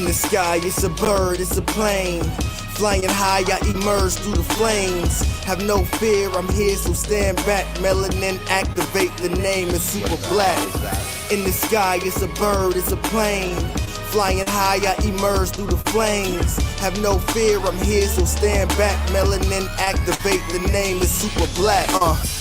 In the sky, it's a bird, it's a plane. Flying high, I emerge through the flames. Have no fear, I'm here, so stand back. Melanin activate, the name is super black. In the sky, it's a bird, it's a plane. Flying high, I emerge through the flames. Have no fear, I'm here, so stand back. Melanin activate, the name is super black.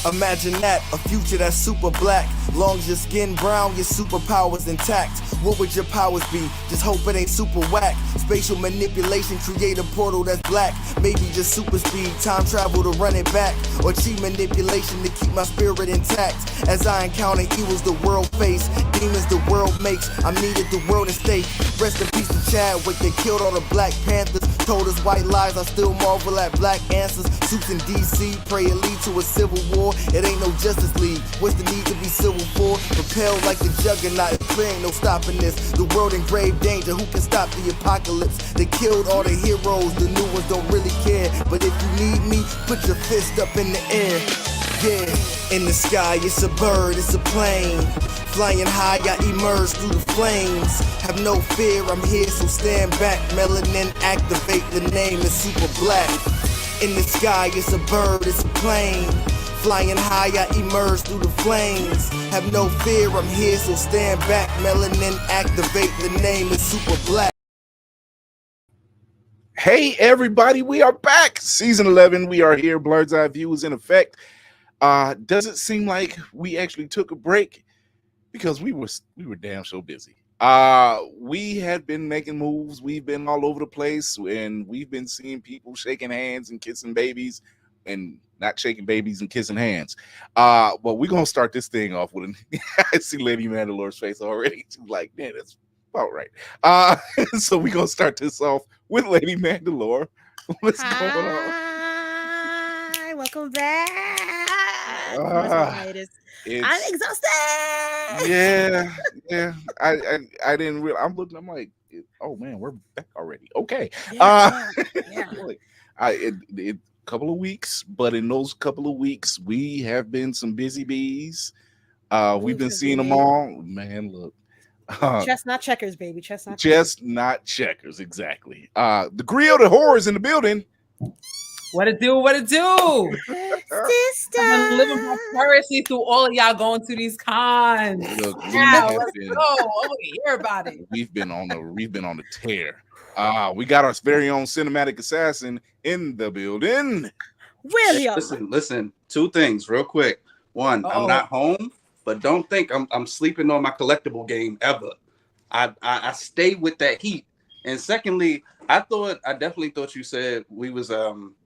Imagine that, a future that's super black. Long as your skin brown, your superpowers intact. What would your powers be? Just hope it ain't super whack. Spatial manipulation, create a portal that's black. Maybe just super speed, time travel to run it back. Or cheat manipulation to keep my spirit intact. As I encounter evils the world face, demons the world makes, I'm needed the world at stake. Rest in peace to Chadwick, they killed all the Black Panthers. Told us white lies, I still marvel at black answers. Suits in DC, pray it lead to a civil war. It ain't no Justice League, what's the need to be civil for? Propelled like the juggernaut, there ain't no stopping this. The world in grave danger, who can stop the apocalypse? They killed all the heroes, the new ones don't really care. But if you need me, put your fist up in the air. Yeah, in the sky, it's a bird, it's a plane. Flying high, I emerge through the flames. Have no fear, I'm here, so stand back. Melanin activate, the name is super black. In the sky, it's a bird, it's a plane. Flying high, I emerge through the flames. Have no fear, I'm here, so stand back. Melanin activate, the name is super black. Hey everybody, we are back. Season 11, we are here. Blerd's Eye View is in effect. Does it seem like we actually took a break? Because we were damn so busy. We had been making moves. We've been all over the place, and we've been seeing people shaking hands and kissing babies, and not shaking babies and kissing hands. But we're gonna start this thing off with I see Lady Mandalore's face already. She's like, man, that's about right. So we're gonna start this off with Lady Mandalore. What's going on? Hi, welcome back. I'm exhausted. Yeah. I didn't realize. I'm looking. I'm like, oh man, we're back already. Okay. Yeah. It couple of weeks, but in those couple of weeks, we have been some busy bees. We've been seeing them all. Man, look. Chestnut checkers, baby. Chestnut checkers, exactly. The grill, the horrors in the building. What it do? Sister. I'm living vicariously through all of y'all going to these cons. Look, let's go. I want to hear about it. We've been on the tear. We got our very own cinematic assassin in the building. William. Listen. Two things, real quick. One, I'm not home, but don't think I'm sleeping on my collectible game ever. I stay with that heat. And secondly, I definitely thought you said we was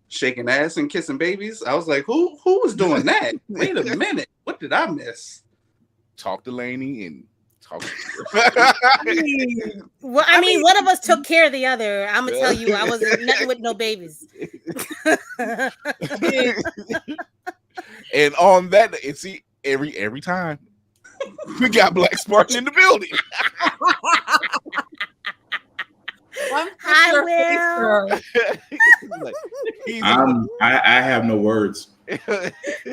shaking ass and kissing babies. I was like, who was doing that? Wait a minute, what did I miss? Talk to Lainey and talk. Well, I mean, one of us took care of the other. I'm gonna tell you, I wasn't nothing with no babies. And on that, see every time we got Black Spartan in the building. I will. I have no words.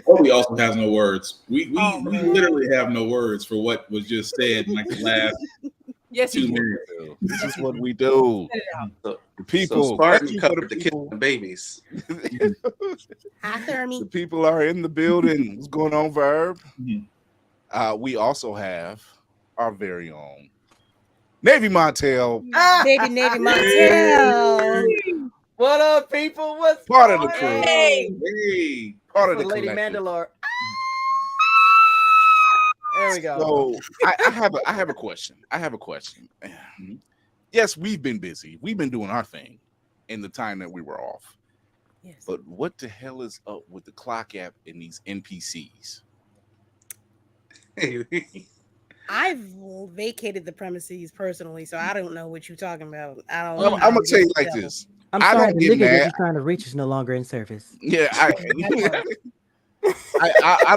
Kobe also has no words. We literally have no words for what was just said in like the last 2 minutes. This is what we do. The people, so Spartan covered the kids and babies. Hi, Thermy. The people are in the building. What's going on, Verb? We also have our very own Navy Montel. Baby Navy Montel. What up, people? What's part of the crew? Hey, part of the Lady collective. Mandalore. There we go. So I have a question. Yes, we've been busy. We've been doing our thing in the time that we were off. Yes. But what the hell is up with the clock app and these NPCs? I've vacated the premises personally, so I don't know what you're talking about. I'm gonna tell you like this. I'm sorry, the nigga that you're trying to reach is no longer in service. Yeah,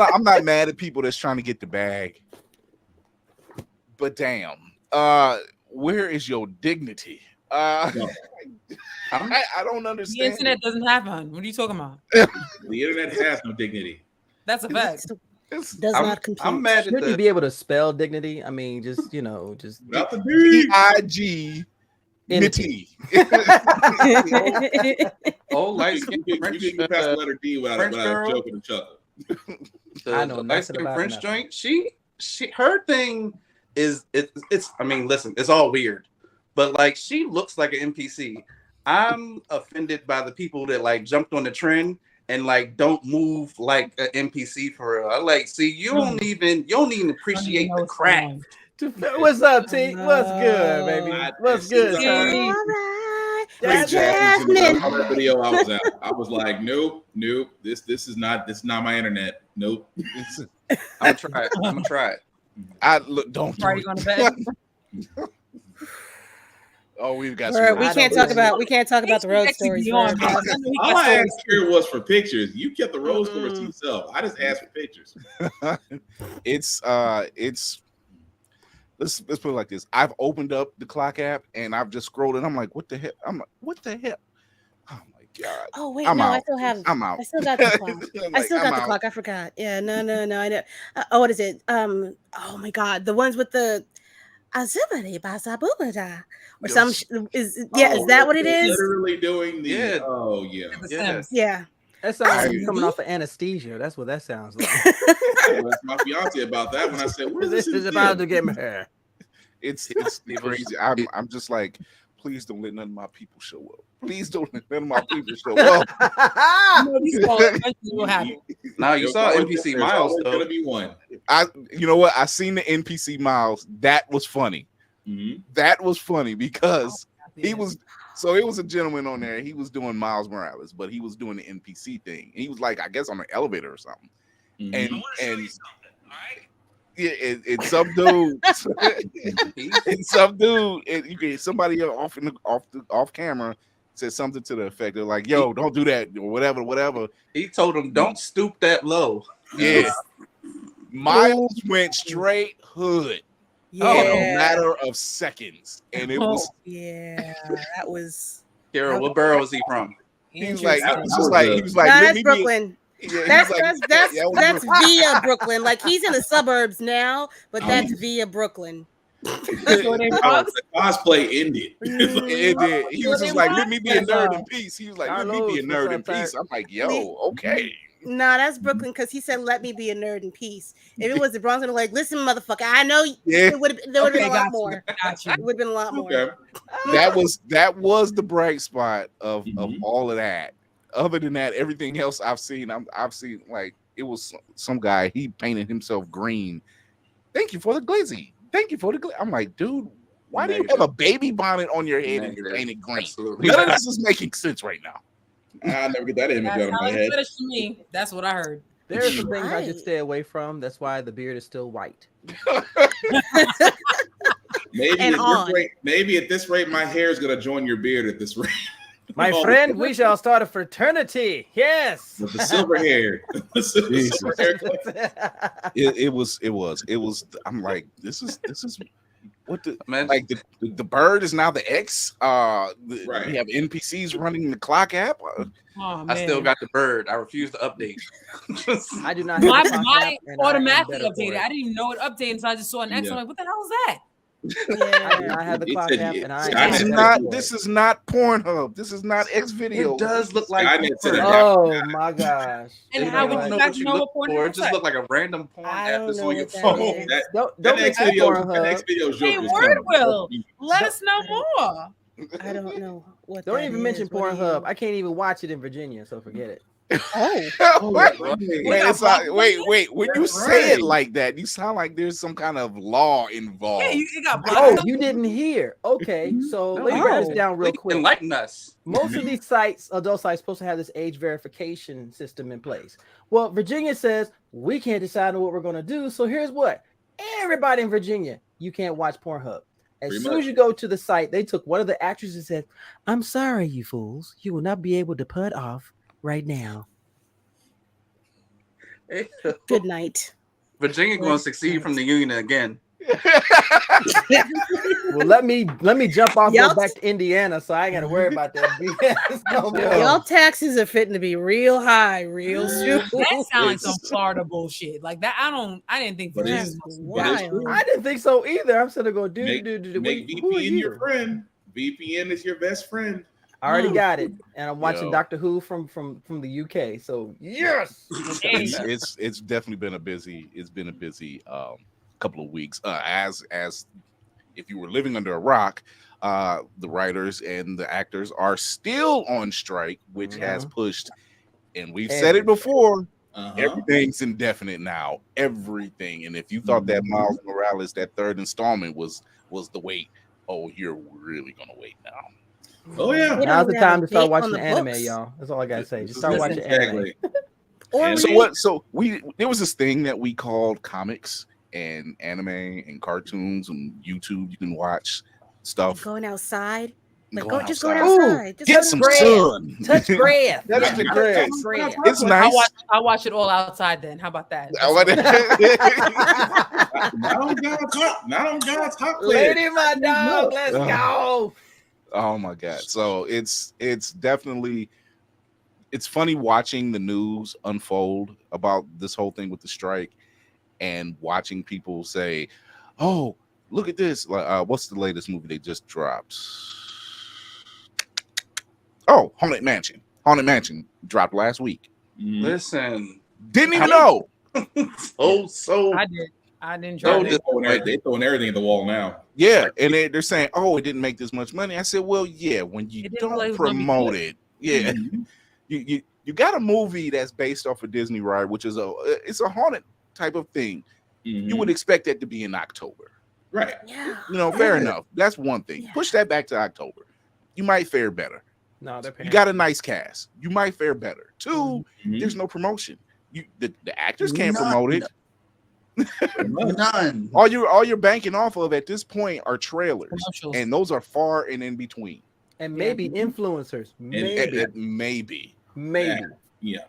I'm not mad at people that's trying to get the bag, but damn, where is your dignity? I don't understand. The internet doesn't have one. What are you talking about? The internet has no dignity. That's a fact. Does not compute. I'm mad at Shouldn't you be able to spell dignity? I mean, just without the D-I-G-N-I-T-Y. Nitty. Oh, light skin French. You can pass the letter D without joking and chuckle. I know light skin about French nothing. joint. Her thing is it's. I mean, listen, it's all weird, but like she looks like an NPC. I'm offended by the people that like jumped on the trend and like don't move like an NPC for real. I like see you don't even appreciate the craft. What's up, T? What's good, baby? What's good, son? All right. That's Jasmine. that video I was at. I was like, nope. This is not my internet. Nope. I'm gonna try it. I look. Don't. Are you going to bed? Oh, we've got. Bro, we can't talk about the road stories. All I asked here was for pictures. You kept the road stories to yourself. I just asked for pictures. It's let's put it like this. I've opened up the clock app and I've just scrolled and I'm like, what the hell? I'm like, what the hell? Oh my god. Oh wait, I'm no, out. I still have. I'm out. I still got the clock. Like, I still got I'm the out. clock. I forgot. Yeah, no. I know. Oh, what is it? Oh my god, the ones with the or some is that what it is? Literally doing the Yeah. Oh yeah. Yeah. That sounds like coming off of anesthesia. That's what that sounds like. I asked my fiance about that when I said, "What is This is about to get me here. It's crazy. I'm just like, please don't let none of my people show up. Please don't let none of my people show up. Now you saw NPC Miles though. Gonna be one. You know what? I seen the NPC Miles. That was funny. That was funny because he was. So it was a gentleman on there. He was doing Miles Morales, but he was doing the NPC thing. He was like, I guess, on an elevator or something. And yeah, it's some dude. It's some dude. And you get somebody off camera said something to the effect of like, "Yo, don't do that," or whatever. He told him, "Don't stoop that low." Yeah. Miles went straight hood. Yeah. In a matter of seconds, and it was that was. Carol, what borough is he from? He was like, No, that's Brooklyn. That's via Brooklyn. Like he's in the suburbs now, but that's via Brooklyn. Cosplay ended. It did. He was just like, "Let me be a nerd in peace." He was like, "Let me be a nerd in peace." I'm like, "Yo, okay." Nah, that's Brooklyn because he said, "Let me be a nerd in peace." If it was the Bronx, I'd be like, "Listen, motherfucker, I know there would have been a lot more. It would have been a lot more." Okay. That was the bright spot of all of that. Other than that, everything else I've seen like it was some guy, he painted himself green. Thank you for the glizzy. Thank you for the glizzy. I'm like, dude, why do you have a baby bonnet on your head and you're painted green? Absolutely. None of this is making sense right now. I never get that image out of my head. To me. That's what I heard. There are some things I just stay away from. That's why the beard is still white. Maybe at this rate, my hair is gonna join your beard at this rate. My friend, we shall start a fraternity. Yes. With the silver hair. It was. I'm like, this is what the like the bird is now the X. Right. We have NPCs running the clock app. I still got the bird. I refuse to update. I do not have my automatically updated. I didn't even know it updated, so I just saw an X. I'm like, what the hell is that? Yeah. I have the clock app, and This is not Pornhub. This is not X video. It does look like oh my gosh! And how would you guys know what porn for? It just look like a random porn app that's on your phone. Don't make that Pornhub. Hey, Word will let us know more. I don't know what. Don't even mention Pornhub. I can't even watch it in Virginia, so forget it. Wait. When you say it like that, you sound like there's some kind of law involved. Yeah, you didn't hear. Okay, so let me write this down real quick. Enlighten us. Most of these sites, adult sites, supposed to have this age verification system in place. Well, Virginia says we can't decide on what we're going to do. So here's what: everybody in Virginia, you can't watch Pornhub. As soon as you go to the site, they took one of the actresses and said, "I'm sorry, you fools, you will not be able to put off right now." Good night. Virginia going to succeed from the union again. Well, let me jump off, go back to Indiana, so I ain't got to worry about that. Y'all taxes are fitting to be real high, real soon. That sounds like some Florida bullshit. Like that, I didn't think Virginia was wild. I didn't think so either. I'm sitting there going, make VPN your friend. VPN is your best friend. I already got it, and I'm watching Doctor Who from the UK. So yes, it's definitely been a busy. It's been a busy couple of weeks. As if you were living under a rock, the writers and the actors are still on strike, which has pushed. And we've said it before. Everything's indefinite now. Everything. And if you thought that Miles Morales, that third installment, was the wait, you're really gonna wait now. Oh yeah, now's the time to start watching the anime, y'all. That's all I gotta say. Just start watching anime. So there was this thing that we called comics and anime and cartoons and YouTube. You can watch stuff. Going outside. Like just go outside. Just get some sun. Touch grass. Touch the grass. It's nice. I watch it all outside. Then how about that? Not on God's hot Lady, my dog. Let's go. Oh my God. So it's definitely, it's funny watching the news unfold about this whole thing with the strike and watching people say, oh, look at this. Like, what's the latest movie they just dropped? Oh, Haunted Mansion. Haunted Mansion dropped last week. Listen. Didn't even know. So I didn't try it. They're throwing everything at the wall now. Yeah, and they're saying, "Oh, it didn't make this much money." I said, "Well, yeah, when you don't promote it, yeah, you got a movie that's based off a Disney ride, which is it's a haunted type of thing. You would expect that to be in October, right? Yeah, fair enough. That's one thing. Push that back to October. You might fare better. No, you got a nice cast. You might fare better. Two, there's no promotion. The actors can't promote it." None. All you're banking off of at this point are trailers, and those are far and in between. And maybe influencers. Maybe. Yeah.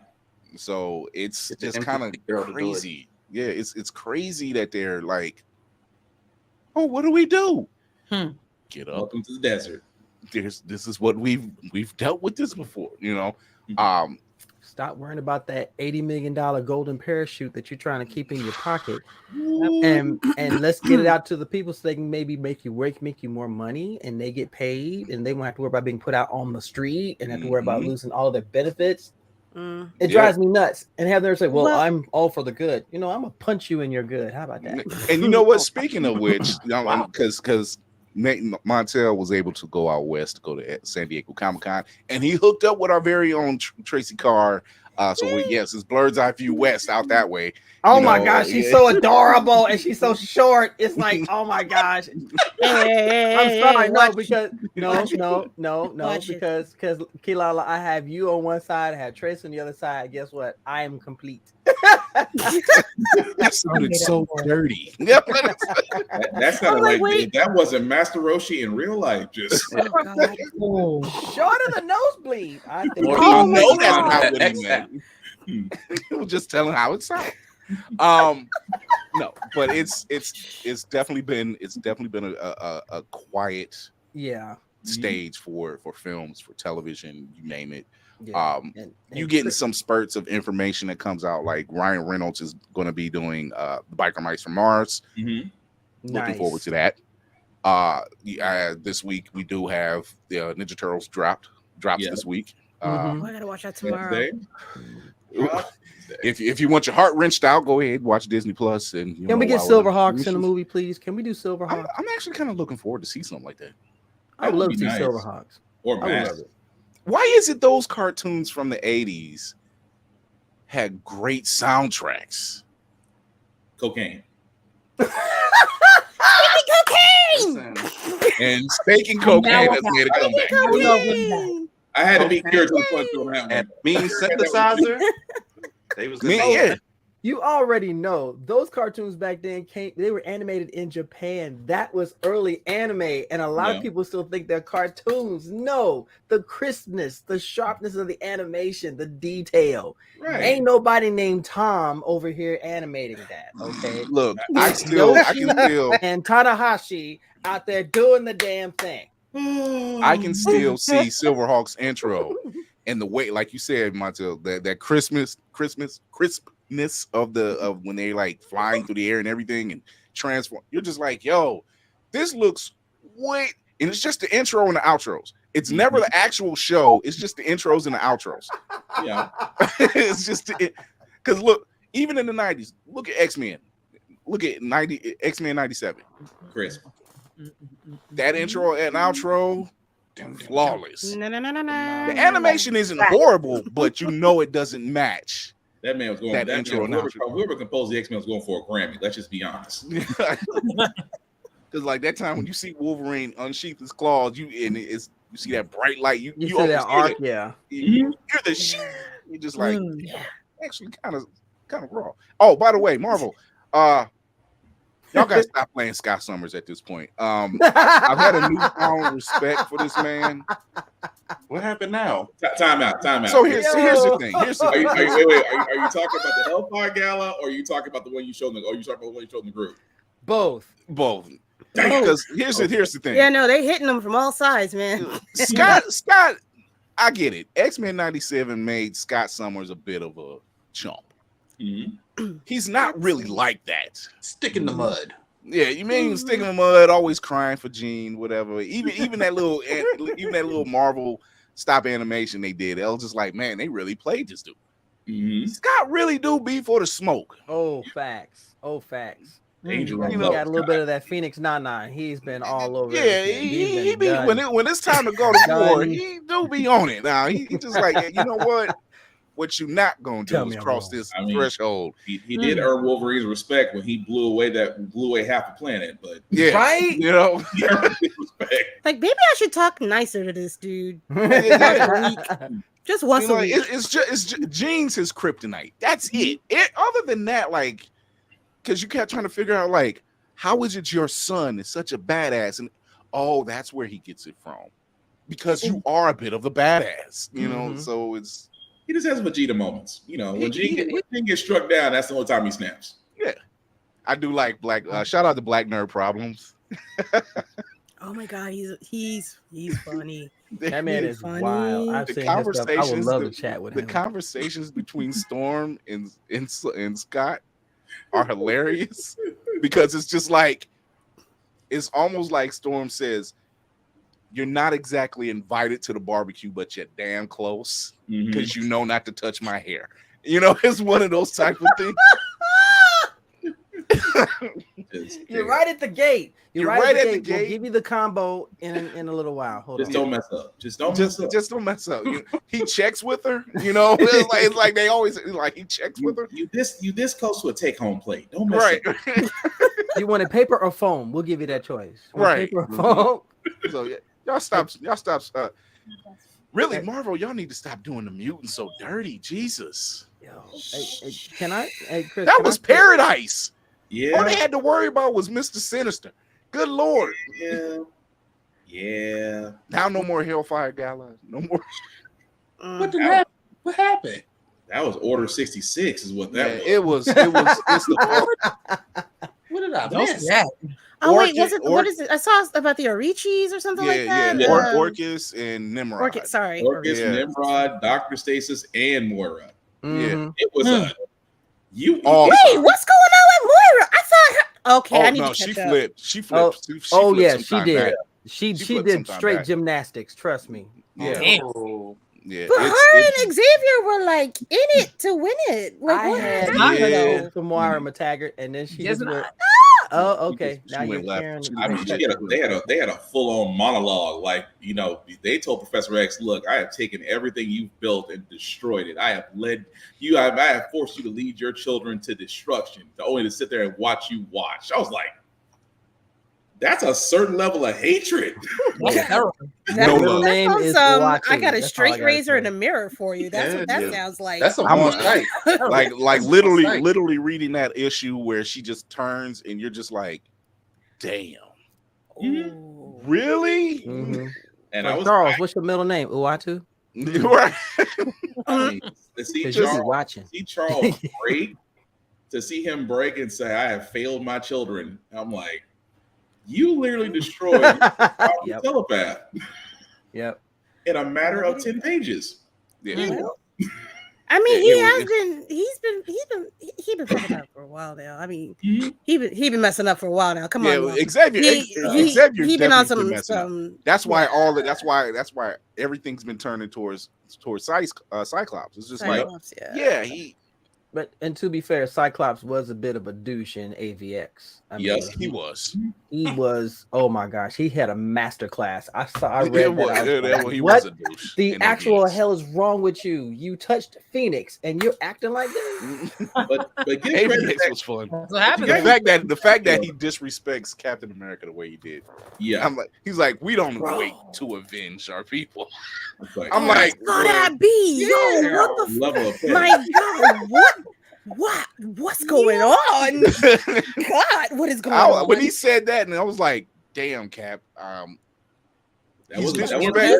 So it's just kind of crazy. Yeah, it's crazy that they're like, oh, what do we do? Get up. Welcome to the desert. This is what we've dealt with this before, Stop worrying about that $80 million golden parachute that you're trying to keep in your pocket, and let's get it out to the people so they can maybe make you more money, and they get paid, and they won't have to worry about being put out on the street and have to worry about losing all their benefits. It drives me nuts. And have them say, "Well, I'm all for the good." I'm gonna punch you in your good. How about that? And you know what? Speaking of which, because Nate Montel was able to go out west to go to San Diego Comic-Con, and he hooked up with our very own Tracy Carr. It's Blerd's Eye View West out that way. Oh my gosh, she's so adorable and she's so short. It's like, oh my gosh. I'm sorry, because Kilala, I have you on one side, I have Tracy on the other side. Guess what? I am complete. That sounded so dirty. That sounded like that wasn't Master Roshi in real life. Just short of the nosebleed. I think. That's not what he meant. He was just telling how it sounds. No, but it's definitely been a quiet stage for films, for television, you name it. You getting some spurts of information that comes out, like Ryan Reynolds is going to be doing the Biker Mice from Mars. Looking forward to that. This week we do have the Ninja Turtles drops this week. I gotta watch that tomorrow. If you want your heart wrenched out, go ahead, watch Disney Plus. And can we get Silverhawks in the movie, please? Can we do Silverhawks? I'm actually kind of looking forward to see something like that. I would love to see Silverhawks. Or Mask. Why is it those cartoons from the 80s had great soundtracks? Cocaine. And steak and cocaine has made a comeback. I had to be cured to the point to that one. Mean synthesizer. They was You already know those cartoons back then they were animated in Japan. That was early anime, and a lot of people still think they're cartoons. No, the crispness, the sharpness of the animation, the detail. Right. Ain't nobody named Tom over here animating that. Okay. Look, I can still and Tanahashi out there doing the damn thing. I can still see Silverhawks intro and the way, like you said, Montel, that crispness of when they like flying through the air and everything and transform. You're just like, yo, this looks and it's just the intro and the outros. It's never the actual show. It's just the intros and the outros. Yeah, it's just because look, even in the 90s, look at X-Men. Look at X-Men 97. Chris. That intro and outro, flawless. No. The animation isn't horrible, but you know it doesn't match. That man was going. That intro. Whoever composed the X-Men was going for a Grammy. Let's just be honest. Because like that time when you see Wolverine unsheath his claws, you see that bright light. You see that arc, yeah. You hear the shit. You're just like, actually kind of raw. Oh, by the way, Marvel, y'all gotta stop playing Scott Summers at this point. I've had a newfound respect for this man. What happened now? Time out. So here's the thing. Are you talking about the Hellfire Gala, or are you talking about the one you showed in the? Or you talking about the one you showed in the group? Both. Because here's the thing. Yeah, no, they hitting them from all sides, man. Scott, I get it. X-Men 97 made Scott Summers a bit of a chump. Mm-hmm. He's not really like that. Stick in the mud. Yeah, you mean stick in the mud, always crying for Jean, whatever. Even that little Marvel stop animation they did, it was just like, man, they really played this dude. Mm-hmm. Scott really do be for the smoke. Oh, facts. Angel, he got a little bit of that Phoenix Nana. He's been all over. Yeah, he be when it's time to go to war, he do be on it. Now he just like, you know what you not gonna do is cross this threshold. He did earn Wolverine's respect when he blew away half the planet, but right, you know, like maybe I should talk nicer to this dude. Just once a week. It's Jean's his kryptonite. That's it. Other than that, like, because you kept trying to figure out, like, how is it your son is such a badass? And that's where he gets it from. Because you are a bit of a badass, you know. So he just has Vegeta moments. You know, when Jean gets struck down, that's the only time he snaps. Yeah. I do like shout out to Black Nerd Problems. Oh my god, he's funny. That man is funny. Wild. I've seen his stuff. I would love to chat with him. The conversations between Storm and Scott are hilarious because it's just like, it's almost like Storm says, you're not exactly invited to the barbecue, but you're damn close because you know not to touch my hair. You know, it's one of those type of things. You're right at the gate. You're right at the gate. We'll give you the combo in a little while. Don't mess up. Just don't mess up. He checks with her. You know, it's like they always like he checks with her. You this close to a take home plate. Don't mess up. You want it paper or foam? We'll give you that choice. Right. Paper or foam. So yeah, y'all stop. Really, Marvel, y'all need to stop doing the mutants so dirty. Jesus. Yo, can I? Chris, that was paradise. Yeah. All they had to worry about was Mr. Sinister. Good Lord. Yeah. Now no more Hellfire Gala. No more. What happened? That was Order 66 is what that was. It was what did I miss? Oh wait, what is it? I saw about the Orichis or something like that. Yeah. Orcus and Nimrod. Orcus, Nimrod, Dr. Stasis, and Moira. Yeah. It was wait, what's going on with Moira? I thought her. Okay, I need to catch she up. flipped. She flipped. She did. Back. She did straight gymnastics. Trust me. Yeah. Damn. Yeah. But her and Xavier were like in it to win it. Like I what had happened? to Moira McTaggart, and then she just went. Oh, okay. She now you're went left. sharing. They had a full on monologue. Like, you know, they told Professor X, "Look, I have taken everything you've built and destroyed it. I have led you. I have forced you to lead your children to destruction, only to sit there and watch you watch." I was like, that's a certain level of hatred. Middle name is I got a straight razor and a mirror for you. That's what that sounds like. That's a night. like literally reading that issue where she just turns and you're just like, damn. Ooh. Really? Mm-hmm. And I was Charles, what's your middle name? Uatu? Right. See Charles break, to see him break and say, "I have failed my children." I'm like, you literally destroyed the telepath. Yep. In a matter of 10 pages. Yeah. I mean, he's been fucking up for a while now. I mean, he been messing up for a while now. Come on, now. Xavier. He been on some. That's why that's why everything's been turning towards Cyclops. It's just Cyclops, he. But and to be fair, Cyclops was a bit of a douche in AVX. Yes, he was. He was. Oh my gosh, he had a master class. I read that. He what was a douche the actual hell is wrong with you? You touched Phoenix and you're acting like this. but AVX was fun. What happened? The fact that he disrespects Captain America the way he did. Yeah, he's like, we don't wait to avenge our people. I'm like, could that be? Yo, what the level of my God, what's going on? God, what is going on? When he said that, and I was like, damn, Cap. He's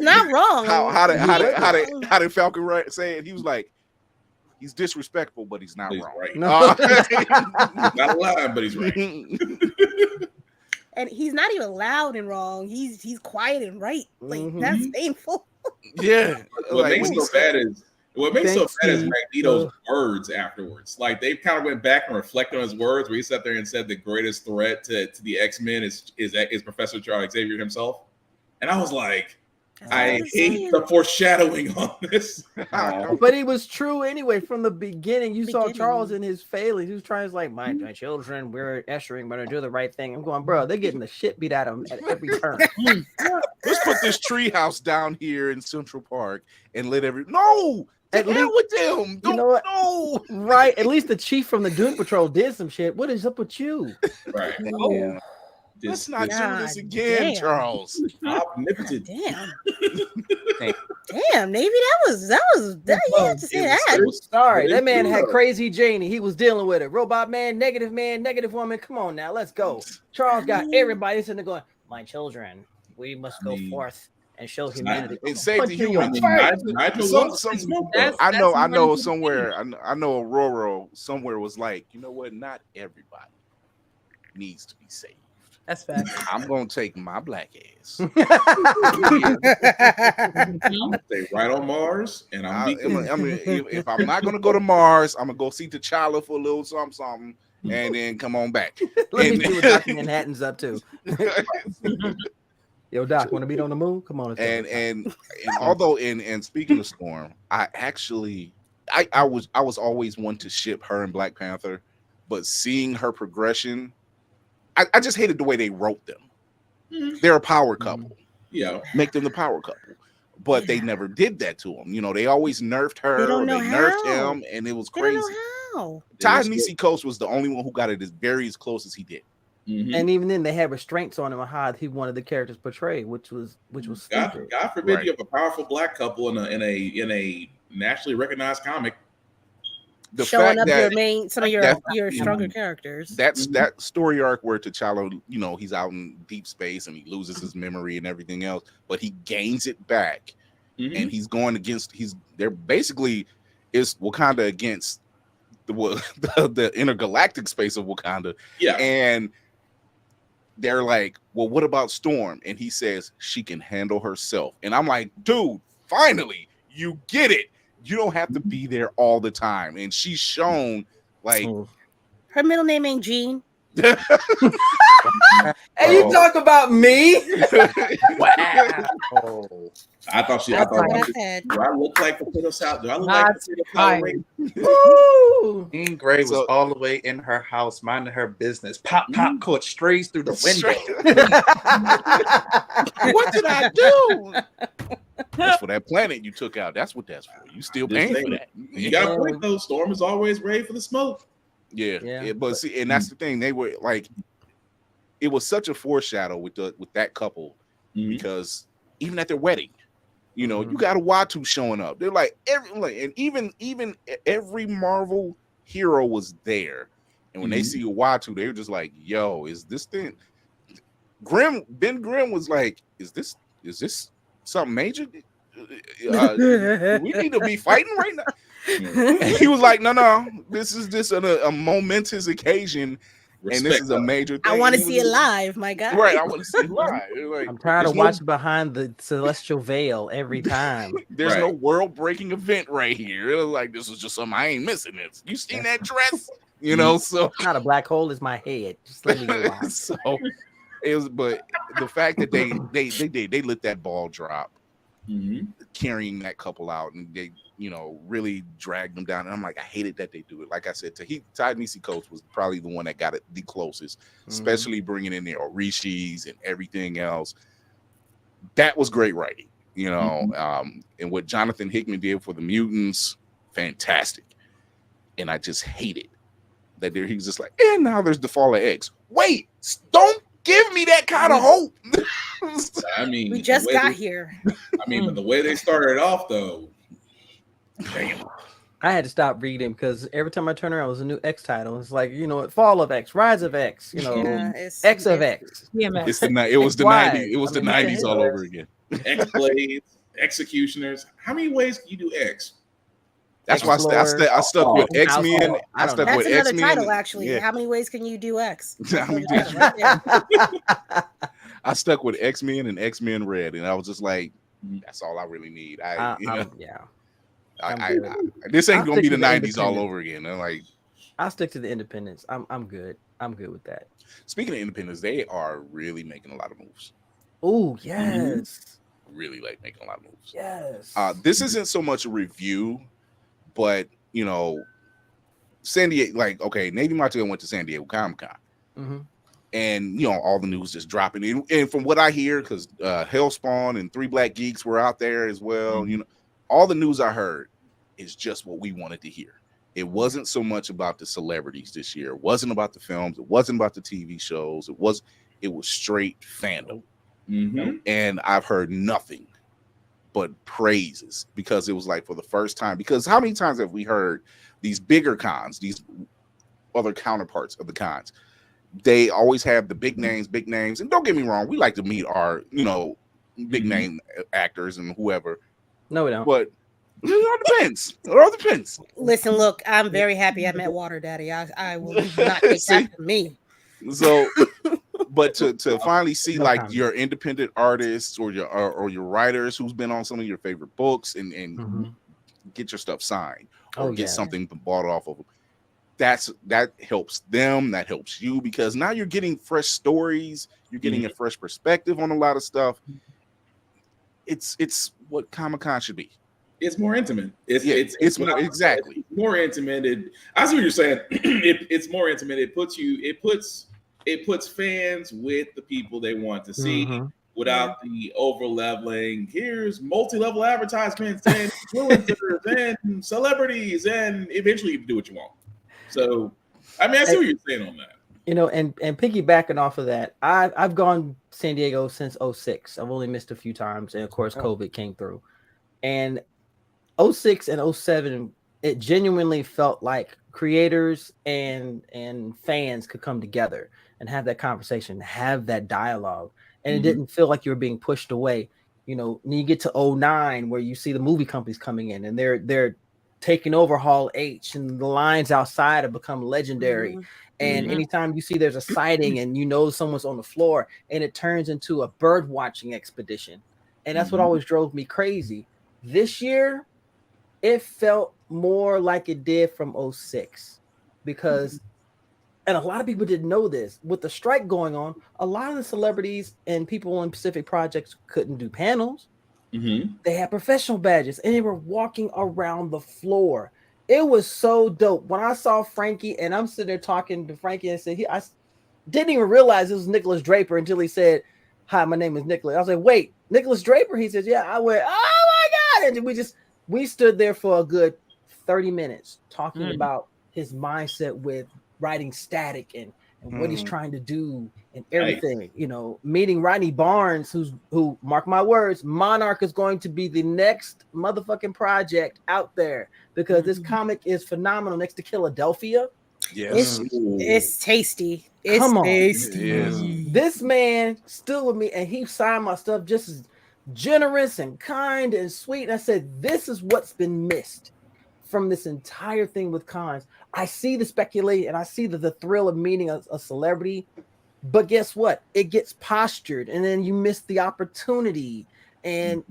not wrong. How did Falcon say it? He was like, he's disrespectful, but he's not wrong. Right. He's not lying, but he's right. And he's not even loud and wrong. He's quiet and right. Like that's painful. Yeah. What makes so bad is Magneto's words afterwards. Like they kind of went back and reflected on his words, where he sat there and said the greatest threat to the X-Men is Professor Charles Xavier himself. And I was like, I hate the foreshadowing on this. But it was true anyway from the beginning. You saw Charles in his failings. He was trying to like, my children, we're ushering, we're gonna do the right thing. I'm going, bro, they're getting the shit beat out of them at every turn. Let's put this tree house down here in Central Park and let at least with them. You know what? No. Right. At least the chief from the Doom Patrol did some shit. What is up with you? Right. Oh. Let's not do this again, Charles. Omnipotent. Damn, Navy, that you have to say that. Sorry, that man had crazy Janie. He was dealing with it. Robot man, negative woman. Come on now, let's go. Charles got everybody sitting there going, my children, we must go forth and show humanity. It's safe to human. I know somewhere. I know Aurora somewhere was like, you know what? Not everybody needs to be saved. That's fact. I'm gonna take my black ass. I'm gonna stay right on Mars, and if I'm not gonna go to Mars, I'm gonna go see T'Challa for a little something, and then come on back. Let me see what Dr. Manhattan's up to. Yo, Doc, want to be on the moon? Come on. And although speaking of Storm, I was always one to ship her and Black Panther, but seeing her progression. I just hated the way they wrote them. They're a power couple. Yeah. Make them the power couple. But they never did that to him. You know, they always nerfed her or they nerfed him, and it was crazy. Ta-Nehisi Coates was the only one who got it as close as he did. And even then, they had restraints on him on how he wanted the characters portrayed, which was stupid. God forbid you have a powerful black couple in a nationally recognized comic. Showing up some of your stronger characters. That story arc where T'Challa, you know, he's out in deep space and he loses his memory and everything else, but he gains it back, and he's going against. They're basically is Wakanda against the intergalactic space of Wakanda. Yeah, and they're like, well, what about Storm? And he says she can handle herself, and I'm like, dude, finally, you get it. You don't have to be there all the time. And she's shown like her middle name ain't Jean. And you talk about me? Wow. I thought do I look like Potato Salad? Do I look like Potato Salad? Jean Grey was all the way in her house, minding her business. Pop caught strays through the window. What did I do? That's for that planet you took out. That's what that's for. You still paying for that. You got a point though. Storm is always ready for the smoke. Yeah. But see, and that's the thing. They were like, it was such a foreshadow with that couple because even at their wedding, you know, you got a Watu showing up. They're like even every Marvel hero was there, and when they see a Watu, they were just like, "Yo, is this thing?" Ben Grimm was like, "Is this something major? We need to be fighting right now." And he was like, no, this is just a momentous occasion And this is a major thing. I want to see it live, my God. Right, I want to see it live. Like, I'm tired of watching behind the celestial veil every time. There's no world-breaking event right here. It was like, this is just something I ain't missing. This. You seen that dress? You know, so it's not a black hole, it's my head. Just let me go out. So it was, but the fact that they let that ball drop, carrying that couple out, and they, you know, really dragged them down. And I'm like, I hated that they do it. Like I said, Ta-Nehisi Coates was probably the one that got it the closest, especially bringing in the Orishis and everything else. That was great writing, you know. And what Jonathan Hickman did for the mutants, fantastic. And I just hated that he was just like, and now there's the fall of X. Wait, don't give me that kind of hope. I mean, we just got here. I mean, but the way they started off, though, damn. I had to stop reading because every time I turn around, it was a new X title. It's like, you know, Fall of X, Rise of X, you know, X of X. It was the 90s. It was the 90s all over again. X-Blades, Executioners. How many ways can you do X? That's why I stuck with X-Men. I stuck with X-Men. That's another title, actually. Yeah. How many ways can you do X? I stuck with X-Men and X-Men Red, and I was just like, that's all I really need. This ain't gonna be the 90s all over again. I'm like, I'll stick to the independents. I'm good. I'm good with that. Speaking of independents, they are really making a lot of moves. Oh, yes. Really like making a lot of moves. Yes. This isn't so much a review, but you know, San Diego, like, okay, Navy Martel went to San Diego Comic-Con. And you know, all the news just dropping. And from what I hear, because Hellspawn and Three Black Geeks were out there as well, you know, all the news I heard is just what we wanted to hear. It wasn't so much about the celebrities this year. It wasn't about the films. It wasn't about the TV shows. It was straight fandom. And I've heard nothing but praises, because it was like, for the first time, because how many times have we heard these bigger cons, these other counterparts of the cons, they always have the big names, and don't get me wrong, we like to meet our, you know, big name actors and whoever. No, we don't. But it all depends. It all depends. Listen, look, I'm very happy I met Water Daddy. I will not take that from me. So, but to finally see like your independent artists or your writers who's been on some of your favorite books and get your stuff signed or get something bought off of them, that helps them. That helps you, because now you're getting fresh stories. You're getting a fresh perspective on a lot of stuff. It's what Comic-Con should be. It's more intimate. It's more, exactly. It's more intimate. I see what you're saying. It's more intimate. It puts fans with the people they want to see without the over leveling. Here's multi-level advertisements and influencers and celebrities, and eventually you can do what you want. So, I mean, I see what you're saying on that. You know, and piggybacking off of that, I've gone San Diego since 2006. I've only missed a few times, and of course, COVID came through. And 2006 and 2007, it genuinely felt like creators and fans could come together and have that conversation, have that dialogue, and it didn't feel like you were being pushed away. You know, when you get to 2009, where you see the movie companies coming in and they're taking over Hall H, and the lines outside have become legendary. And anytime you see there's a sighting and you know someone's on the floor, and it turns into a bird watching expedition. And that's what always drove me crazy. This year, it felt more like it did from 2006, because, and a lot of people didn't know this, with the strike going on, a lot of the celebrities and people on specific projects couldn't do panels. They had professional badges and they were walking around the floor. It was so dope. When I saw Frankie, and I'm sitting there talking to Frankie, and said, I didn't even realize it was Nicholas Draper until he said, "Hi, my name is Nicholas." I was like, "Wait, Nicholas Draper?" He says, "Yeah." I went, "Oh my God." And we stood there for a good 30 minutes talking about his mindset with writing Static and what he's trying to do and everything. Right. You know, meeting Rodney Barnes, who, mark my words, Monarch is going to be the next motherfucking project out there, because this comic is phenomenal next to Philadelphia. Yes. It's tasty. It's tasty. It is. This man stood with me and he signed my stuff just as generous and kind and sweet. And I said, this is what's been missed from this entire thing with cons. I see the speculation and I see the thrill of meeting a celebrity, but guess what? It gets postured and then you miss the opportunity. And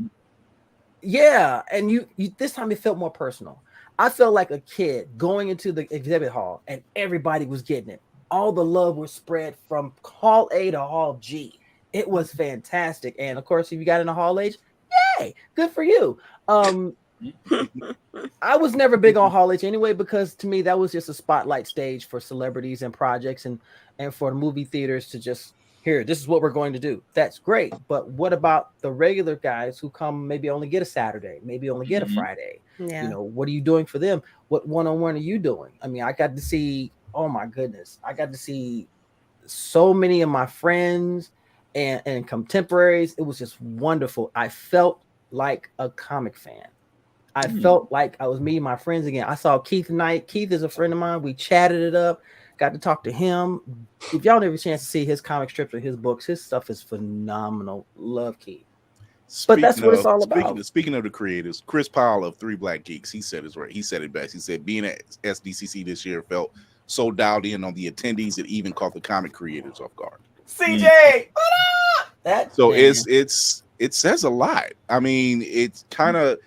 yeah, and you this time it felt more personal. I felt like a kid going into the exhibit hall and everybody was getting it. All the love was spread from Hall A to Hall G. It was fantastic. And of course, if you got into Hall H, yay, good for you. I was never big on Hall H anyway, because to me, that was just a spotlight stage for celebrities and projects and for the movie theaters to just here, this is what we're going to do. That's great. But what about the regular guys who come, maybe only get a Saturday, maybe only get a Friday? Yeah. You know, what are you doing for them? What one-on-one are you doing? I mean, I got to see, oh my goodness, I got to see so many of my friends and contemporaries. It was just wonderful. I felt like a comic fan. I felt like I was meeting my friends again. I saw Keith Knight. Keith is a friend of mine. We chatted it up. Got to talk to him. If y'all never a chance to see his comic strips or his books, his stuff is phenomenal. Love Keith. But that's what it's all about. Speaking of the creators, Chris Powell of Three Black Geeks, he said it right. He said it best. He said being at SDCC this year felt so dialed in on the attendees it even caught the comic creators off guard. CJ, that so it says a lot. I mean, it's kind of,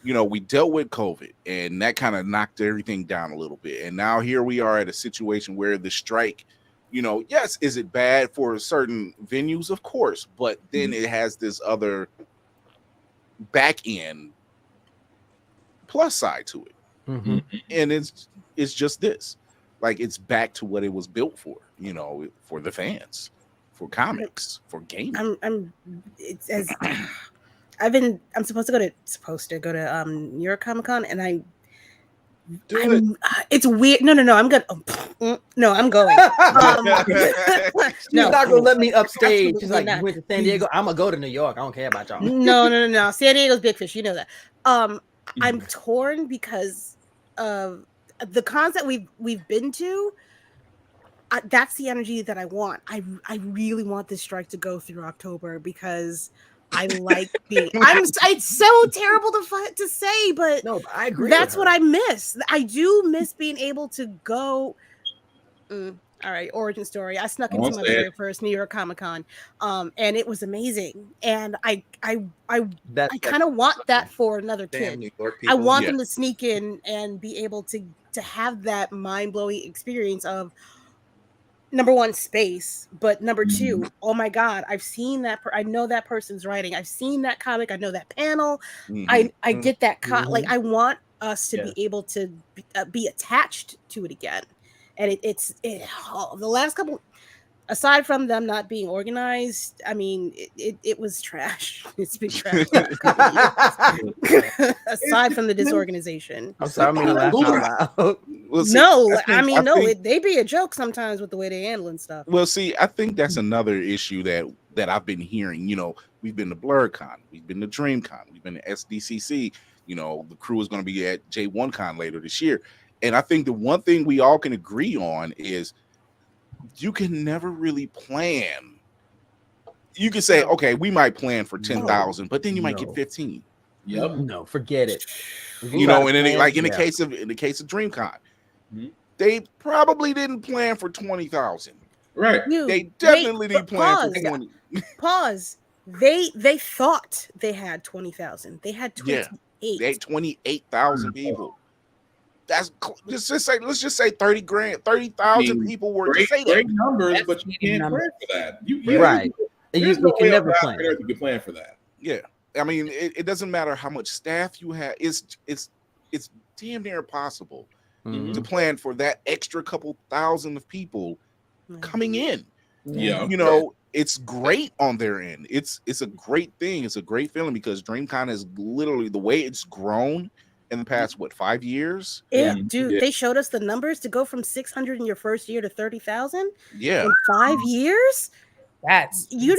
you know, we dealt with COVID and that kind of knocked everything down a little bit. And now here we are at a situation where the strike, you know, yes, is it bad for certain venues? Of course, but then it has this other back end plus side to it. And it's just this, like, it's back to what it was built for, you know, for the fans, for comics, for gaming. I'm supposed to go to New York Comic Con, and it's weird. No, I'm good. No, I'm going. She's not gonna let me upstage. She's like, you went to San Diego. I'm gonna go to New York. I don't care about y'all. No. San Diego's big fish. You know that. I'm torn because of the cons that we've been to. That's the energy that I want. I really want this strike to go through October because I like being. It's so terrible to say, but no, I agree. That's what I miss. I do miss being able to go. All right, origin story. I snuck into my very first New York Comic Con, and it was amazing. And I kind of want that for another kid. I want them to sneak in and be able to have that mind blowing experience of. Number one, space, but number two, oh my God, I've seen that. I know that person's writing. I've seen that comic. I know that panel. I get that. Like, I want us to be able to be attached to it again. And the last couple, aside from them not being organized, I mean, it was trash. It's been trash. Aside from the disorganization. I'm sorry, I'm laugh out loud. Well, see, they be a joke sometimes with the way they handling stuff. Well, see, I think that's another issue that I've been hearing. You know, we've been to BlerdCon, we've been to Dreamcon, we've been to SDCC. You know, the crew is going to be at J1Con later this year. And I think the one thing we all can agree on is you can never really plan. You can say, okay, we might plan for 10,000, but then you might get 15. Yep. No, forget it. You know, and then like in the case of Dreamcon, they probably didn't plan for 20,000. Right. They definitely didn't plan for 20. Pause. They thought they had 20,000. They had 28. They had 28,000 people. That's let's just say 30,000 people were to say that. Great numbers, but you can't plan for that. You can never plan. You can plan for that. Yeah. I mean, it doesn't matter how much staff you have. It's damn near impossible to plan for that extra couple thousand of people coming in. Yeah, you know, it's great on their end. It's a great thing. It's a great feeling because Dreamcon is literally the way it's grown in the past 5 years. They showed us the numbers to go from 600 in your first year to 30,000. Yeah, in 5 years. That's you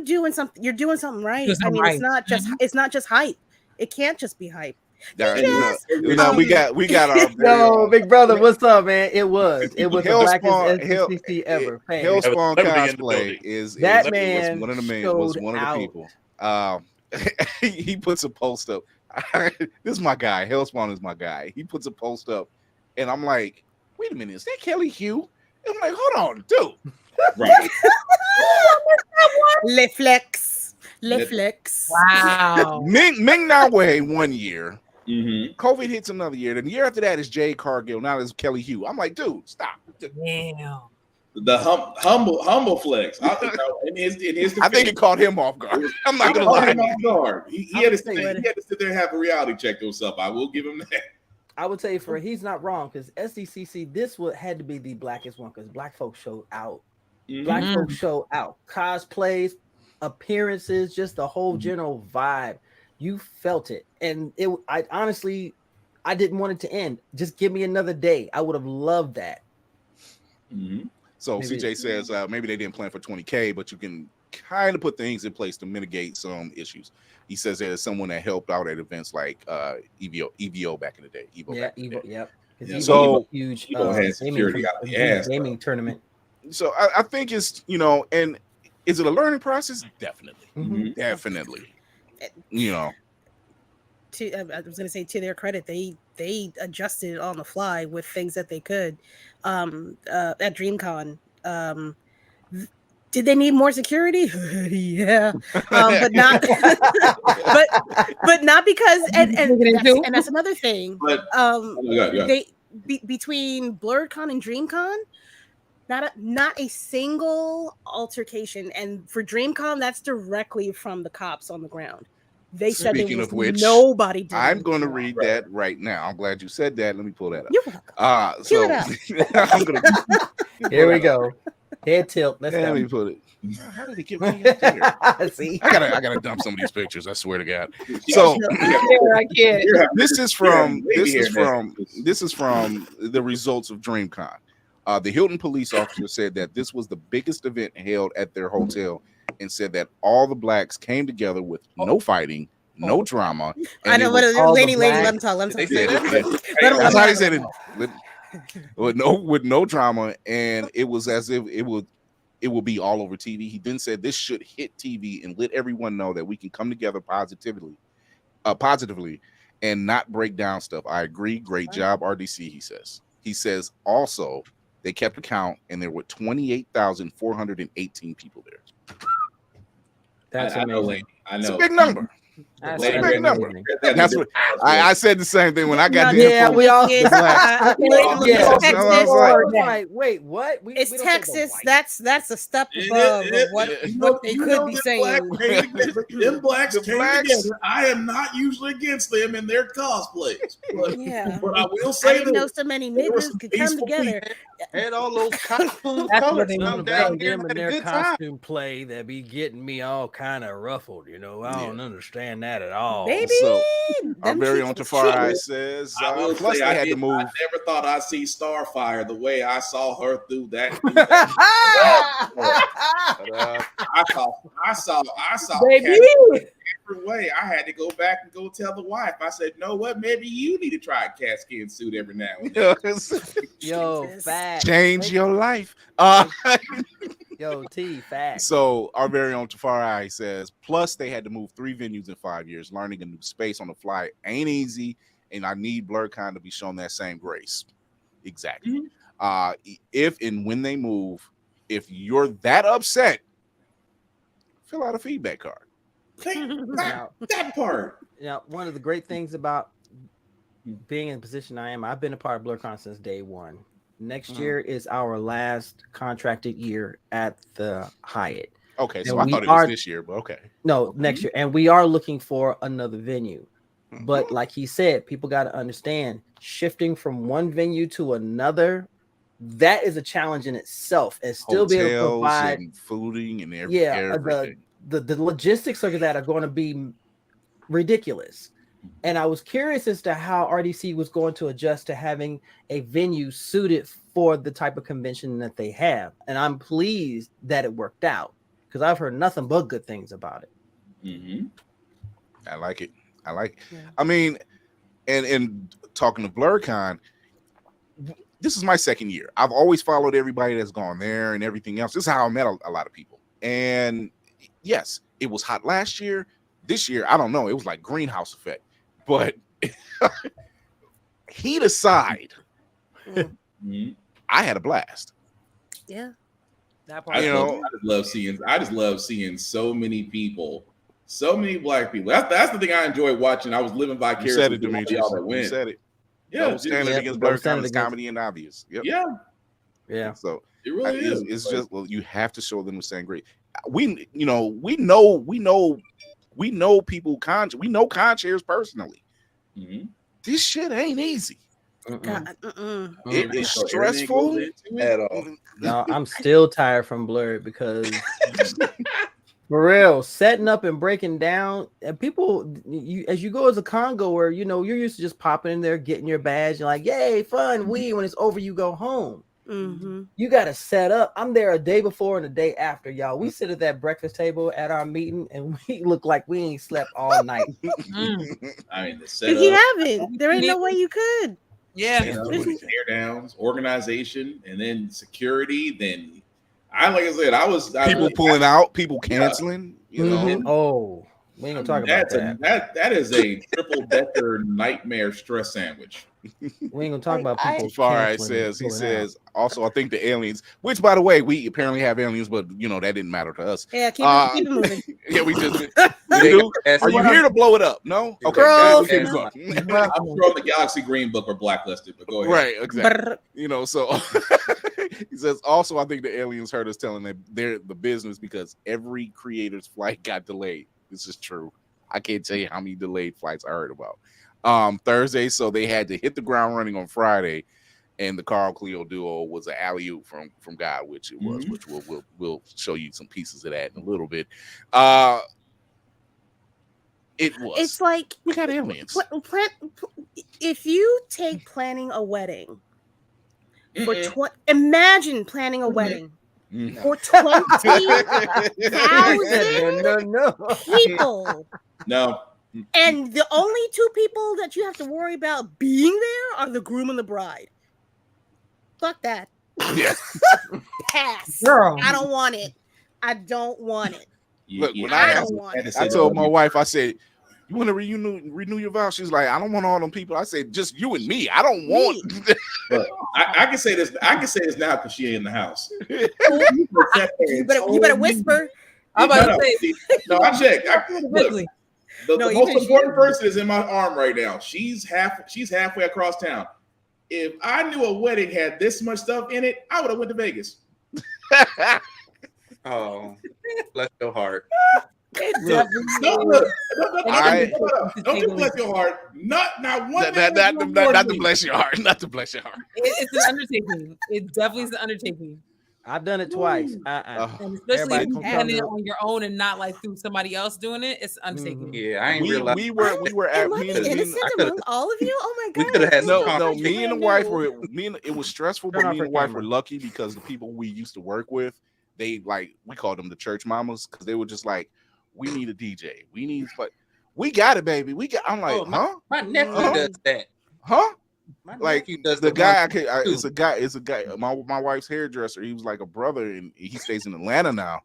doing something. You're doing something right. I mean, it's not just hype. It can't just be hype. You know, we got our yo, big brother, what's up, man? It was the blackest SDCC ever. Hellspawn cosplay is that man was one of the people. he puts a post up. This is my guy. Hellspawn is my guy. He puts a post up, and I'm like, wait a minute, is that Kelly Hugh? And I'm like, hold on, dude. Right. Le flex. Wow. Ming Na Wei 1 year. Mm-hmm. COVID hits another year. Then the year after that is Jay Cargill. Now there's Kelly Hugh. I'm like, dude, stop. Damn. The humble flex. I think it caught him off guard. I'm not gonna lie. Off guard. He had to sit there and have a reality check to himself. I will give him that. I would say he's not wrong because SDCC had to be the blackest one because black folks showed out. Mm-hmm. Black folks showed out. Cosplays, appearances, just the whole general vibe. You felt it, and I honestly didn't want it to end. Just give me another day. I would have loved that. Mm-hmm. So maybe, CJ says maybe they didn't plan for 20K, but you can kind of put things in place to mitigate some issues. He says there's someone that helped out at events like EVO back in the day. EVO, yep. So huge had security out of the ass, gaming tournament. So I think it's, and is it a learning process? Definitely. Mm-hmm. Definitely. I was going to say, to their credit, they adjusted on the fly with things that they could. At Dreamcon, did they need more security? Yeah, but not, but not because, and that's another thing. But, between BlerdCon and Dreamcon, not a single altercation, and for Dreamcon, that's directly from the cops on the ground. They said Speaking of which, nobody did. I'm going to read that right now. I'm glad you said that. Let me pull that up. You're welcome. So I'm gonna. Here we go. Head tilt. Let me put it. How did he get me up there? See, I gotta dump some of these pictures. I swear to God. So I can't. This is from the results of Dreamcon. The Hilton police officer said that this was the biggest event held at their hotel, and said that all the blacks came together with no fighting, no drama. I know what lady, let him talk. That's how he said it. With no drama, and it was as if it will be all over TV. He then said this should hit TV and let everyone know that we can come together positively, and not break down stuff. I agree. Great job, RDC. He says also they kept a count, and there were 28,418 people there. That's I know. It's a big number. That's a big number. That's what I said. The same thing when I got there. Yeah, we all. Like, wait, what? It's Texas. That's a step above what they could be saying. Them blacks came together. I am not usually against them in their cosplays. But I will say I didn't know so many niggas could come together. Had all those costume That's colors what they come mean down about there them and and had a their good time. costume play that be getting me all kind of ruffled. I don't understand that at all. Baby, so our very own Tafari says, plus they had to move. I never thought I'd see Starfire the way I saw her through that. I saw Baby. different way. I had to go back and go tell the wife. I said, "No, what? Maybe you need to try a cat skin suit every now and then." Yo, fact. Change your life. Yo, T, fact. So our very own Tafari says, plus they had to move 3 venues in 5 years. Learning a new space on the fly ain't easy, and I need BlerdCon to be shown that same grace. Exactly. If and when they move, if you're that upset, fill out a feedback card. That part. One of the great things about being in the position I am, I've been a part of BlerdCon since day one. Next year is our last contracted year at the Hyatt. Okay, so I thought it was this year, but okay. No, next year. And we are looking for another venue. But like he said, people got to understand, shifting from one venue to another, that is a challenge in itself. And still be able to provide and fooding and everything. The logistics of that are going to be ridiculous. And I was curious as to how RDC was going to adjust to having a venue suited for the type of convention that they have. And I'm pleased that it worked out because I've heard nothing but good things about it. Mm-hmm. I like it. Yeah. I mean, and talking to BlerdCon, this is my second year. I've always followed everybody that's gone there and everything else. This is how I met a lot of people. And yes, it was hot last year. This year, I don't know. It was like greenhouse effect, but heat aside, I had a blast. Yeah. I just love seeing so many people, so many black people. That's the thing I enjoy watching. I was living vicariously. You said it, Demetrius. You said it. Yeah, standing against BlerdCon is comedy and obvious. Yep. Yeah. So it really is. It's just you have to show them the same great. We know people. We know con chairs personally. This shit ain't easy. It is stressful at all. No, I'm still tired from Blerd because for real, setting up and breaking down, and people, as you go as a con goer, you're used to just popping in there, getting your badge, and like, yay, fun, when it's over, you go home. You got to set up. I'm there a day before and a day after, y'all. We sit at that breakfast table at our meeting, and we look like we ain't slept all night. I mean, the setup. If you haven't, there ain't no way you could. Yeah. Tear downs, organization, and then security. Then like I said, I was people pulling out, people canceling. Oh, we ain't gonna talk about that. That is a triple decker nightmare stress sandwich. We ain't gonna talk about people. Far says also I think the aliens, which by the way, we apparently have aliens, but that didn't matter to us. Yeah, keep it moving. Yeah, we just are you here to blow it up? No? Okay. I'm sure the Galaxy Green Book or blacklisted, but go ahead. Right, exactly. So he says also I think the aliens heard us telling them they're the business because every creator's flight got delayed. This is true. I can't tell you how many delayed flights I heard about. Thursday, so they had to hit the ground running on Friday, and the Carl Cleo duo was an alley-oop from God, which it was, which we'll show you some pieces of that in a little bit. It was. It's like we got aliens. If you take planning a wedding for imagine planning a wedding for 20,000 people. No. And the only two people that you have to worry about being there are the groom and the bride. Fuck that. Yeah. Pass. Girl. I don't want it. I don't want it. Look, when I told my wife, I said, "You want to renew your vows?" She's like, "I don't want all them people." I said, "Just you and me. I don't want." I can say this. I can say this now because she ain't in the house. You better whisper. I'm about to say. No, I checked. Look, the most important person is in my arm right now. She's halfway across town. If I knew a wedding had this much stuff in it, I would have went to Vegas. Oh, bless your heart. Don't bless your heart. Not one. Not to bless your heart. Not to bless your heart. It's an undertaking. It definitely is an undertaking. I've done it twice. And especially if you've done it on your own and not like through somebody else doing it, it's undertaking. Yeah, I ain't realized. We were at innocent among all of you. Oh my god! We could have had no. Me and the wife were. It was stressful, but me and the wife were lucky because the people we used to work with, we called them the church mamas because they were just like, we need a DJ. We got it, baby. I'm like, huh? My nephew does that. Huh? Like the guy, it's a guy. My wife's hairdresser. He was like a brother, and he stays in Atlanta now.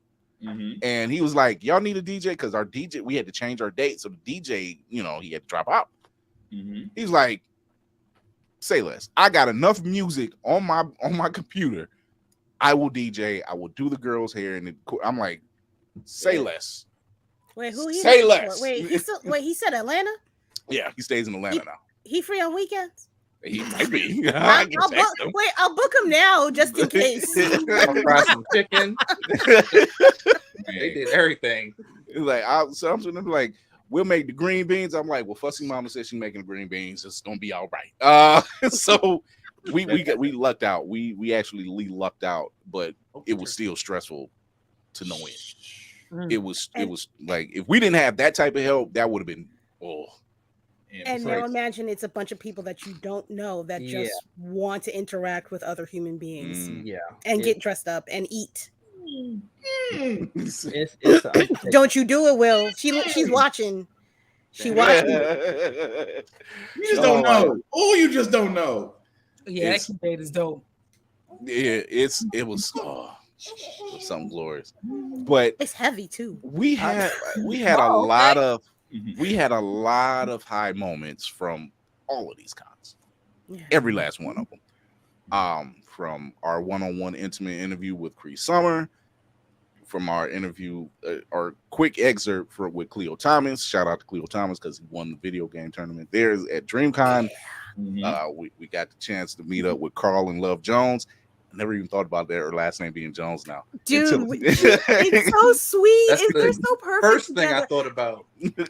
And he was like, "Y'all need a DJ because our DJ, we had to change our date, so the DJ, he had to drop out." He's like, "Say less. I got enough music on my computer. I will DJ. I will do the girls' hair." And I'm like, "Say less." Wait, who he? Say less. He said Atlanta. Yeah, he stays in Atlanta now. He free on weekends. He might be. I'll book him now just in case. I'll fry some chicken. They did everything. It's like I'm sitting there like, we'll make the green beans. I'm like, well, Fussy Mama said she's making the green beans. It's gonna be all right. So we lucked out. We actually lucked out, but it was still stressful to no end. It was like if we didn't have that type of help, that would have been And now imagine it's a bunch of people that you don't know that just want to interact with other human beings. And get dressed up and eat. Don't you do it, Will. She's watching. She watching. You just don't know. Oh, you just don't know. Yeah, that date is dope. Yeah, it was something glorious. But it's heavy too. We had a lot of high moments from all of these cons. Yeah. Every last one of them. From our one-on-one intimate interview with Cree Summer, from our interview, our quick excerpt with Cleo Thomas. Shout out to Cleo Thomas because he won the video game tournament there at Dreamcon. Yeah. We got the chance to meet up with Carl and Love Jones. I never even thought about their last name being Jones now. Dude, it's so sweet. They're so perfect. First thing I thought about. It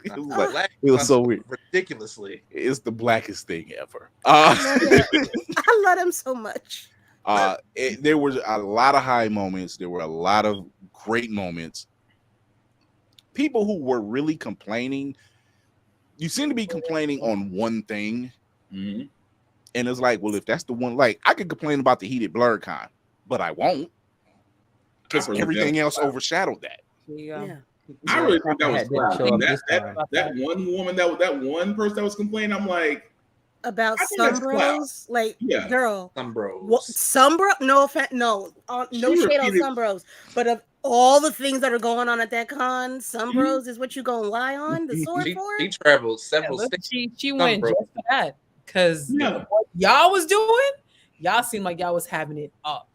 was so weird. Ridiculously. It's the blackest thing ever. I love him so much. There was a lot of high moments. There were a lot of great moments. People who were really complaining, you seem to be complaining on one thing. Mm-hmm. And it's like, well, if that's the one, like I could complain about the heated BlerdCon, but I won't because everything else overshadowed that. Yeah. I really think that was that one woman, that one person that was complaining. I'm like, about Sumbros, like, yeah. Girl, Sumbros. Sumbro, no offense, no shade on Sumbros, but of all the things that are going on at that con, Sumbros is what you gonna lie on the sword for. She traveled several states. She went just for that because what y'all was doing, y'all seemed like y'all was having it up.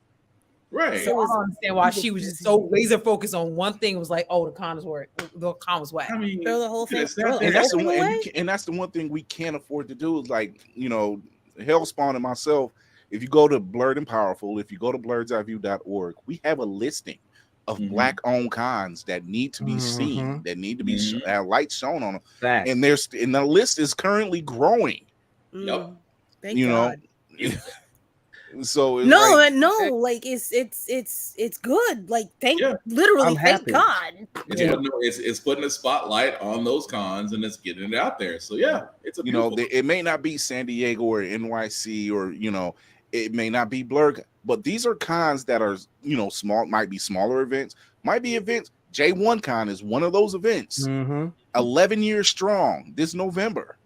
Right. So I don't understand why she was just so laser focused on one thing. It was like, oh, the con was whack. I mean, throw the whole thing. And that's the one thing we can't afford to do is like, Hellspawn and myself. If you go to Blerd and Powerful, if you go to blerdsiview.org, we have a listing of black-owned cons that need to be seen, that need to be have lights shown on them. Fact. And the list is currently growing. Yep. Thank God. So it's good. Like thank God. It's putting a spotlight on those cons and it's getting it out there. So yeah, it's a it may not be San Diego or NYC or it may not be Blerd, but these are cons that are small, might be smaller events, might be events. J1 Con is one of those events. 11 years strong this November.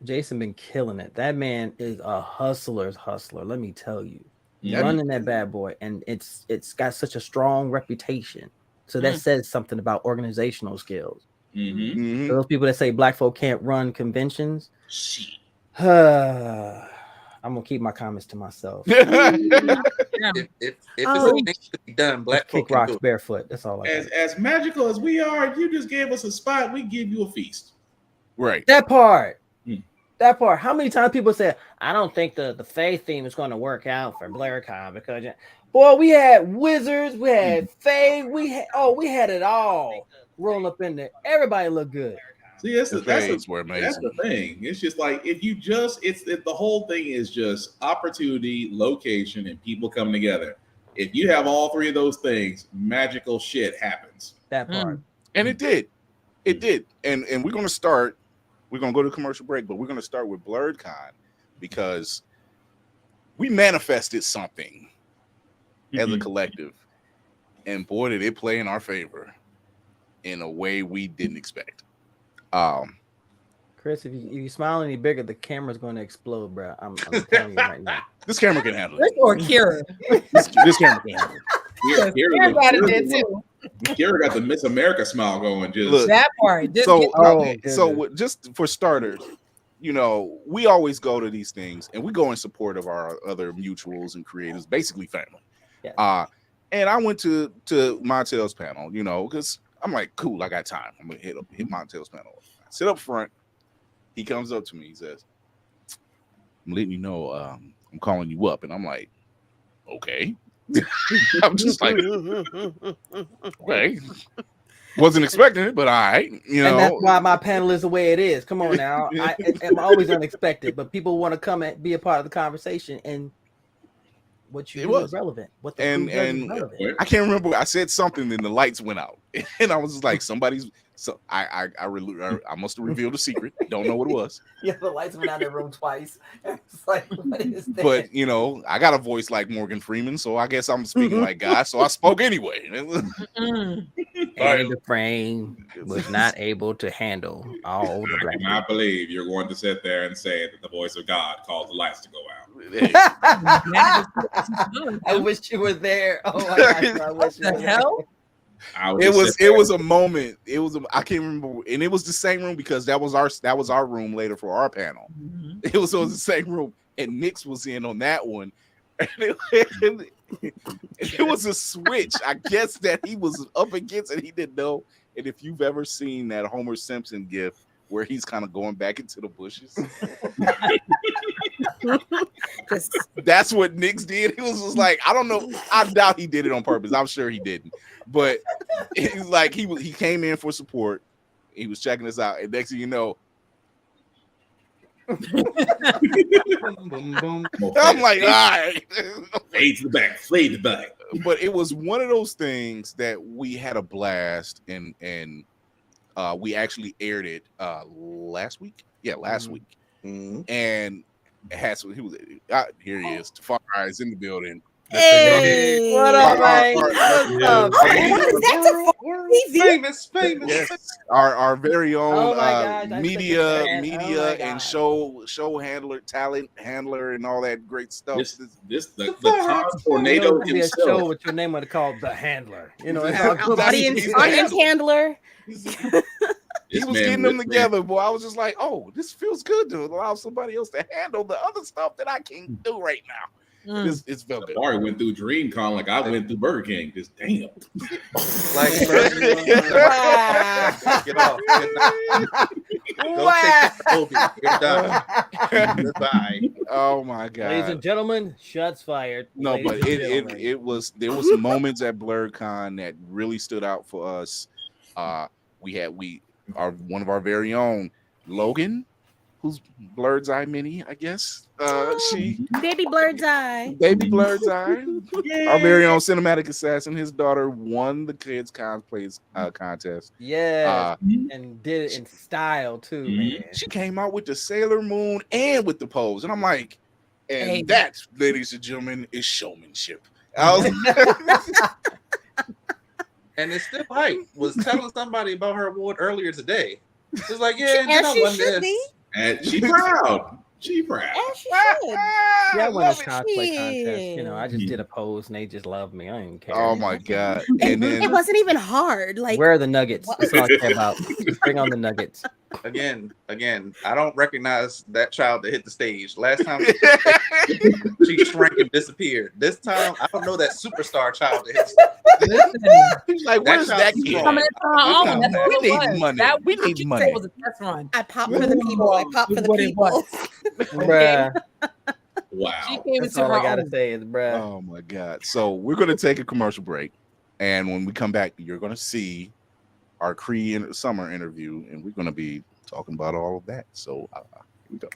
Jason been killing it. That man is a hustler's hustler. Let me tell you, running that bad boy, and it's got such a strong reputation. So that says something about organizational skills. So those people that say black folk can't run conventions, I'm gonna keep my comments to myself. If it's to be done, black folk kick rocks barefoot. That's all. As magical as we are, you just gave us a spot. We give you a feast. Right. That part. That part. How many times people say, I don't think the Fae theme is going to work out for BlerdCon because, boy, we had wizards, we had Fae, we had it all rolling up in there. Everybody looked good. See, that's the thing. It's just like the whole thing is just opportunity, location, and people coming together. If you have all three of those things, magical shit happens. That part. And it did. It did. And we're going to start. We're going to go to commercial break, but we're going to start with BlerdCon because we manifested something as a collective. And boy, did it play in our favor in a way we didn't expect. Chris, if you smile any bigger, the camera's going to explode, bro. I'm telling you right now. This camera can handle it. Or Kira. This camera can handle it. Kira got it there too. Kira got the Miss America smile going. Just look, that part. So just for starters, we always go to these things and we go in support of our other mutuals and creators, basically family. Yeah. And I went to Montel's panel, because I'm like, cool, I got time. I'm gonna hit Montel's panel. I sit up front. He comes up to me. He says, "I'm letting you know, I'm calling you up," and I'm like, "Okay." I'm just like, okay. Wasn't expecting it, but all right. And that's why my panel is the way it is. Come on now. I'm always unexpected, but people want to come and be a part of the conversation, and what you do is relevant. What the and relevant. I can't remember. I said something and the lights went out, and I was just like, somebody's. So I must have revealed a secret. Don't know what it was. Yeah, the lights went out in the room twice. It's like, what is that? But I got a voice like Morgan Freeman, so I guess I'm speaking like God. So I spoke anyway. And in the frame was not able to handle all the I black. cannot believe you're going to sit there and say that the voice of God caused the lights to go out. I wish you were there. Oh my gosh, I wish you were there. It was a moment. I can't remember, and it was the same room because that was our room later for our panel. Mm-hmm. It was the same room, and Nix was in on that one. And it was a switch, I guess, that he was up against and he didn't know. And if you've ever seen that Homer Simpson gif where he's kind of going back into the bushes, that's what Nix did. He was just like, I don't know. I doubt he did it on purpose. I'm sure he didn't. But it's like he came in for support. He was checking us out, and next thing you know, I'm like, all right. Fade to the back. But it was one of those things that we had a blast, and we actually aired it last week. Yeah, last week. Mm-hmm. And it has he was here. He is. Tafari is in the building. Hey, what up, man? What's up? Famous. Yes, our very own gosh, media and show handler, talent handler, and all that great stuff. The tornado be a show with your name on it called The Handler. You know, audience handler. He was getting them together, boy. I was just like, oh, this feels good to allow somebody else to handle the other stuff that I can't do right now. It's felt good. Safari went through Dreamcon like I went through Burger King. Just damn. Like, get off. Go take Kobe. You're done. Goodbye. Oh my god. Ladies and gentlemen, shots fired. No, but there was moments at BlerdCon that really stood out for us. One of our very own Logan, who's Blerd's Eye Mini, I guess. Baby Blerd's Eye. Our very own cinematic assassin. His daughter won the kids cosplays contest. Yeah, and did it in style too, man. She came out with the Sailor Moon and with the pose, and I'm like, that, ladies and gentlemen, is showmanship. And it's still hype. Was telling somebody about her award earlier today. It's like, yeah, she should be. And she proud. She proud. And she should. Yeah, I won a cosplay contest. You know, I just did a pose and they just loved me. I didn't care. Oh my god! And then it wasn't even hard. Like, where are the nuggets? That's all I care about. Bring on the nuggets. Again, I don't recognize that child that hit the stage. Last time she shrank and disappeared. This time, I don't know that superstar child that hit the stage. He's like, where's that kid? We need money. We need money. It was a test run. I popped for the people. I popped for the people. Bruh. Wow. That's all I gotta say is, bruh. Oh my god. So we're gonna take a commercial break, and when we come back, you're gonna see our Cree Summer interview, and we're gonna be talking about all of that. So here we go.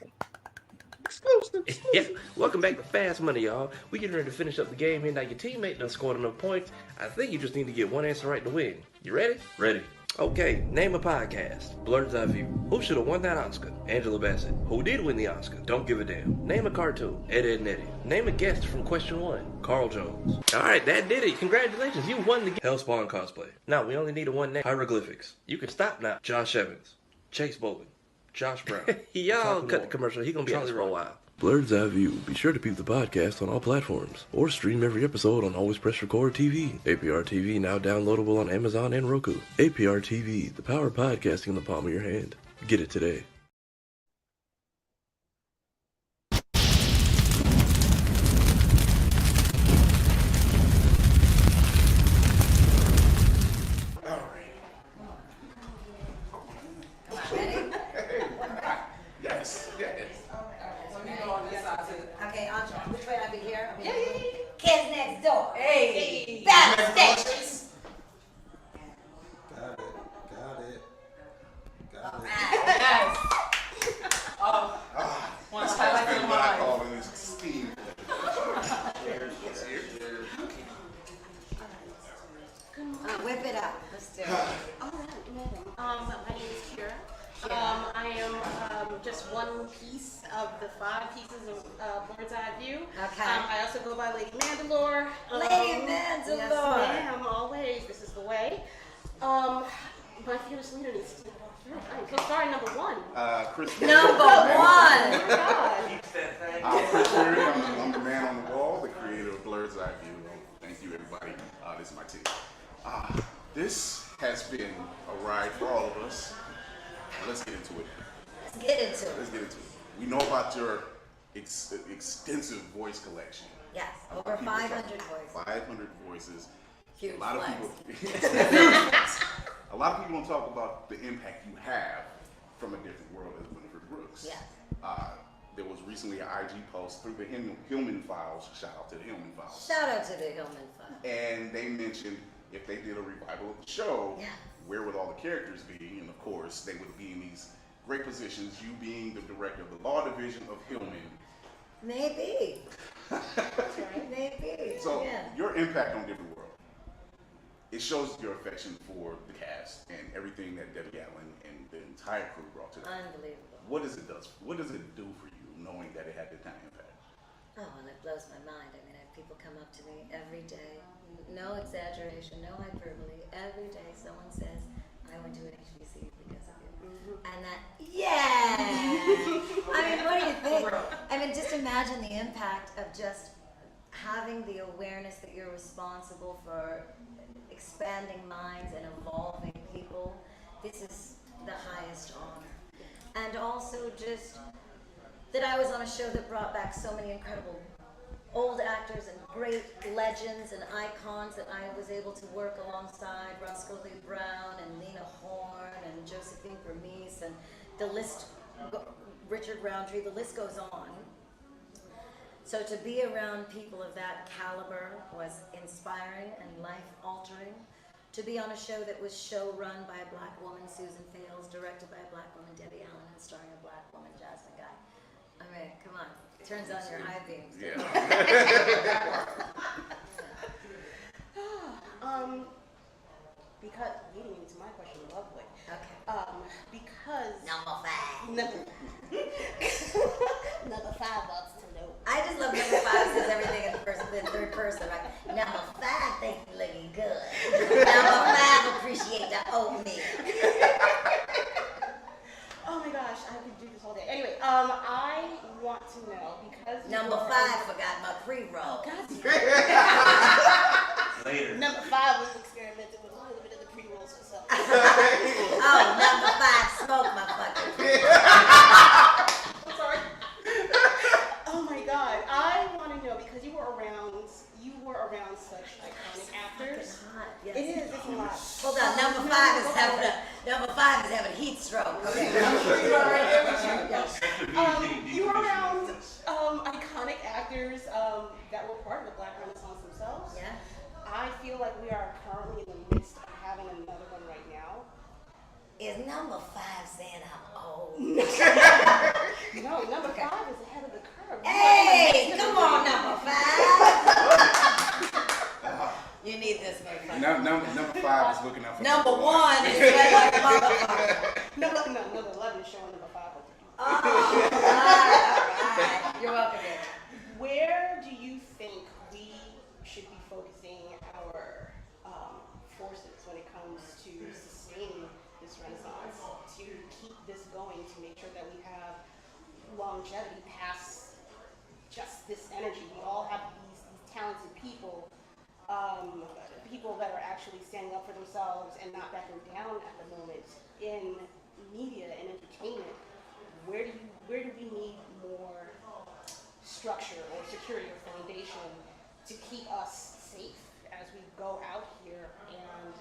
Yeah, welcome back to Fast Money, y'all. We getting ready to finish up the game here. Now your teammate done scored enough points. I think you just need to get one answer right to win. You ready? Ready. Okay, name a podcast. Blerd's Eye View. Who should have won that Oscar? Angela Bassett. Who did win the Oscar? Don't give a damn. Name a cartoon. Ed, Edd n Eddy. Name a guest from question 1. Carl Jones. Alright, that did it. Congratulations, you won the game. Hellspawn cosplay. Now, we only need a one name. Hieroglyphics. You can stop now. Josh Evans. Chase Bowling. Josh Brown. Y'all cut the commercial. He gonna be on this for a while. Blerd's Eye View. Be sure to peep the podcast on all platforms, or stream every episode on Always Press Record TV. APR TV now downloadable on Amazon and Roku. APR TV, the power of podcasting in the palm of your hand. Get it today. Okay, Andre, which way I be here? Kids next door. Hey. Battle stations. Got it. Yes. One time in my life. Calling this Steve. Whip it out. Let's do it. All right, madam. My name is Kira. I am just one piece of the 5 pieces of Blerd's Eye View. Okay. I also go by Lady Mandalore. Lady Mandalore. Yes, ma'am, always. This is the way. My fearless leader needs to. I'm so sorry. Number one. Chris. Number one. Chris Summer, I'm the man on the wall, the creator of Blerd's Eye View. Thank you, everybody. This is my team. This has been a ride for all of us. Let's get into it. Let's get into it. Let's get into it. We know about your extensive voice collection. Yes, over 500 voices. 500 voices. Huge A lot of flex. people. A lot of people don't talk about the impact you have from a different world as Winifred Brooks. Yes. There was recently an IG post through the Hillman Files. Shout out to the Hillman Files. Shout out to the Hillman Files. And they mentioned if they did a revival of the show, where would all the characters be? And of course, they would be in these great positions. You being the director of the law division of Hillman. Maybe. Maybe. So your impact on different world. It shows your affection for the cast and everything that Debbie Allen and the entire crew brought to them. Unbelievable. What does it do for you knowing that it had that kind of impact? Oh, and it blows my mind. I mean, people come up to me every day, no exaggeration, no hyperbole. Every day someone says, I went to an HBC because of you. And that, I mean, what do you think? I mean, just imagine the impact of just having the awareness that you're responsible for expanding minds and evolving people. This is the highest honor. And also just that I was on a show that brought back so many incredible old actors and great legends and icons that I was able to work alongside. Roscoe Lee Brown and Lena Horne and Josephine Bernice and the list, Richard Roundtree, the list goes on. So to be around people of that caliber was inspiring and life-altering. To be on a show that was run by a black woman, Susan Fales, directed by a black woman, Debbie Allen, and starring a black woman, Jasmine Guy. I mean, come on, it turns on your high beams. Yeah. Because leading into my question, lovely. Okay. Because number 5. Number 5 wants to know. I just love number 5 says everything in third person, right? Number 5 think you looking good. Number 5 appreciate the oatmeal. Oh my gosh, I could do this all day. Anyway, I want to know because number 5 forgot my pre-roll. Oh, God. Later. Number 5 was experimenting with a little bit of the pre-rolls for something. Oh, number 5 smoke my fucking pre-roll. I'm sorry. Oh my God, I want to know because you were around such iconic actors. Yes. It is. It's a lot. Hold on, number 5 is having a heat stroke. Okay. You were around iconic actors that were part of the Black Renaissance themselves. Yeah. I feel like we are currently in the midst of having another one right now. Is number 5 saying I'm old? No, number 5 is ahead of the curve. Hey, come on, number 5. You need this, maybe. Number 5 is looking out for number 1 is sweat like a motherfucker. Number 11 is showing number 5. Oh, all right. You're welcome, bitch. Where do you think we should be focusing our forces when it comes to sustaining this renaissance, to keep this going, to make sure that we have longevity past just this energy? We all have these talented people, people that are actually standing up for themselves and not backing down at the moment in media and entertainment. Where do we need more structure or security or foundation to keep us safe as we go out here and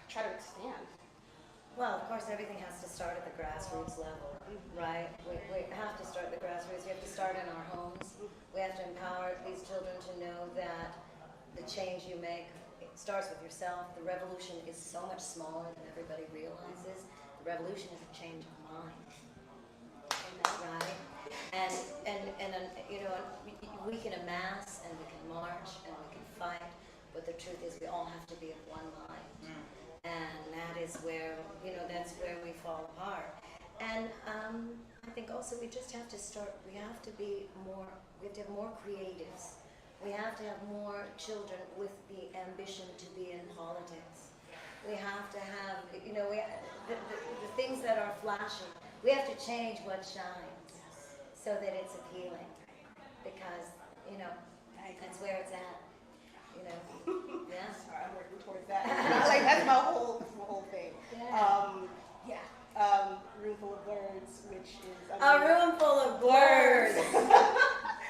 try to expand? Well, of course, everything has to start at the grassroots level, right? We have to start at the grassroots. We have to start in our homes. We have to empower these children to know that the change you make, it starts with yourself. The revolution is so much smaller than everybody realizes. The revolution is a change of mind. Right? And you know, we can amass and we can march and we can fight, but the truth is we all have to be of one mind. And that is where, you know, that's where we fall apart. And I think also we just have to start, we have to have more creatives. We have to have more children with the ambition to be in politics. We have to have, the things that are flashy. We have to change what shines so that it's appealing. Because, that's where it's at. Yeah. Sorry, I'm working towards that. Like that's my whole thing. Yeah. Room full of birds, which is A room full of birds.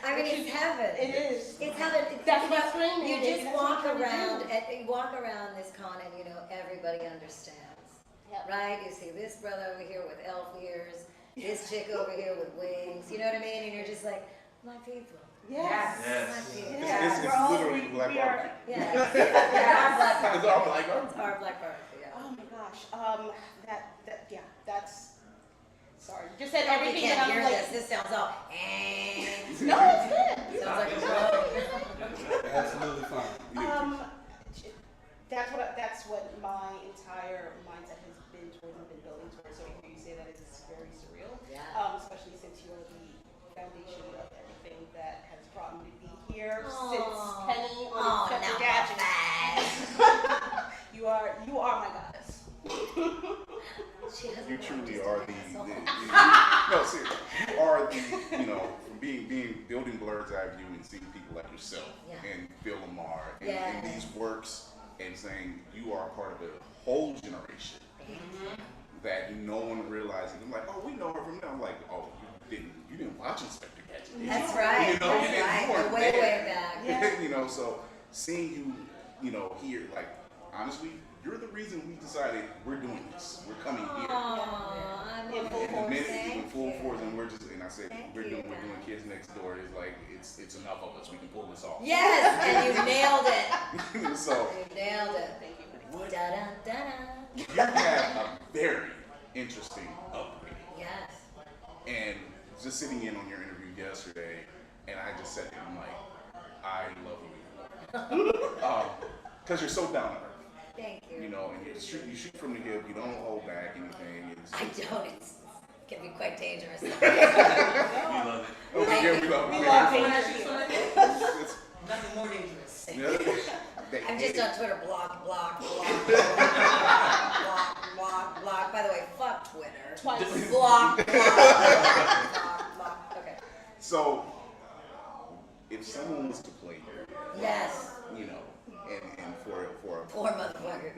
I mean, it's heaven. It is. It's heaven. That's my screaming. You just walk around this con and everybody understands. Yep. Right? You see this brother over here with elf ears, this chick over here with wings. You know what I mean? And you're just like, my people. Yes. My people. It's literally black barbecue. Yeah. It's our black barbecue. It's our black barbecue. Yeah. Oh my gosh. That's. Sorry, you just said everything can't that I'm hear like. This sounds all. No, it's good. Sounds like a drug. Absolutely fine. That's what my entire mindset has been towards and been building towards. So you say that it's very surreal. Yeah. Especially since you are the foundation of everything that has brought me to be here since Penny on the gadget. You are my goddess. You truly are no, seriously. You are from building Blerd's Eye View and seeing people like yourself and Phil Lamar and these works and saying you are part of a whole generation that no one realizes. I'm like, oh, we know her from there. I'm like, oh, you didn't watch Inspector Gadget. That's right. You weren't way there. back. So seeing you, here, like, honestly, you're the reason we decided we're doing this. We're coming here. I'm in full force. In full force, and I said we're doing Kids Next Door. It's like it's enough of us. We can pull this off. Yes, and you nailed it. So you nailed it. Thank you. You have a very interesting upbringing. Yes. And just sitting in on your interview yesterday, and I just said to him, like, I love you. Because you're so down to earth. Thank you. And you shoot from the hip. You don't hold back anything. I don't. It can be quite dangerous. We love it. We love dangerous. Nothing more dangerous. Yeah. I'm just on Twitter. Block. Block. By the way, fuck Twitter. Twice. Block. Okay. So, if someone was to play you, yes. And for poor motherfucker.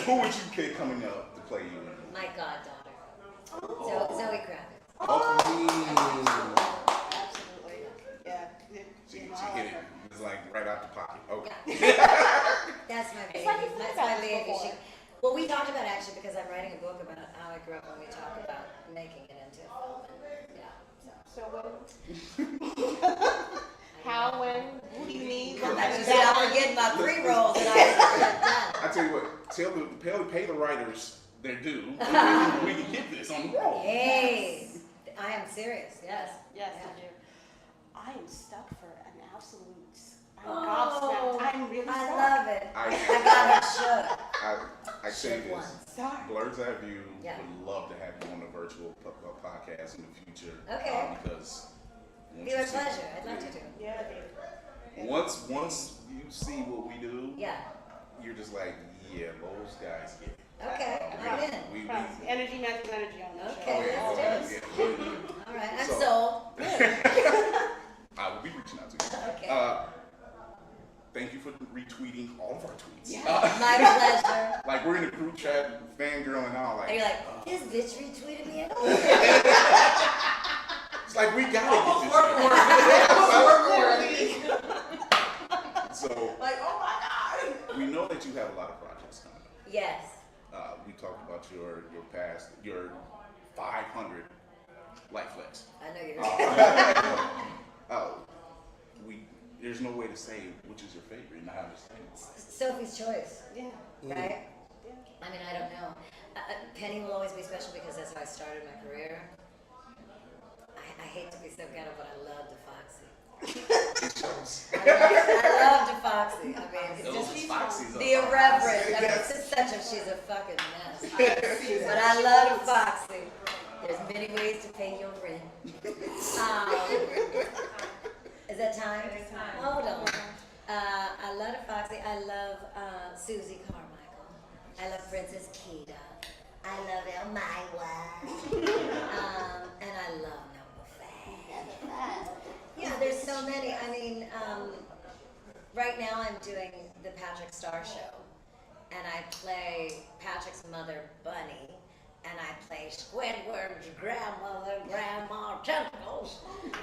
Who would you pick coming up to play you in? My goddaughter. Zoe Kravitz. Absolutely. Yeah. She hit it. It's like right out the pocket. Okay. That's my baby. Like That's my baby. Well, we talked about actually because I'm writing a book about how I grew up when we talk about making it into a film. So when, who do you need? I'm getting my pre-rolls and I tell you what, pay the writers their due. We can get this on the roll. Hey, I am serious. Yes. Yes, I do. I am stuck for an absolute. I'm gobsmacked. I'm really stuck. I love it. I got her shook. I say this. Sorry. Blerd's Eye View would love to have you on a virtual podcast in the future. Okay. Because be my pleasure. I'd love to do. Yeah, Once you see what we do, you're just like, yeah, those guys get it. Okay, I'm in. Energy matches energy on the show. Okay, let's do it. All right, I'm sold. I will be reaching out to you. Okay. Thank you for retweeting all of our tweets. Yeah, my pleasure. Like, we're in a group chat, fangirl and all. Like, and you're like, this bitch retweeted me. It's like, we gotta get this shit. So, like, oh my God. We know that you have a lot of projects coming up. Yes. We talked about your past, your 500 life flex. I know you're there's no way to say which is your favorite, and I understand. Sophie's Choice. Yeah. Right? Yeah. I mean, I don't know. Penny will always be special because that's how I started my career. I hate to be so ghetto, but I love DeFoxy. I love DeFoxy. I mean, it's just the irreverent. I mean, she's a fucking mess. But I love DeFoxy. There's many ways to pay your rent. Is that time? It is time. Hold on. I love DeFoxy. I love Susie Carmichael. I love Princess Kita. I love Elmira. And I love Number Five. Yeah, there's so many. I mean, right now I'm doing the Patrick Star Show. And I play Patrick's mother, Bunny. And I play Squidward's grandmother, Grandma Tentacles.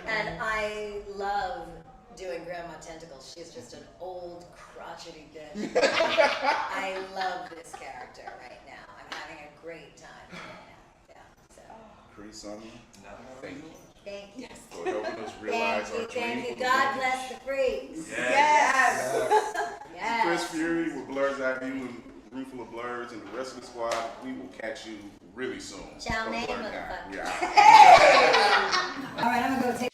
And I love doing Grandma Tentacles. She's just an old, crotchety bitch. I love this character right now. I'm having a great time right now. Yeah, so. Cree Summer, thank you. Thank you. For helping us realize our dream. Thank you. God bless the freaks. Yes. Yes. Chris Fury with Blerd's Eye View and Room Full of Blerds and the rest of the squad. We will catch you really soon. Chow mein, Blerd motherfucker. Yeah. All right, I'm gonna go take.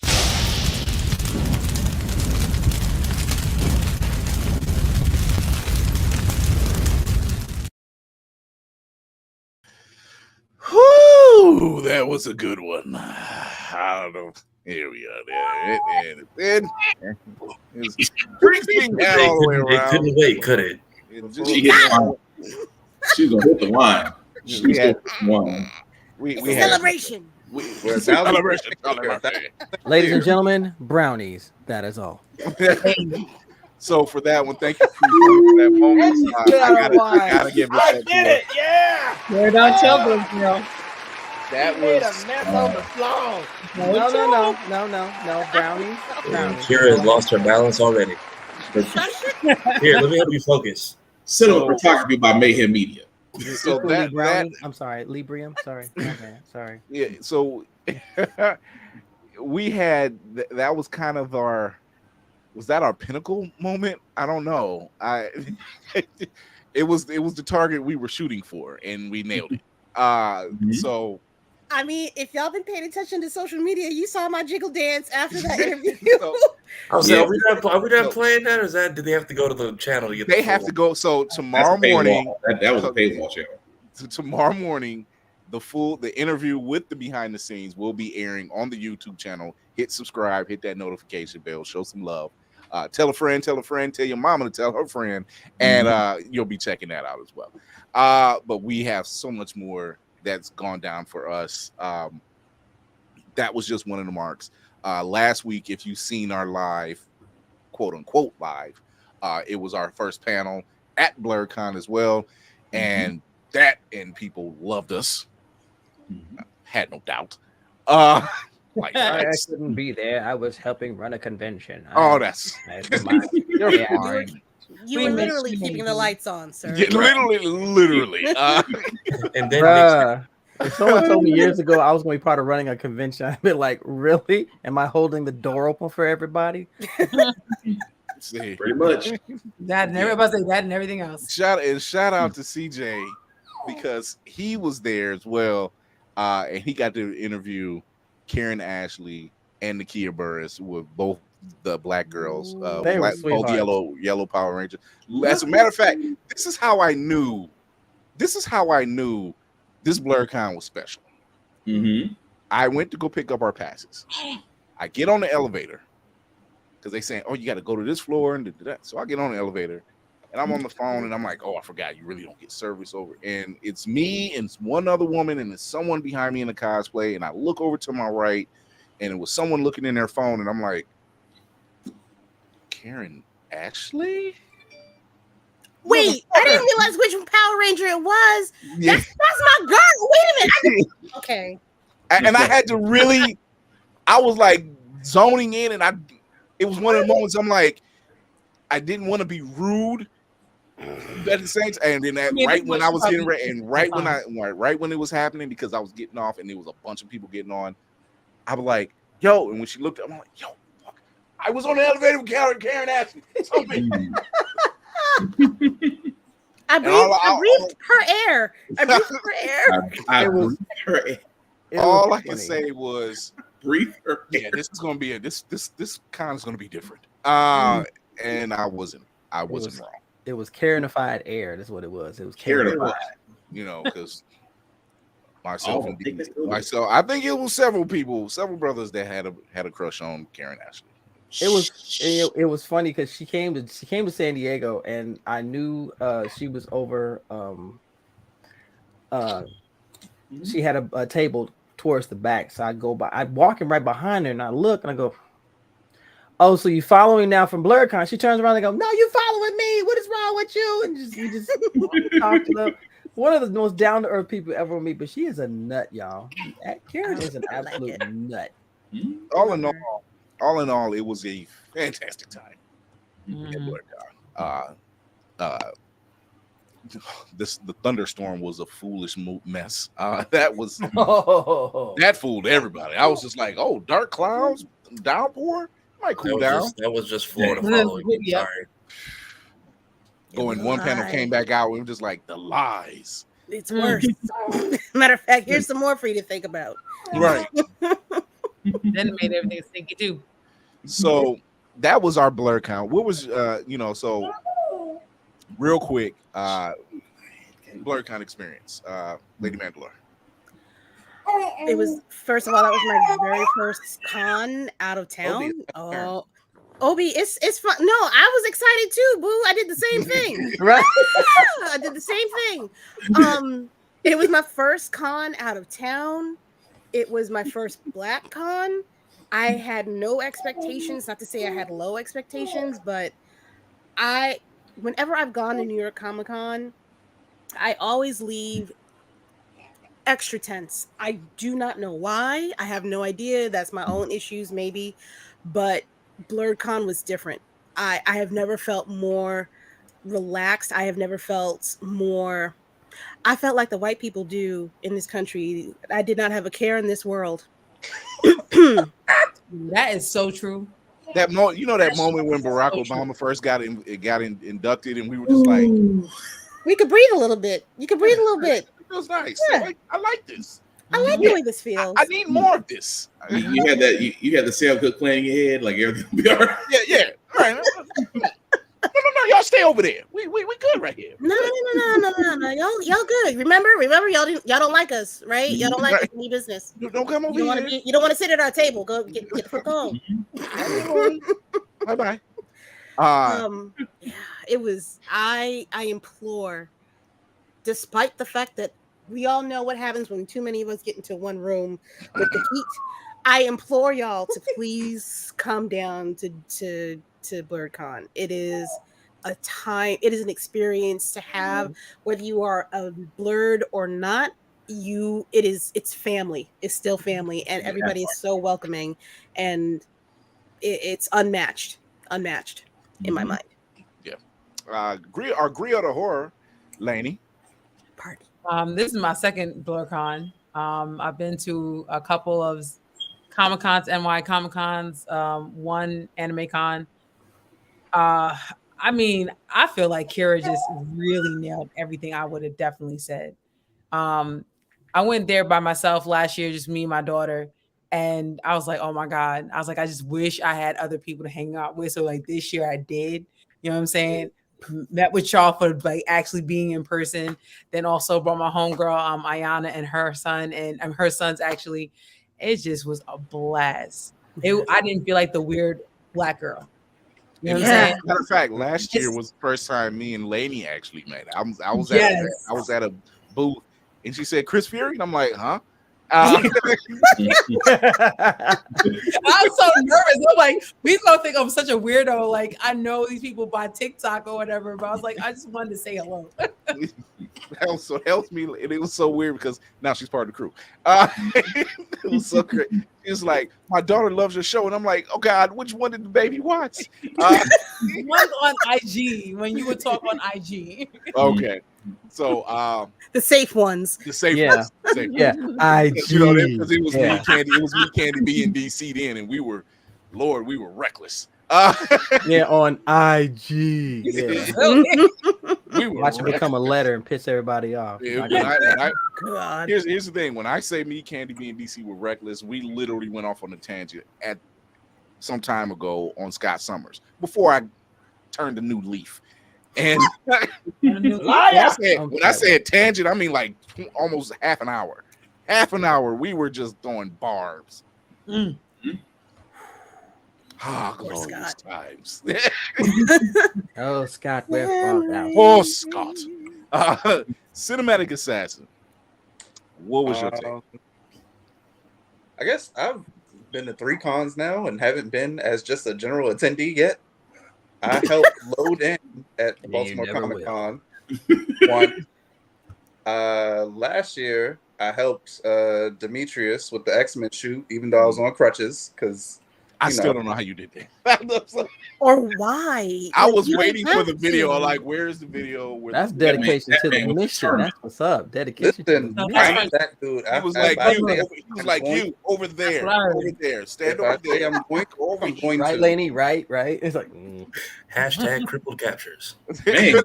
Whoo, that was a good one. I don't know. Here we are. There. It's drinking all the way around. It couldn't wait, could it? She hit the line. She's gonna hit the line. She's hit the line. It's a celebration. Celebration. Ladies and gentlemen, brownies. That is all. So for that one, thank you for that moment. I gotta give this. I did it, yeah. We're not children, girl. That made was a mess on the floor. No. Brownies. Kira has lost her balance already. Here, let me help you focus. Cinematography by Mayhem Media. So that I'm sorry, Librium. Sorry. Okay, sorry. Yeah. So we had that was kind of our. Was that our pinnacle moment? I don't know. It was the target we were shooting for, and we nailed it. So. I mean, if y'all been paying attention to social media, you saw my jiggle dance after that interview. Are we not playing that, or is that? Do they have to go to the channel to get? They have to go. So tomorrow morning, that was a paywall channel. So tomorrow morning, the interview with the behind the scenes will be airing on the YouTube channel. Hit subscribe, hit that notification bell, show some love. Tell a friend, tell your mama to tell her friend, and you'll be checking that out as well. But we have so much more that's gone down for us. That was just one of the marks. Last week, if you've seen our live, quote unquote live, it was our first panel at BlerdCon as well, and people loved us. Had no doubt. Like I couldn't be there. I was helping run a convention. You're fine. You were literally keeping the lights on, sir. Yeah, literally. And then if someone told me years ago I was going to be part of running a convention, I'd be like, really? Am I holding the door open for everybody? See, pretty much. That and everybody say that and everything else. Shout out to CJ because he was there as well, and he got to interview Karen Ashley and Nakia Burris with both the black girls, both yellow Power Rangers. As a matter of fact, this is how I knew this BlerdCon was special. I went to go pick up our passes. I get on the elevator because they saying, "Oh, you got to go to this floor and that." So I get on the elevator and I'm on the phone and I'm like, "Oh, I forgot. You really don't get service over." And it's me and it's one other woman and there's someone behind me in the cosplay. And I look over to my right and it was someone looking in their phone and I'm like, Karen Ashley? Wait, I didn't realize which Power Ranger it was. That's my girl. Wait a minute. Okay. And I had to really, I was like zoning in and it was one of the moments I'm like, I didn't want to be rude at the same time. And then right when I was getting ready and right when it was happening, because I was getting off and there was a bunch of people getting on, I was like, yo, and when she looked up, I'm like, yo, fuck. I was on the elevator with Karen Ashley. I breathed her air. I breathed her air. All I can say was breathe her air. Yeah, this is gonna be this con is gonna be different. And I wasn't wrong. It was Karenified air. That's what it was. It was Karenified. You know, because myself, I think it was several brothers that had a crush on Karen Ashley. It was funny because she came to San Diego and I knew she was over she had a table towards the back. So I go by, I'm walking right behind her and I look and I go, oh, so you following now from BlerdCon? She turns around and go, no, you following me. What is wrong with you? And we just talk to them. One of the most down to earth people ever meet, but she is a nut, y'all. Karen is an absolute nut. All in all, it was a fantastic time at BlerdCon. The thunderstorm was a foolish mess. That fooled everybody. I was just like, oh, dark clouds, downpour, might cool down. That was just Florida following. Sorry. Going one panel came back out. We were just like the lies. It's worse. Matter of fact, here's some more for you to think about. Right. Then it made everything stinky too. So that was our BlerdCon. What was so real quick, BlerdCon experience, Lady Mandalore. It was, first of all, that was my very first con out of town. Obi, it's fun. No, I was excited too, boo. I did the same thing. Right. I did the same thing. It was my first con out of town. It was my first Black con. I had no expectations. Not to say I had low expectations, but whenever I've gone to New York Comic Con, I always leave extra tense. I do not know why. I have no idea. That's my own issues, maybe. But BlerdCon was different. I have never felt more relaxed. I have never felt more. I felt like the white people do in this country. I did not have a care in this world. That is so true. That moment when Barack Obama first got inducted, and we were just like, we could breathe a little bit. You could breathe a little bit. It feels nice. Yeah. I like this. I like the way this feels. I need more of this. You had that. You had the Sam Cooke playing in your head, like everything will be all right. Yeah. All right. No, y'all stay over there. We good right here. No. Y'all good. Remember, y'all don't like us, right? Y'all don't like us in your business. Don't come over here. You don't want to sit at our table. Go get the fuck home. Bye. It was. I implore, despite the fact that we all know what happens when too many of us get into one room with the heat, I implore y'all to please come down to BlerdCon. It is a time. It is an experience to have, whether you are a Blerd or not. It's family. It's still family, and everybody is so welcoming, and it's unmatched in my mind. Yeah. Our Griot of Horror, Lainey. Party. This is my second BlerdCon. I've been to a couple of Comic Cons, NY Comic Cons, one Anime Con. I mean, I feel like Kira just really nailed everything I would have definitely said. I went there by myself last year, just me and my daughter, and I was like, oh my God. I was like, I just wish I had other people to hang out with. So like this year I did, you know what I'm saying? Met with y'all for like actually being in person. Then also brought my homegirl, Ayana, and her son, and her son's actually. It just was a blast. I didn't feel like the weird Black girl. You know what I'm saying? Matter of fact, last year was the first time me and Lainey actually met. I was at a booth, and she said Chris Fury, and I'm like, huh? I was so nervous. I'm like, please don't think I'm such a weirdo. Like, I know these people by TikTok or whatever, but I was like, I just wanted to say hello. That also helped me, and it was so weird because now she's part of the crew. It was so great. It's like, my daughter loves your show, and I'm like, oh God, which one did the baby watch? One's on IG when you would talk on IG. Okay. So the safe ones. The safe ones. Safe yeah. ones. You know, because it was me, Candy. It was me, Candy B in DC then, and we were reckless. Yeah, on IG. Yeah. We were watch it become a letter and piss everybody off. Yeah, here's the thing. When I say me, Candy B and DC were reckless, we literally went off on a tangent at some time ago on Scott Summers before I turned a new leaf. And when I said tangent, I mean like almost half an hour. We were just throwing barbs. Glorious times. Oh, Scott, we're out. Oh, Scott. Cinematic Assassin. What was your take? I guess I've been to 3 cons now and haven't been as just a general attendee yet. I helped load in at Baltimore Comic Con. Last year, I helped Demetrius with the X-Men shoot, even though I was on crutches, because I still don't know how you did that. Or why? I was waiting for the video. Like, where's the video? That's dedication to the mission. That's what's up. Dedication to the mission. That dude. He was like you over there, over there. Stand over there. I'm going to. Right, Laney. Right. It's like hashtag crippled captures. And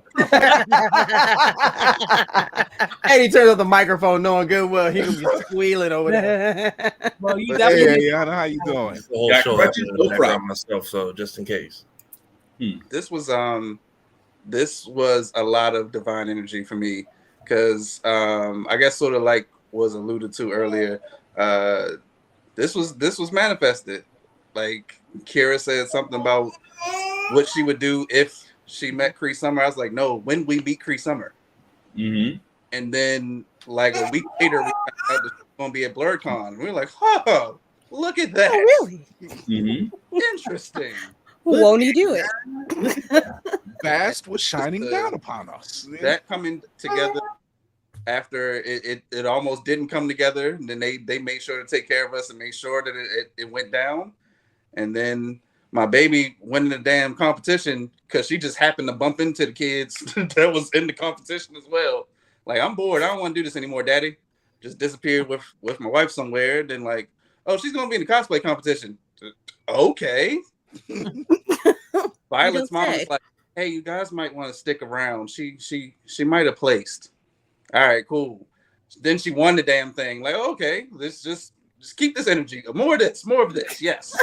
he turns off the microphone, knowing good well he can be squealing over there. Well, you definitely. Hey, I know how you doing. The whole show I have myself, so just in case. This was a lot of divine energy for me because I guess sort of like was alluded to earlier. This was manifested. Like Kira said something about what she would do if she met Cree Summer. I was like, no, when we meet Cree Summer. Mm-hmm. And then like a week later, we found out that she was going to be at BlerdCon. We were like, oh, look at that. Oh, really? Mm-hmm. Interesting. Won't he do it? Vast was shining down upon us. That coming together after it almost didn't come together. And then they made sure to take care of us and make sure that it went down. And then my baby went in the damn competition because she just happened to bump into the kids that was in the competition as well. Like, I'm bored. I don't want to do this anymore, Daddy. Just disappeared with my wife somewhere. Then like, oh, she's going to be in the cosplay competition. Okay. Violet's mom was like, hey, you guys might want to stick around. She might have placed. All right, cool. Then she won the damn thing. Like, okay, let's just keep this energy. More of this. Yes.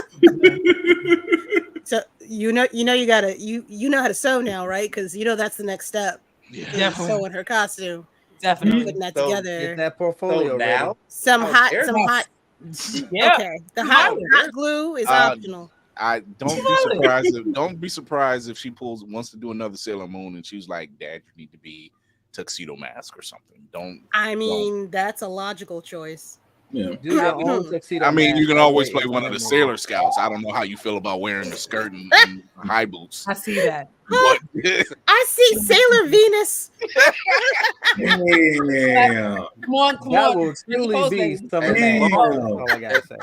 So you know you know how to sew now, right? Because you know that's the next step. Yeah, sewing her costume. Definitely Putting that together. Get that portfolio now. Some hot. Yeah. Okay. The hot glue is optional. I don't be surprised if she wants to do another Sailor Moon and she's like, Dad, you need to be tuxedo mask or something. That's a logical choice. Yeah. Do your own tuxedo. I mean, mask. you can always play one of the Sailor Scouts. I don't know how you feel about wearing a skirt and high boots. I see that. But, I see Sailor Venus. Yeah. Come on. That will truly be something. As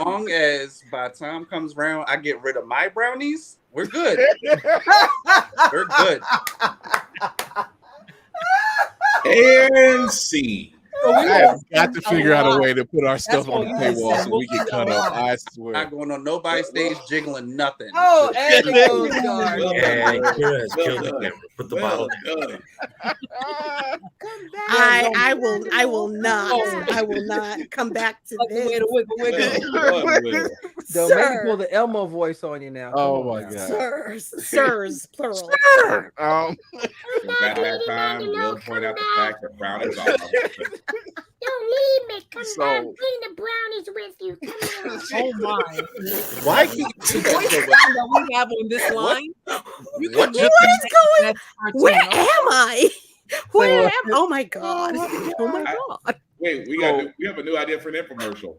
long as by the time comes around, I get rid of my brownies, we're good. We're good. And scene. I have got to figure out a way to put our stuff on the paywall so we can cut up. I swear. Not going on nobody's stage jiggling nothing. Oh, and the gold Yeah, Kira has killed the camera. Put the bottle down. I will not come back to this. So maybe pull the Elmo voice on you now. Oh my God. Sirs, plural. Sir. At that time, we'll point out the fact that Brown is off. Don't leave me. Come back. Bring the brownies with you. Come on. Oh my! Why can't you that we have on this line? What is going? Where am I? Where am? Oh my God! Oh my God! Wait, we have a new idea for an infomercial.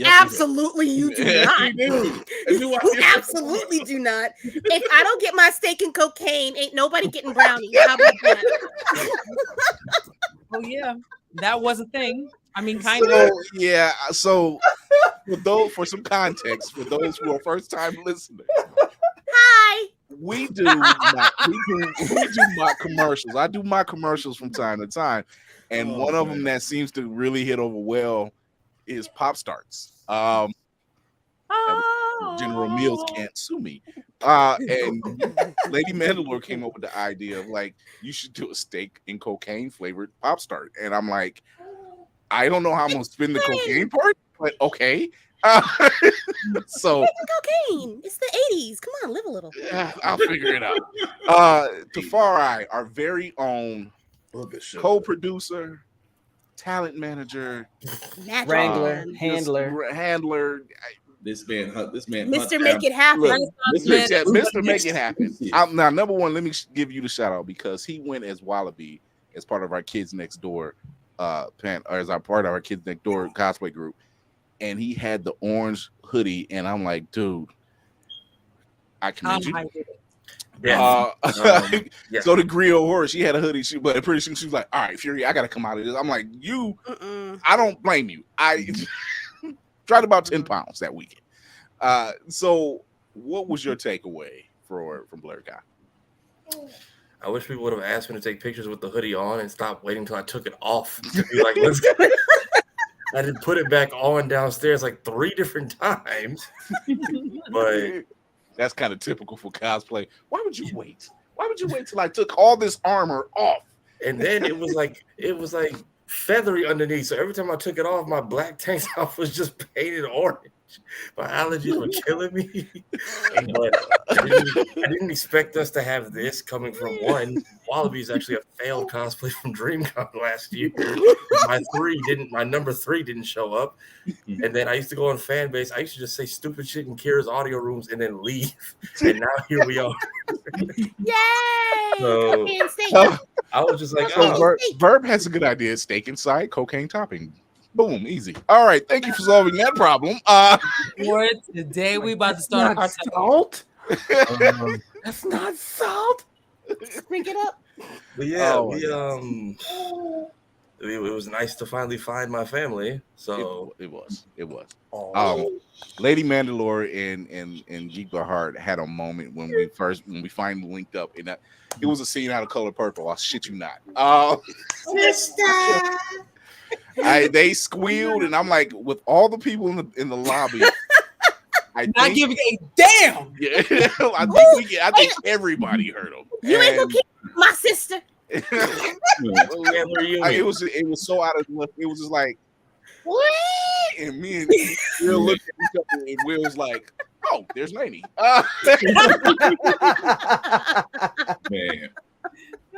Absolutely, you do not. We do. You absolutely do not. If I don't get my steak and cocaine, ain't nobody getting brownies. How about that? Oh yeah, that was a thing. I mean, kind of. So, yeah. So, for some context, for those who are first time listeners, Hi. we do mock commercials. I do mock commercials from time to time, and one of them that seems to really hit over well is Pop Starts. General Mills can't sue me. And Lady Mandalore came up with the idea of like, you should do a steak and cocaine flavored Pop Start. And I'm like, I don't know how I'm gonna spin the cocaine part, but okay. So cocaine. It's the 80s. Come on, live a little. I'll figure it out. Tafari, our very own co-producer, talent manager, wrangler, handler. This man, Mr. Make It Happen. Mr. Make It Happen. Now, number one, let me give you the shout out because he went as Wallaby as part of our Kids Next Door as our part of our Kids Next Door cosplay group, and he had the orange hoodie, and I'm like, dude, I commend you. Yeah. So the Griot horror, she had a hoodie, but pretty soon she was like, all right, Fury, I gotta come out of this. I'm like, I don't blame you. I tried about 10 pounds that weekend. So what was your takeaway from BlerdCon? I wish people would have asked me to take pictures with the hoodie on and stop waiting until I took it off to be like, let's go. I did put it back on downstairs like 3 different times. But that's kind of typical for cosplay. Why would you wait? Why would you wait till I took all this armor off? And then it was like feathery underneath. So every time I took it off, my black tank top was just painted orange. My allergies were killing me. But I didn't expect us to have this coming from one. Wallaby is actually a failed cosplay from Dreamcon last year. My number 3 didn't show up. And then I used to go on fan base. I used to just say stupid shit in Kira's audio rooms and then leave. And now here we are. Yay! So, I was just like, Verb has a good idea. Steak inside, cocaine topping. Boom, easy. All right, thank you for solving that problem. For today, we about to start our salt. That's not salt. Drink it up. But yeah, it was nice to finally find my family. So it was. Lady Mandalore and Geek the Heart had a moment when we finally linked up, and it was a scene out of Color Purple. I shit you not. Sister. They squealed, and I'm like, with all the people in the lobby, not giving a damn. Yeah, I think everybody heard them. You ain't gonna keep my sister. It was so out of left. It was just like, what? And me and Will looked at each other, and Will was like, "Oh, there's Lainey." Man.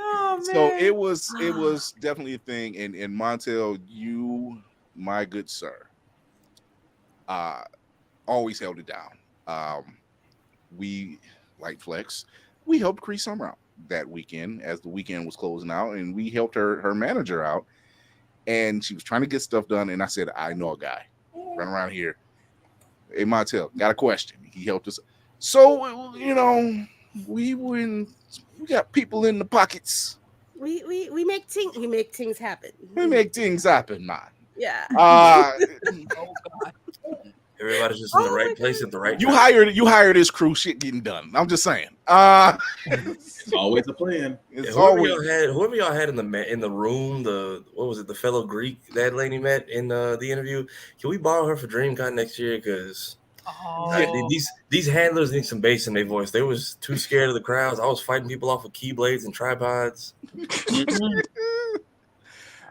Oh, man. So it was definitely a thing, and Montel, you, my good sir, always held it down. We, like Flex, we helped Cree Summer out that weekend as the weekend was closing out, and we helped her manager out, and she was trying to get stuff done, and I said, I know a guy run around here. Hey, Montel, got a question. He helped us. So, we got people in the pockets. We make things happen. We make things happen, man. Yeah. Oh God. Everybody's just in the right place at the right time. You hired this crew, shit getting done. I'm just saying. It's always a plan. Whoever y'all had in the room, the fellow Greek that lady met in the interview. Can we borrow her for Dreamcon next year? Because these handlers need some bass in their voice. They was too scared of the crowds. I was fighting people off with keyblades and tripods.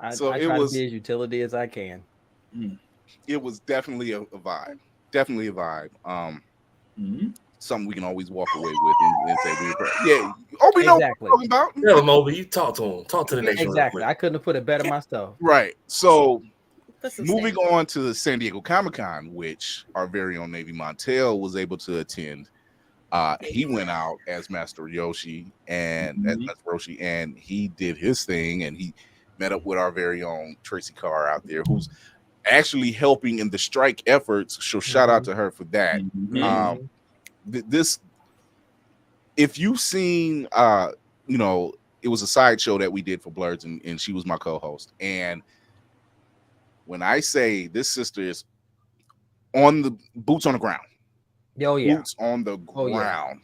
I try to be as utility as I can. It was definitely a vibe. Definitely a vibe. Something we can always walk away with and say we know what we're talking about. Yeah, Moby, you talk to him. Talk to the nation. Exactly. I couldn't have put it better myself. Right. So moving on to San Diego Comic-Con, which our very own Navy Montel was able to attend. He went out as Master Yoshi and he did his thing, and he met up with our very own Tracy Carr out there, who's actually helping in the strike efforts. So shout out to her for that. If you've seen, it was a sideshow that we did for Blerd, and she was my co-host. And when I say this sister is on the boots on the ground, boots on the ground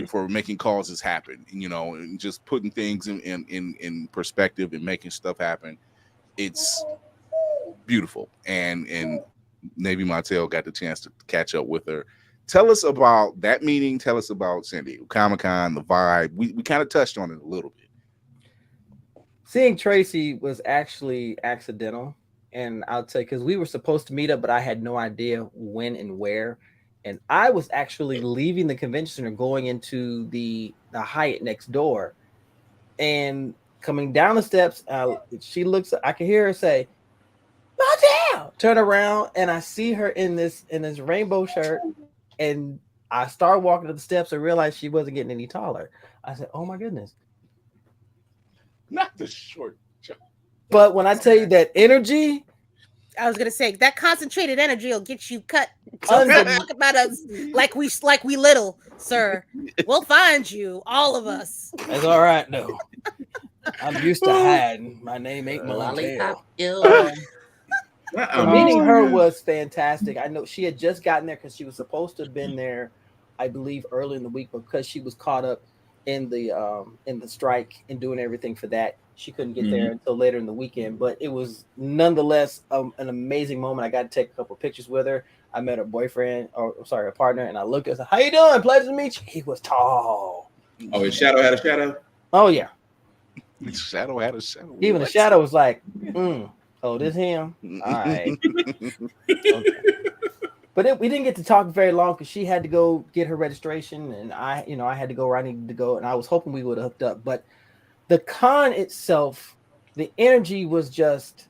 for making causes happen, and just putting things in perspective and making stuff happen. It's beautiful. And Navy Montel got the chance to catch up with her. Tell us about that meeting. Tell us about San Diego Comic-Con, the vibe. We kind of touched on it a little bit. Seeing Tracy was actually accidental. And I'll tell you, because we were supposed to meet up, but I had no idea when and where. And I was actually leaving the convention center, going into the Hyatt next door. And coming down the steps, she looks, I can hear her say, Montel! Turn around, and I see her in this rainbow shirt. And I start walking up the steps and realized she wasn't getting any taller. I said, oh my goodness. Not the short jump. But when I tell you that energy, I was gonna say that concentrated energy will get you cut. So talk about us like we little, sir. We'll find you, all of us. That's all right, though. I'm used to hiding. My name ain't Montel. Meeting her was fantastic. I know she had just gotten there because she was supposed to have been there, I believe, early in the week, but because she was caught up in the strike and doing everything for that, she couldn't get there until later in the weekend. But it was nonetheless an amazing moment. I got to take a couple pictures with her. I met her boyfriend, her partner, and I looked at her and said, "How you doing? Pleasure to meet you." He was tall. Oh, his shadow had a shadow? Oh, yeah. His shadow had a shadow. Even the shadow was like, oh, this him? All right. Okay. But we didn't get to talk very long because she had to go get her registration, and I had to go where I needed to go, and I was hoping we would have hooked up. But the con itself, the energy was just,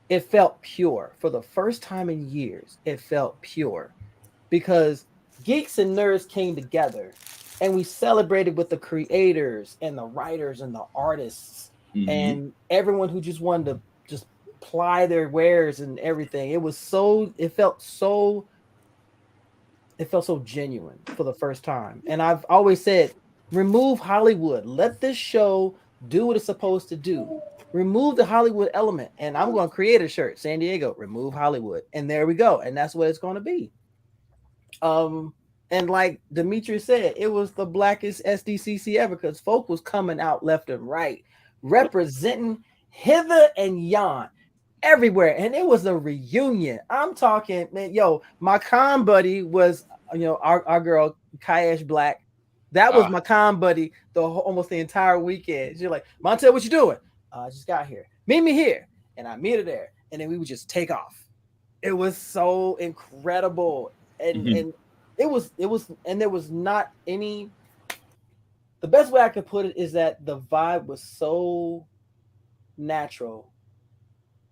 it felt pure. For the first time in years, it felt pure because geeks and nerds came together and we celebrated with the creators and the writers and the artists and everyone who just wanted to just ply their wares and everything. It felt so genuine for the first time. And I've always said, remove Hollywood. Let this show do what it's supposed to do. Remove the Hollywood element. And I'm going to create a shirt, San Diego, remove Hollywood. And there we go. And that's what it's going to be. And like Demetrius said, it was the blackest SDCC ever because folk was coming out left and right, representing hither and yon everywhere. And it was a reunion. I'm talking, man, my con buddy was, our girl, Kayesh Black. That was my con buddy almost the entire weekend. She's like, Montel, what you doing? I just got here. Meet me here. And I meet her there. And then we would just take off. It was so incredible. And it was, and there was not any, the best way I could put it is that the vibe was so natural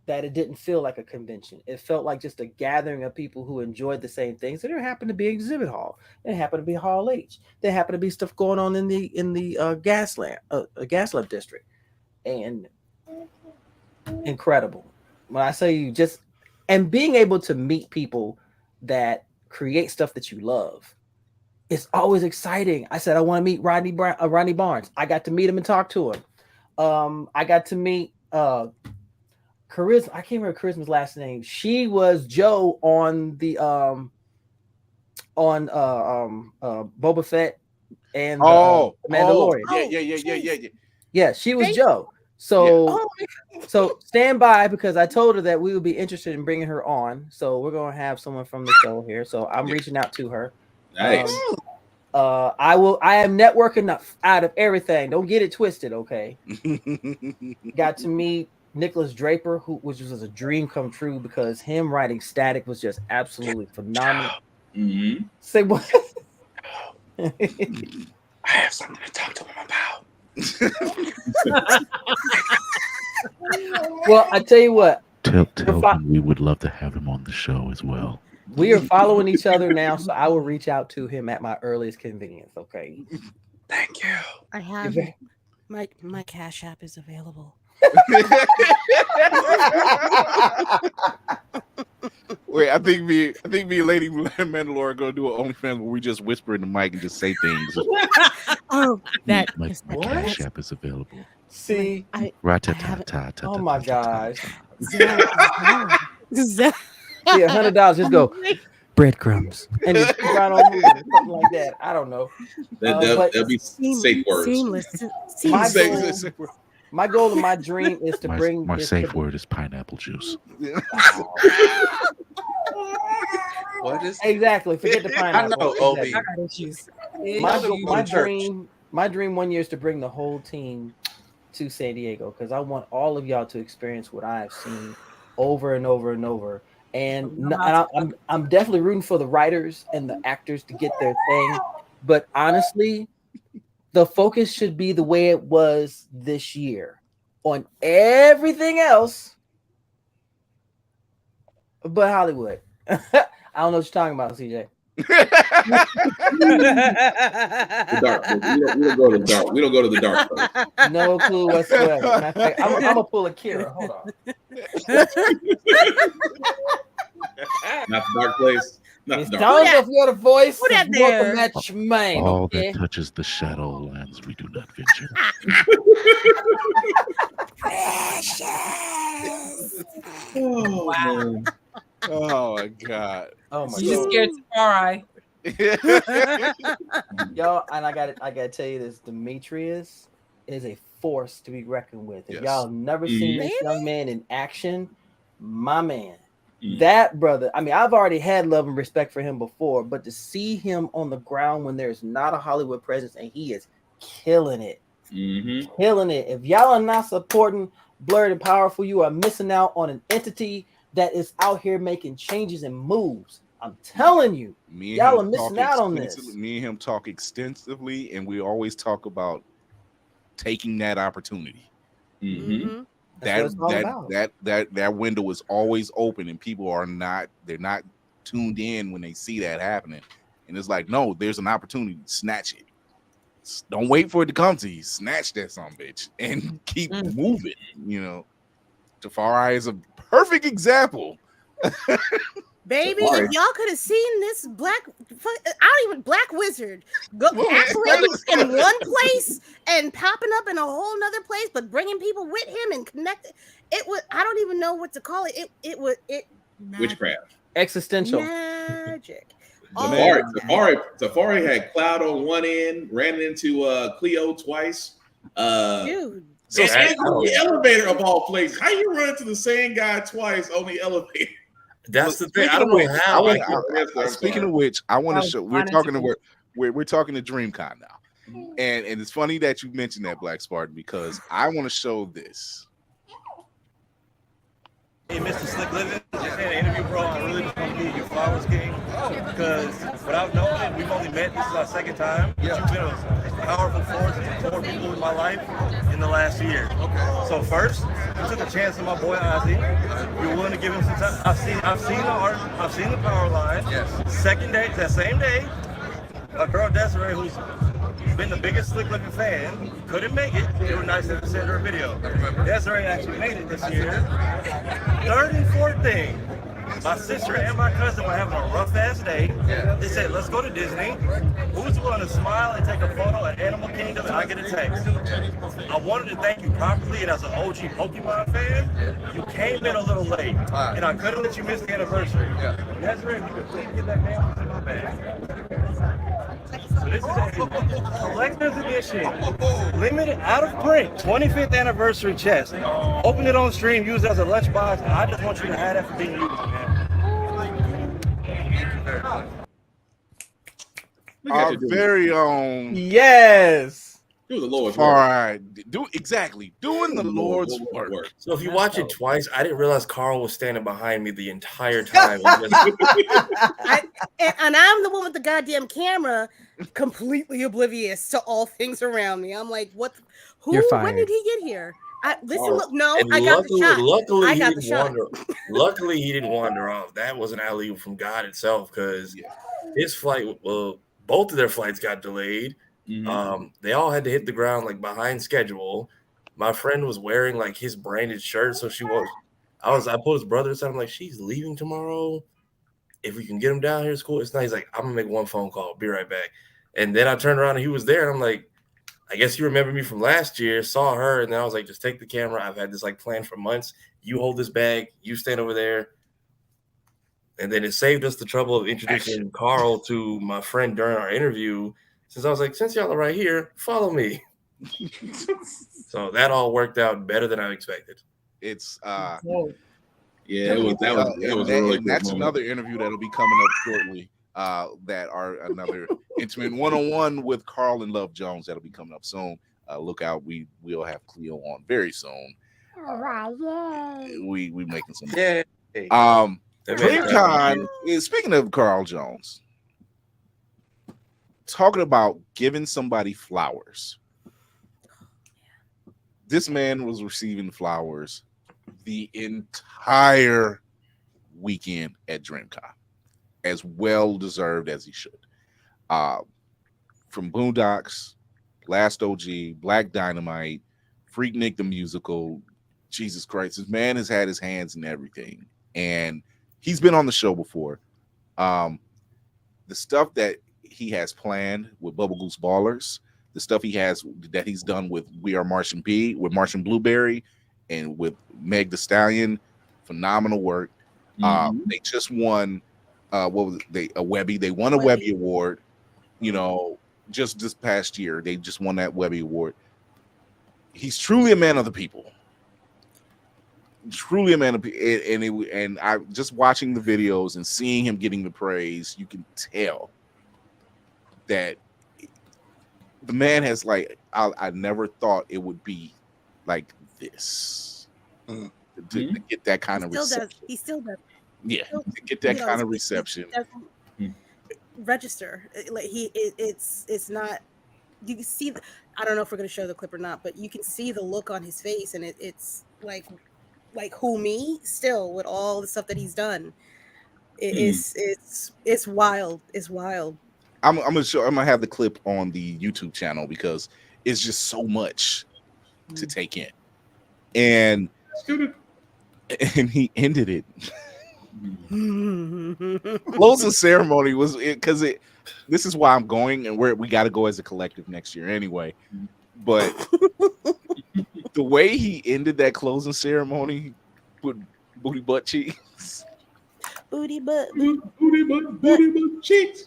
that it didn't feel like a convention. It felt like just a gathering of people who enjoyed the same things. And there happened to be an exhibit hall. There happened to be Hall H. There happened to be stuff going on in the Gaslamp district. And incredible. When I say and being able to meet people that create stuff that you love, it's always exciting. I said, I want to meet Rodney Barnes. I got to meet him and talk to him. I got to meet Charisma. I can't remember Charisma's last name. She was Joe on the Boba Fett and Mandalorian. Yeah, she was Joe. So stand by because I told her that we would be interested in bringing her on. So we're gonna have someone from the show here. So I'm reaching out to her. Nice. I am networking out of everything. Don't get it twisted, okay? Got to meet Nicholas Draper, which was a dream come true because him writing Static was just absolutely phenomenal. Say what? I have something to talk to him about. Well, I tell you what. Tell him we would love to have him on the show as well. We are following each other now, so I will reach out to him at my earliest convenience. Okay. Thank you. I have my Cash App is available. Wait, I think me and Lady Mandalore are gonna do an OnlyFans where we just whisper in the mic and just say things. Oh, my Cash App is available. See, oh my gosh. Yeah, $100. Just go breadcrumbs and just keep right on moving, something like that. I don't know. That'll be safe words. My goal and my dream is to bring. My safe word is pineapple juice. What is exactly? Forget the pineapple. I know, Obi. My dream 1 year is to bring the whole team to San Diego because I want all of y'all to experience what I have seen over and over and over. And I'm definitely rooting for the writers and the actors to get their thing. But honestly, the focus should be the way it was this year on everything else but Hollywood. I don't know what you're talking about, CJ. The dark. We don't go to the dark. We don't go to the dark place. No clue whatsoever. Matter of fact, I'm gonna pull a Kira. Hold on. Not the dark place. Not It's the dark down if you're the voice. Put that of welcome there. match main. All Okay. that touches the Shadowlands, we do not venture. Oh, Wow. Oh my god. Oh my You just god. scared Tafari. Y'all, and I gotta tell you this: Demetrius is a force to be reckoned with. If Yes. y'all never seen Mhm. this young man in action, my man, that brother. I mean, I've already had love and respect for him before, but to see him on the ground when there's not a Hollywood presence and he is killing it, killing it. If y'all are not supporting Blerd and Powerful, you are missing out on an entity that is out here making changes and moves. I'm telling you, Me and y'all are him missing talk out on this. extensively- Me and him talk extensively, and we always talk about taking that opportunity. Mhm. That's what it's all about. That window is always open, and people are not tuned in when they see that happening. And it's like, no, there's an opportunity. Snatch it. Don't wait for it to come to you. Snatch that son of a bitch and keep moving. You know, Tafari is a perfect example. Baby, Sorry. if y'all could have seen this black wizard go operating in one place and popping up in a whole nother place, but bringing people with him and connecting, it was, I don't even know what to call it. It was Witchcraft. Existential. magic. Tafari had Cloud on one end, ran into Cleo twice. Dude. So on the elevator of all places. How you run into the same guy twice on the elevator? That's the thing. I don't know how. Speaking of which, I want That to was show. We're fun talking interview. to we're talking to DreamCon now, and it's funny that you mentioned that, Black Spartan, because I want to show this. Hey, Mr. Slick Living, just had an interview, bro. I really just want to give you flowers, King. Because without knowing it, we've only met. This is our second time. But you've been a powerful force and support people in my life in the last year. Okay. So first, you took a chance on my boy Ozzy. You're willing to give him some time. I've seen the art. I've seen the power line. Yes. Second day, that same day, a girl Desiree, who's been the biggest Slick Living fan, couldn't make it. You were nice enough to send her a video. Desiree actually made it this year. Third and fourth thing, my sister and my cousin were having a rough ass day. They said, let's go to Disney. Who's willing to smile and take a photo at Animal Kingdom? And I get a text. I wanted to thank you properly, and as an OG Pokemon fan, you came in a little late, and I couldn't let you miss the anniversary. Desiree, if you could please get that man in my bag. So this is a collector's edition, limited, out of print, 25th anniversary chest. Open it on stream, use it as a lunchbox. I just want you to have that for being you, man. Our very own yes. Do the Lord's All work. right, doing the Lord's work. So if you watch it twice, I didn't realize Carl was standing behind me the entire time. And I'm the one with the goddamn camera, completely oblivious to all things around me. I'm like, what? You're When fired. did he get here? Listen, look, no, And I got the shot. Luckily, I he got the didn't shot. wander. Luckily, he didn't wander off. That was an alley from God itself, because his flight, well, both of their flights got delayed. They all had to hit the ground like behind schedule. My friend was wearing like his branded shirt, so she was. I pulled his brother aside. I'm like, she's leaving tomorrow. If we can get him down here, it's cool. It's nice. Like, I'm gonna make one phone call. Be right back. And then I turned around and he was there. And I'm like, I guess you remember me from last year. Saw her, and then I was like, just take the camera. I've had this like plan for months. You hold this bag. You stand over there. And then it saved us the trouble of introducing Carl to my friend during our interview. Since I was like, since y'all are right here, follow me. So that all worked out better than I expected. It's Yeah, that was a really good that's moment. another interview that'll be coming up shortly. That are another intimate one-on-one with Carl and Love Jones that'll be coming up soon. Look out, we'll have Cleo on very soon. All right, yay. We making some. Yeah. DreamCon is, speaking of Carl Jones, talking about giving somebody flowers. This man was receiving flowers the entire weekend at DreamCon. as well deserved as he should. From Boondocks, Last OG, Black Dynamite, Freaknik the Musical, Jesus Christ, this man has had his hands in everything, and he's been on the show before. The stuff that he has planned with Bubble Goose Ballers, the stuff that he's done with We Are Martian B, with Martian Blueberry, and with Meg the Stallion, phenomenal work. They just won what was it? A Webby. They won a Webby Award, just this past year. They just won that Webby Award. He's truly a man of the people. Truly a man of people. And I just watching the videos and seeing him getting the praise, you can tell that the man has I never thought it would be like this to get that kind of reception. He still does. Yeah, to get that kind of reception. Register it's not. You can see. I don't know if we're going to show the clip or not, but you can see the look on his face, and it's like who me still with all the stuff that he's done. It's wild. It's wild. I'm gonna have the clip on the YouTube channel because it's just so much to take in, and he ended it. Closing ceremony was because this is why I'm going, and we got to go as a collective next year anyway. But the way he ended that closing ceremony with booty butt cheeks, booty butt cheeks,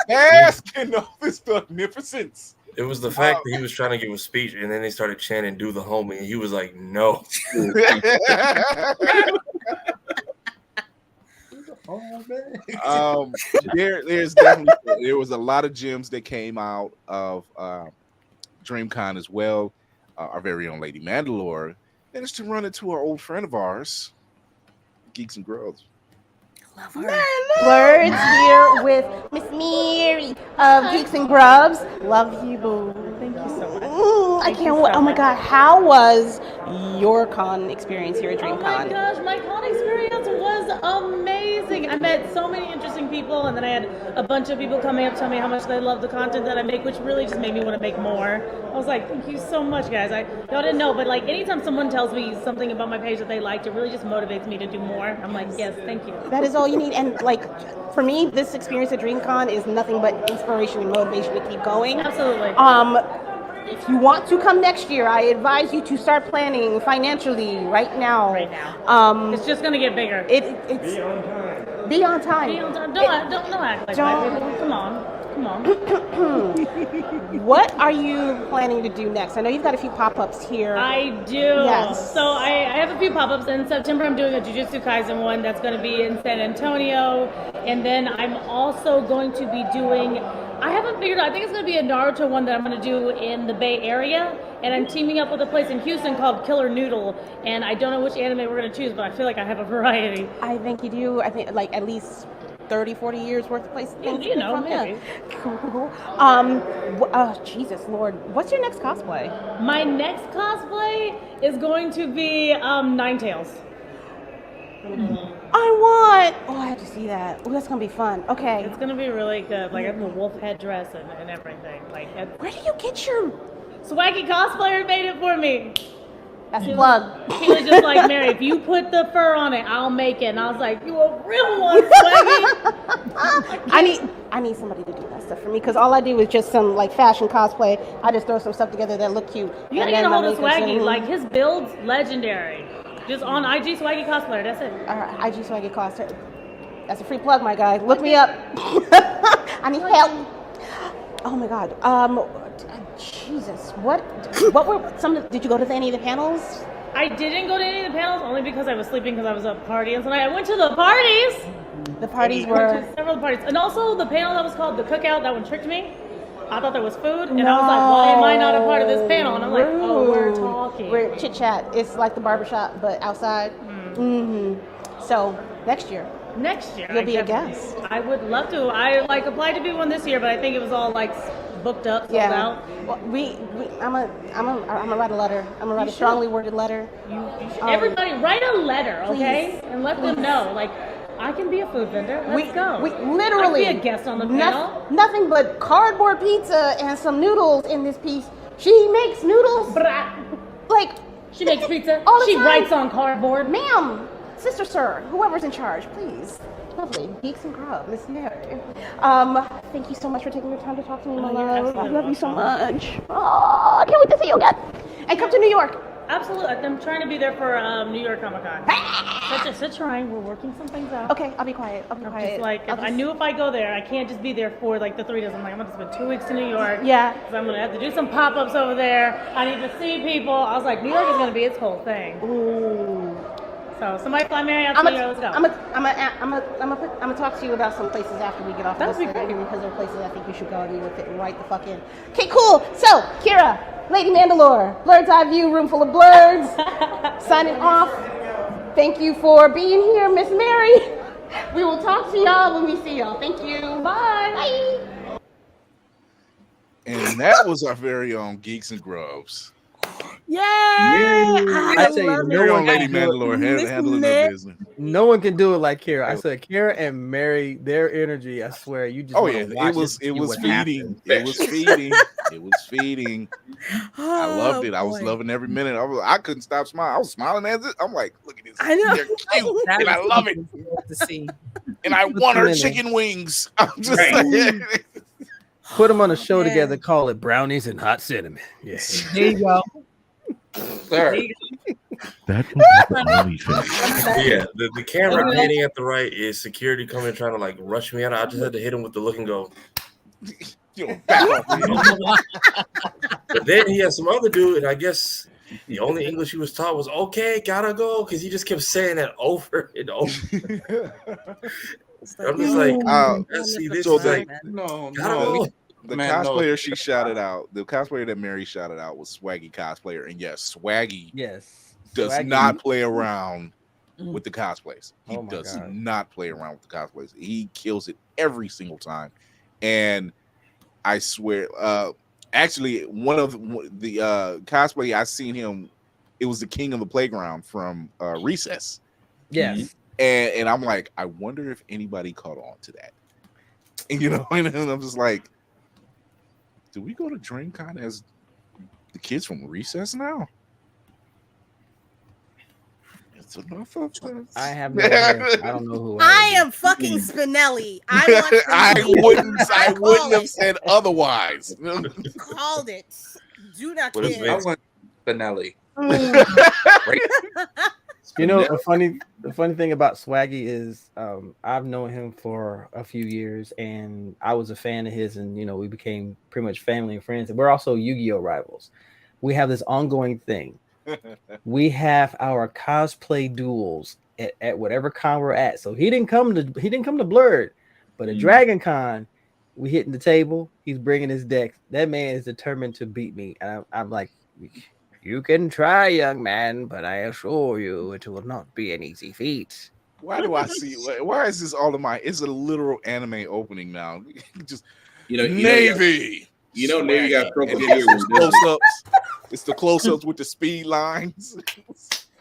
asking of his magnificence. It was the fact that he was trying to give a speech, and then they started chanting "Do the homie," and he was like, "No." There was a lot of gems that came out of Dreamcon as well. Our very own Lady Mandalore managed to run into our old friend of ours, Geeks and Grubs. Love her. Blerd's here with Miss Mary of Geeks and Grubs. Love you, boo. Thank you so much. I can't wait. Oh my God, how was your con experience here at DreamCon? Oh my gosh, my con experience was amazing. I met so many interesting people, and then I had a bunch of people coming up to tell me how much they love the content that I make, which really just made me want to make more. I was like, thank you so much, guys. Y'all didn't know, but anytime someone tells me something about my page that they liked, it really just motivates me to do more. I'm like, yes, thank you. That is all you need. And for me, this experience at DreamCon is nothing but inspiration and motivation to keep going. Absolutely. If you want to come next year, I advise you to start planning financially right now. It's just gonna get bigger. It's be on time. Be on time. Don't act like that. Come on. What are you planning to do next? I know you've got a few pop-ups here. I do. Yes. So I have a few pop-ups. In September, I'm doing a Jujutsu Kaisen one that's going to be in San Antonio. And then I'm also going to be doing, I haven't figured out, I think it's going to be a Naruto one that I'm going to do in the Bay Area. And I'm teaming up with a place in Houston called Killer Noodle. And I don't know which anime we're going to choose, but I feel like I have a variety. I think you do. I think at least 30, 40 years worth of places. Yeah, maybe. Cool. Jesus Lord, what's your next cosplay? My next cosplay is going to be Ninetales. I have to see that. Oh, that's gonna be fun. Okay. It's gonna be really good. I have a wolf head dress and everything. Where do you get your Swaggy cosplayer made it for me? That's a plug. He was just like, Mary, if you put the fur on it, I'll make it. And I was like, you a real one, Swaggy. I need somebody to do that stuff for me because all I do is just some fashion cosplay. I just throw some stuff together that look cute. You gotta get a hold of Swaggy. His build's legendary. Just on IG Swaggy Cosplayer. That's it. All right, IG Swaggy Cosplayer. That's a free plug, my guy. Look me up. I need help. Oh my God. Jesus. What were some? Did you go to any of the panels? I didn't go to any of the panels only because I was sleeping because I was up partying tonight. I went to the parties. The parties I went to several parties, and also the panel that was called the Cookout. That one tricked me. I thought there was food, and I was like, why am I not a part of this panel? And I'm like, oh, we're talking. We're chit chat. It's like the barbershop, but outside. So next year. You'll be a guest. I would love to. I applied to be one this year, but I think it was all booked up, sold out. Well, I'm gonna write a letter. I'm gonna write a strongly worded letter. Everybody write a letter, okay? Please. And let them know. I can be a food vendor. Let's go. We literally I can be a guest on the panel. Nothing but cardboard pizza and some noodles in this piece. She makes noodles. Like she makes pizza. All the she time. writes on cardboard. Ma'am, sister, sir, whoever's in charge, please. Lovely. Geeks and Grub, Miss Mary. Thank you so much for taking your time to talk to me, my love. I love you so much. Oh, I can't wait to see you again. And come to New York. Absolutely. I'm trying to be there for New York Comic Con. Such trying. We're working some things out. Okay, I'll be quiet. Just like, I knew if I go there, I can't just be there for like the 3 days. I'm like, I'm going to spend 2 weeks in New York. Yeah. Because I'm going to have to do some pop-ups over there. I need to see people. I was like, New York is going to be its whole thing. Ooh. So somebody fly Mary out to New York. Let's go. I'm gonna talk to you about some places after we get off That'd this be great. because there are places I think you should go and you would fit right the fuck in. Okay, cool. So, Kira, Lady Mandalore, Blerd's Eye View, room full of blerds. Signing off. Thank you for being here, Miss Mary. We will talk to y'all when we see y'all. Thank you. Bye. Bye. And that was our very own Geeks and Grubs. Yay! I tell you, Very own Lady Mandalore handling her business. No one can do it like Kira. I said Kira and Mary, their energy. I swear, you just. Oh yeah, it was feeding. It was feeding. It was feeding. I loved it. I was loving every minute. I couldn't stop smiling. I was smiling at it. I'm like, look at this. I know. They're cute, and I love it. To see. And I want her chicken wings. I'm just saying. Put them on a show together. Call it Brownies and Hot Cinnamon. Yes. There you go. Sir. That was the only thing. Yeah, the camera hitting at the right is security coming trying to like rush me out. I just had to hit him with the look and go. But then he had some other dude, and I guess the only English he was taught was "okay, gotta go," because he just kept saying that over and over. I'm just like, let's see this. So like, no. The cosplayer she shouted out, the cosplayer that Mary shouted out was Swaggy cosplayer, and yes, Swaggy does not play around with the cosplays. He does not play around with the cosplays. He kills it every single time, and I swear, actually, one of the cosplay I seen him, it was the King of the Playground from Recess. Yes, and I'm like, I wonder if anybody caught on to that, and you know, and I'm just like. Do we go to Dreamcon as the kids from Recess now? It's enough of this. I have no idea. I don't know who. I am fucking Spinelli. I wouldn't have said otherwise. Called it. Do not What is care. I want Spinelli. You know, the funny thing about Swaggy is I've known him for a few years, and I was a fan of his, and you know, we became pretty much family and friends. And we're also Yu-Gi-Oh rivals. We have this ongoing thing. We have our cosplay duels at whatever con we're at. So he didn't come to Blerd, but at Dragon Con, we hitting the table. He's bringing his deck. That man is determined to beat me, and I'm like. You can try, young man, but I assure you it will not be an easy feat. Why do I see? Why is this all of my? It's a literal anime opening now. Just Navy. Navy got broke in here with close-ups. It's the close-ups with the speed lines.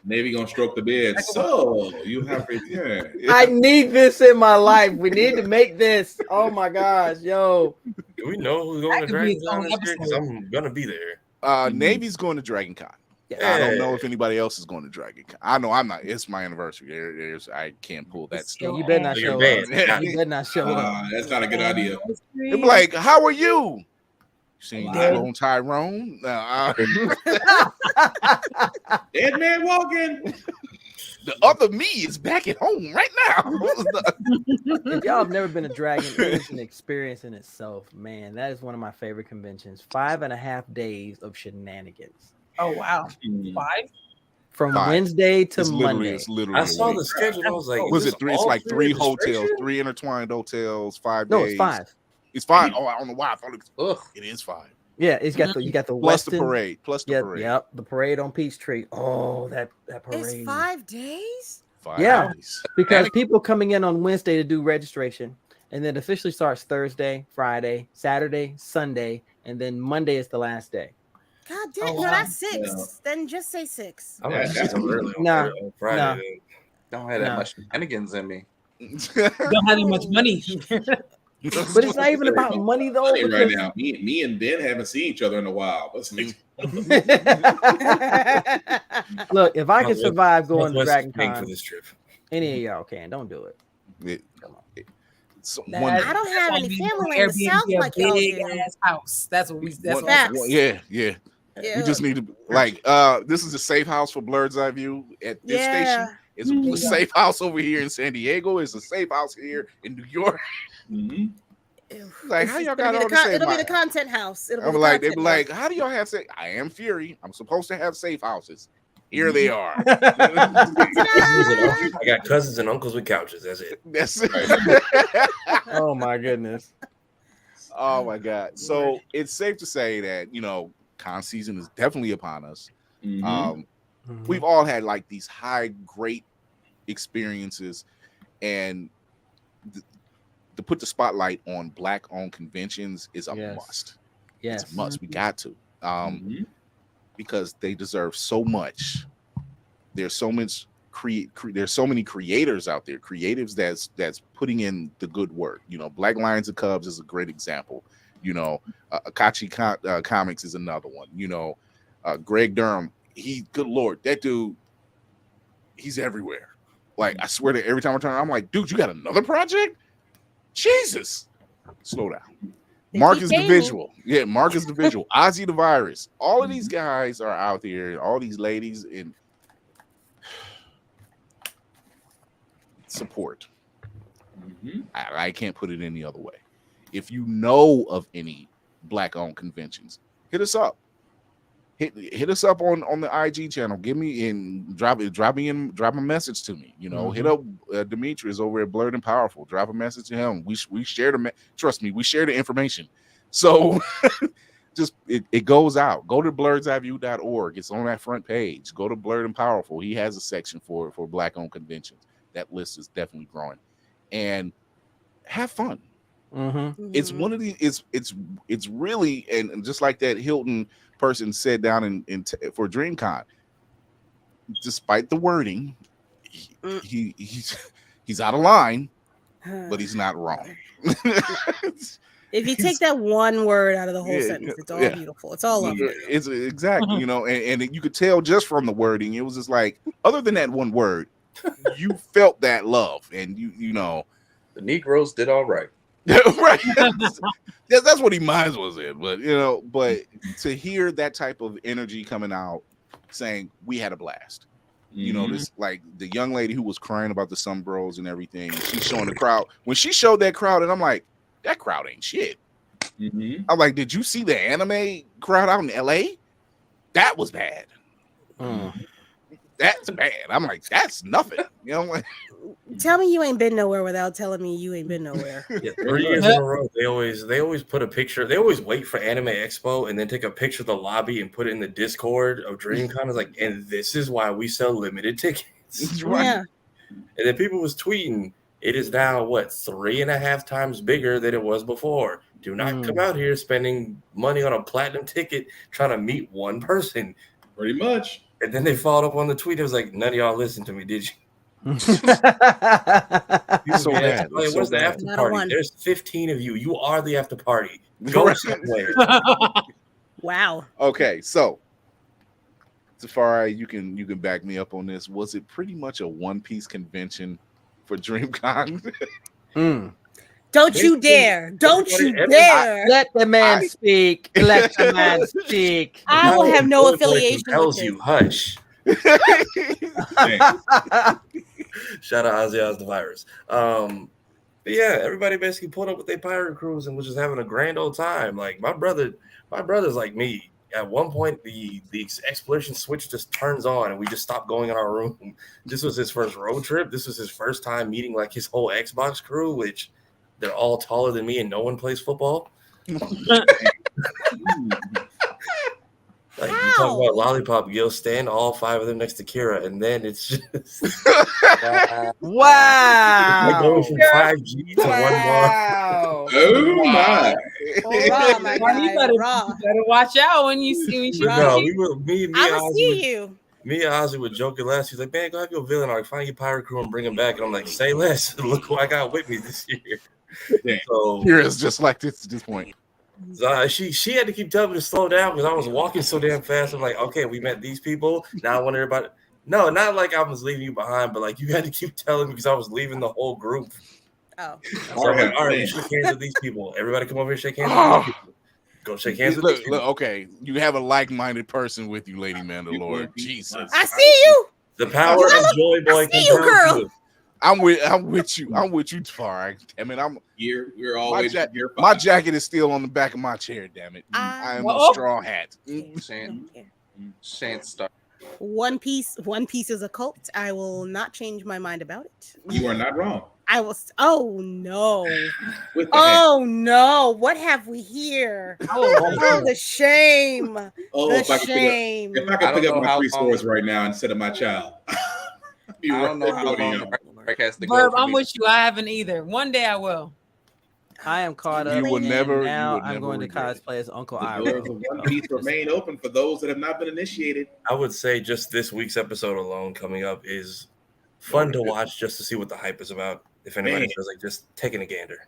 Navy gonna stroke the bed. So you have I need this in my life. We need to make this. Oh my gosh, yo. Do we know who's going to Dragon Con this year? Because I'm gonna be there. Navy's going to Dragon Con. I don't know if anybody else is going to Dragon Con. I know I'm not. It's my anniversary. I can't pull that stuff. You better not show up. You better not show up. That's not a good idea. They'll be like, "How are you?" Seen Clone Tyrone. Dead man walking. The other me is back at home right now. If y'all have never been to Dragon, it's an experience in itself, man. That is one of my favorite conventions. 5.5 days of shenanigans. Oh wow, 5 from Wednesday to Monday. It's literally. I saw the schedule. I was like, was it 3? It's like 3 hotels, 3 intertwined hotels, 5 days. No, it's 5. It's 5. Oh, I don't know why. I thought it is 5. Yeah, it's got you got the plus Westin, the parade. Yep, the parade on Peachtree. Oh, that parade. It's 5 days? 5 days. Because people coming in on Wednesday to do registration, and then officially starts Thursday, Friday, Saturday, Sunday, and then Monday is the last day. God damn, no, that's 6. Yeah. Then just say 6. I'm early on Friday. Don't have that much shenanigans in me. Don't have that much money. But it's not even about money though. Right now, me and Ben haven't seen each other in a while. Let's Look, if I can survive going to DragonCon for this trip, any of y'all can. Don't do it. Come on. So I don't have any family in the South like y'all big do. ass house. That's what we. That's what facts. Yeah. Yeah. We just need to this is a safe house for Blerd's Eye View at this station. It's a safe house over here in San Diego. It's a safe house here in New York. Like, how y'all got all the same? It'll be the content house. It'll be I'm the like, they content be like, house. how do y'all have safe? I am Fury. I'm supposed to have safe houses. Here they are. I got cousins and uncles with couches. That's it. That's it. Oh my goodness. Oh my God. So it's safe to say that, con season is definitely upon us. We've all had like these great experiences, and to put the spotlight on Black-owned conventions is a must. Yes. It's a must. We got to. Because they deserve so much. There's so much there's so many creators out there, creatives that's putting in the good work. Black Lions and Cubs is a great example. Akachi Comics is another one. Greg Durham, good Lord, that dude, he's everywhere. Like, I swear that every time I turn, I'm like, dude, you got another project? Jesus, slow down. Mark is the visual. Yeah, Mark is the visual. Ozzy the Virus. All of these guys are out there, all these ladies in support. I can't put it any other way. If you know of any Black-owned conventions, hit us up. Hit us up on the IG channel. Give me and drop a message to me. Hit up Demetrius over at Blerd and Powerful. Drop a message to him. We share trust me, we share the information. So just it goes out. Go to blerdseyeview.org. It's on that front page. Go to Blerd and Powerful. He has a section for Black-owned conventions. That list is definitely growing. And have fun. It's one of these. It's really, and just like that Hilton person said down for Dreamcon, despite the wording, he's out of line, but he's not wrong. If you take that one word out of the whole sentence, it's all beautiful. It's all lovely. It's exactly, and you could tell just from the wording. It was just like, other than that one word, you felt that love, and the Negroes did all right. Right. That's what he minds was in. But but to hear that type of energy coming out saying we had a blast. This like the young lady who was crying about the sunbros and everything. She's showing the crowd. When she showed that crowd, and I'm like, that crowd ain't shit. I'm like, did you see the anime crowd out in LA? That was bad. That's bad. I'm like, that's nothing. Like, tell me you ain't been nowhere without telling me you ain't been nowhere. 3 years in a row, they always put a picture. They always wait for Anime Expo and then take a picture of the lobby and put it in the Discord of Dreamcon. It's like, and this is why we sell limited tickets. Yeah. And then people was tweeting, it is now 3.5 times bigger than it was before. Do not come out here spending money on a platinum ticket trying to meet one person. Pretty much. And then they followed up on the tweet. It was like, none of y'all listened to me, did you? So bad. Where's the after party? There's 15 of you. You are the after party. Go somewhere. Wow. Okay, so Safari, you can back me up on this. Was it pretty much a one-piece convention for Dreamcon? Don't you dare! Don't you dare! Let the man speak. Let the man speak. I will have no affiliation Tells with you, this. hush. Shout out Ozzy Oz the Virus. But yeah, everybody basically pulled up with their pirate crews and was just having a grand old time. Like my brother's like me. At one point, the exploration switch just turns on and we just stop going in our room. This was his first road trip. This was his first time meeting like his whole Xbox crew, which they're all taller than me and no one plays football. Like you talk about Lollipop Gil, stand all 5 of them next to Kira, and then it's just wow. Like going from 5G to 1 bar. Oh my! Raw, my guy. You better watch out when you see me. No, me I and will Ozzy see you. Me and Ozzy were joking last. He's like, man, go have your villain arc, find your pirate crew and bring him back. And I'm like, say less. Look who I got with me this year. So Here is just like this at this point. So she had to keep telling me to slow down because I was walking so damn fast. I'm like, okay, we met these people. Now I want everybody. No, not like I was leaving you behind, but like you had to keep telling me because I was leaving the whole group. Oh. So I'm like, all right, shake hands with these people. Everybody come over here, shake hands with these people. Go shake hands with these people. Look, okay, you have a like-minded person with you, Lady Mandalore. Jesus. I see you. The power of Joy Boy. I see you, girl. I'm with you. I'm with you, Tafar. I mean, we're always my jacket is still on the back of my chair. Damn it! I am a straw hat. Shan't start. One Piece is a cult. I will not change my mind about it. You are not wrong. I will. Oh no! Oh no! What have we here? Oh, the shame! Oh, the if I could pick up my 3 swords right now instead of my child. I don't know how long the has to Verb, go. I'm with you. I haven't either. One day I will. I am caught up. You will never. Now I'm never going to regret cosplay as Uncle The Iroh. doors of One Piece remain open for those that have not been initiated. I would say just this week's episode alone coming up is fun to watch just to see what the hype is about. If anybody feels like just taking a gander.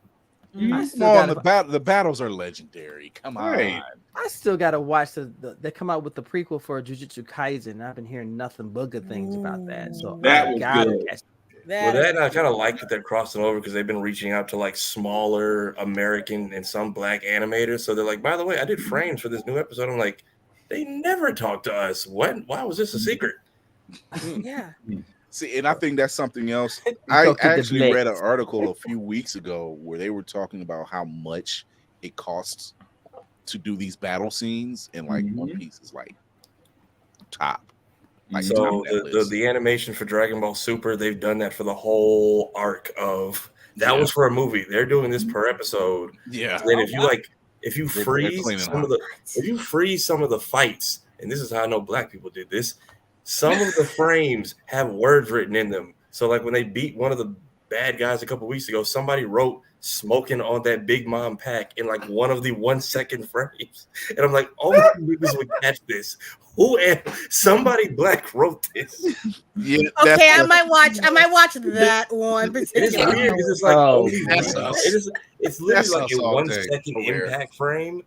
The battles are legendary. Come on. Right. I still got to watch they come out with the prequel for Jujutsu Kaisen. I've been hearing nothing but good things about that. So That I was gotta good. catch Well, that I kind of like that they're crossing over because they've been reaching out to like smaller American and some black animators. So they're like, by the way, I did frames for this new episode. I'm like, they never talked to us. When? Why was this a secret? Yeah. See, and I think that's something else. I actually read an article a few weeks ago where they were talking about how much it costs to do these battle scenes, and like One Piece is like top. Like So top that list. the animation for Dragon Ball Super, they've done that for the whole arc of that was for a movie. They're doing this per episode. Yeah. Then if you They're freeze cleaning some of the fights, and this is how I know black people did this. Some of the frames have words written in them. So like when they beat one of the bad guys a couple weeks ago, somebody wrote "smoking on that Big Mom pack" in like one of the 1 second frames. And I'm like, oh, niggas would catch this. Somebody black wrote this. Yeah. Okay, I might watch that one. It is weird because it's like it's literally That's like a us all 1 day. second impact frame.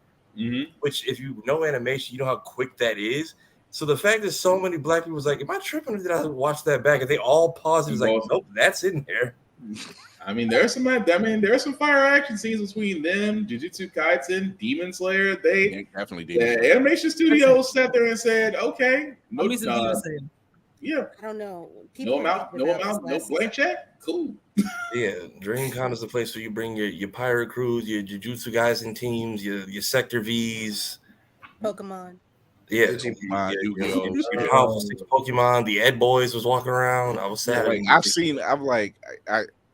Which if you know animation, you know how quick that is. So the fact that so many black people was like, am I tripping or did I watch that back? And they all paused and was like, nope, that's in there. I mean, there are some fire action scenes between them, Jujutsu Kaisen, Demon Slayer. They definitely the animation studio sat there and said, okay, no, yeah, I don't know. no amount, no blank check. Cool. Yeah, Dreamcon is the place where you bring your pirate crews, your Jujutsu Kaisen teams, your Sector Vs. Pokemon. Yeah, your powerful 6 Pokemon. The Ed Boys was walking around. I was sad.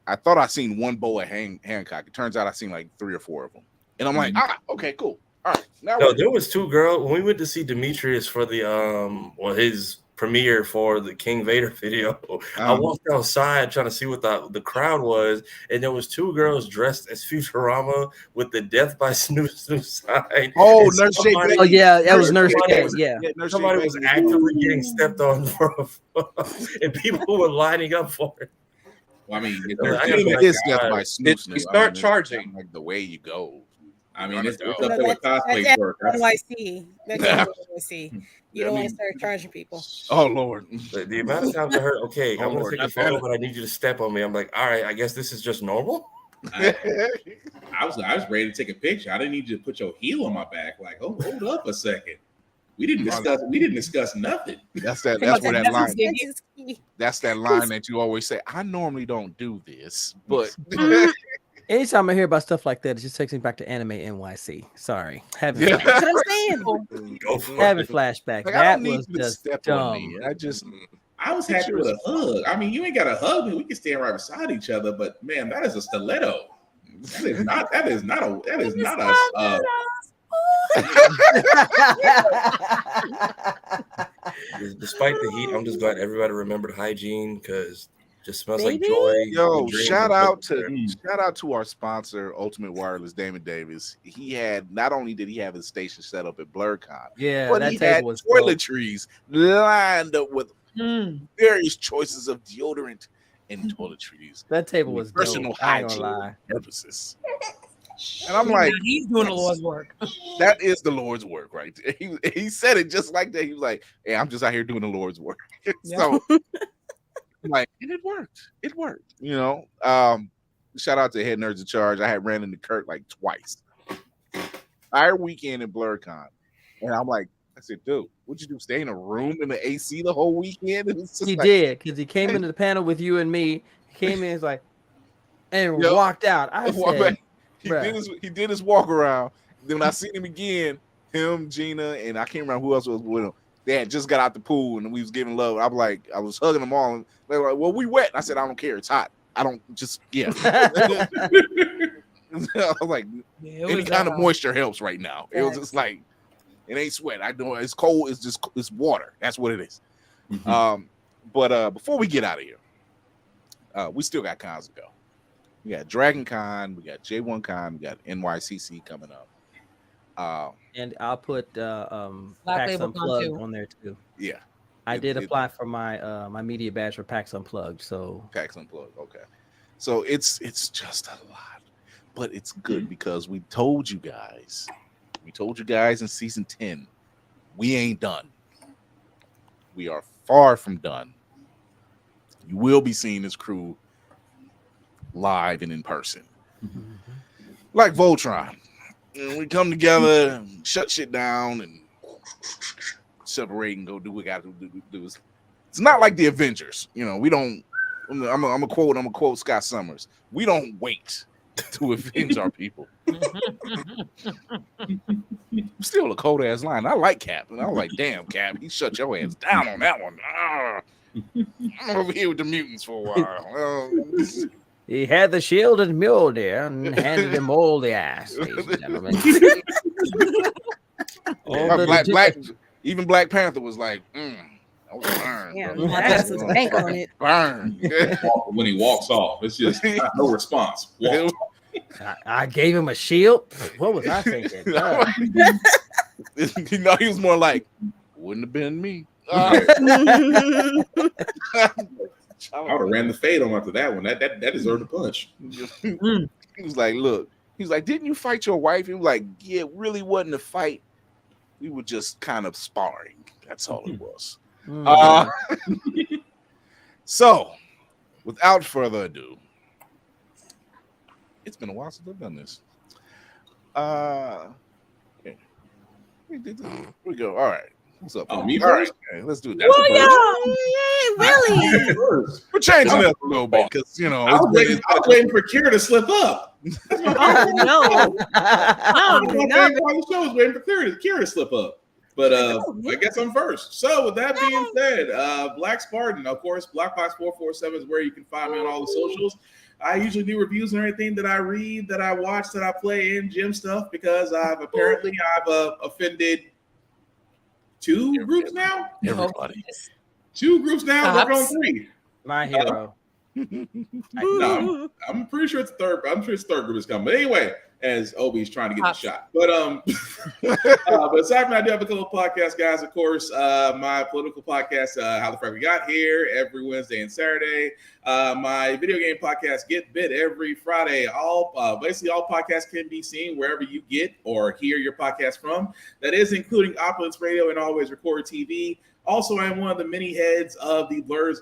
I thought I seen one bow at Hancock. It turns out I seen like 3 or 4 of them, and I'm like, okay, cool. All right, now there was 2 girls when we went to see Demetrius for the his premiere for the King Vader video. I walked outside trying to see what the crowd was, and there was 2 girls dressed as Futurama with the "Death by Snoo Snoo" sign. Oh, Nurse J. Oh yeah, that was Nurse J. Yeah, somebody was actively getting stepped on, and people were lining up for it. Well, I mean, it is Death by Snoo Snoo. You start charging like the way you go. I mean, it's up there with cosplay work. What do I see? That's what I see. You don't want to start charging people. Oh Lord, the amount of times I heard, okay, I'm gonna take a photo, but I need you to step on me. I'm like, all right, I guess this is just normal. I was ready to take a picture. I didn't need you to put your heel on my back. Like, oh, hold up a second. We didn't discuss nothing. That's where that line. That's that line that you always say. I normally don't do this, but anytime I hear about stuff like that, it just takes me back to Anime NYC. Sorry, having flashback. Like, that was just dumb. I was happy with a hug. I mean, you ain't got to hug me. We can stand right beside each other. But man, that is a stiletto. That is not a. Despite the heat, I'm just glad everybody remembered hygiene because Just smells like joy. Yo, dreams shout and out hope. to our sponsor, Ultimate Wireless, Damon Davis. He had not only did he have his station set up at BlerdCon, Yeah, but that he table had was dope. toiletries lined up with various choices of deodorant and toiletries. That table was personal dope. I ain't hygiene gonna lie. purposes. And I'm like, he's doing the Lord's work. That is the Lord's work, right there. He said it just like that. He was like, "Hey, I'm just out here doing the Lord's work." So, like, and it worked. It worked. You know. Shout out to Head Nerds in Charge. I had ran into Kurt like twice. Our weekend at BlerdCon, and I'm like, I said, "Dude, what'd you do? Stay in a room in the AC the whole weekend?" It was just He like, did, because he came into the panel with you and me. He came in, he's like, and Yep. walked out. I said, he did his walk around. Then when I seen him again, him, Gina, and I can't remember who else was with him. They had just got out the pool and we was giving love. I was hugging them all, and they were like, "Well, we wet." I said, "I don't care. It's hot. I don't just yeah." I was like, any kind of moisture helps right now. It was just like, it ain't sweat. I know it's cold. It's water. That's what it is. But before we get out of here, we still got cons to go. We got Dragon Con, we got J1 Con, we got NYCC coming up. and I'll put Black PAX Label Con Unplugged too. on there too. Yeah, I did apply for my my media badge for PAX Unplugged. So PAX Unplugged. Okay, so it's just a lot, but it's good because we told you guys in season 10, we ain't done. We are far from done. You will be seeing this crew live and in person, like Voltron. And we come together, and shut shit down, and separate and go do what we got to do. It's not like the Avengers, you know. We don't. I'm a quote Scott Summers. We don't wait to avenge our people. Still a cold ass line. I like Cap, and I was like, "Damn, Cap, he shut your ass down on that one." I'm over here with the mutants for a while. he had the shield and Mjolnir and handed him all the ass, ladies and gentlemen. Even Black Panther was like, that was burn. Yeah, bro. that's his bank on it. Burn. When he walks off, it's just no response. Walk. I gave him a shield. What was I thinking? You know, he was more like, wouldn't have been me. I would have ran the fade on after that one. That deserved a punch. He was like, look, he was like, didn't you fight your wife? He was like, yeah, it really wasn't a fight. We were just kind of sparring. That's all it was. So, without further ado, it's been a while since I've done this. Okay. Here we go. All right. What's up? Me all right, first? okay, let's do Well, that. yeah, really? We're changing it up a little bit because, you know, I was waiting for Kira to slip up. Oh no! The show was waiting for Kira to slip up. But I guess I'm first. So with that being said, Black Spartan, of course, Blackbox447 is where you can find me on all the socials. I usually do reviews on everything that I read, that I watch, that I play, and gym stuff because I've offended two groups now. Everybody. 2 groups now. We're on 3. My hero. No, I'm pretty sure it's third. I'm sure it's third group is coming. But anyway, as Obi's trying to get the shot. But but aside from that, I do have a couple of podcasts, guys. Of course, my political podcast, How the Fuck We Got Here, every Wednesday and Saturday. My video game podcast, Get Bit, every Friday. Basically all podcasts can be seen wherever you get or hear your podcast from. That is including Opulence Radio and Always Record TV. Also, I am one of the many heads of the Blerd's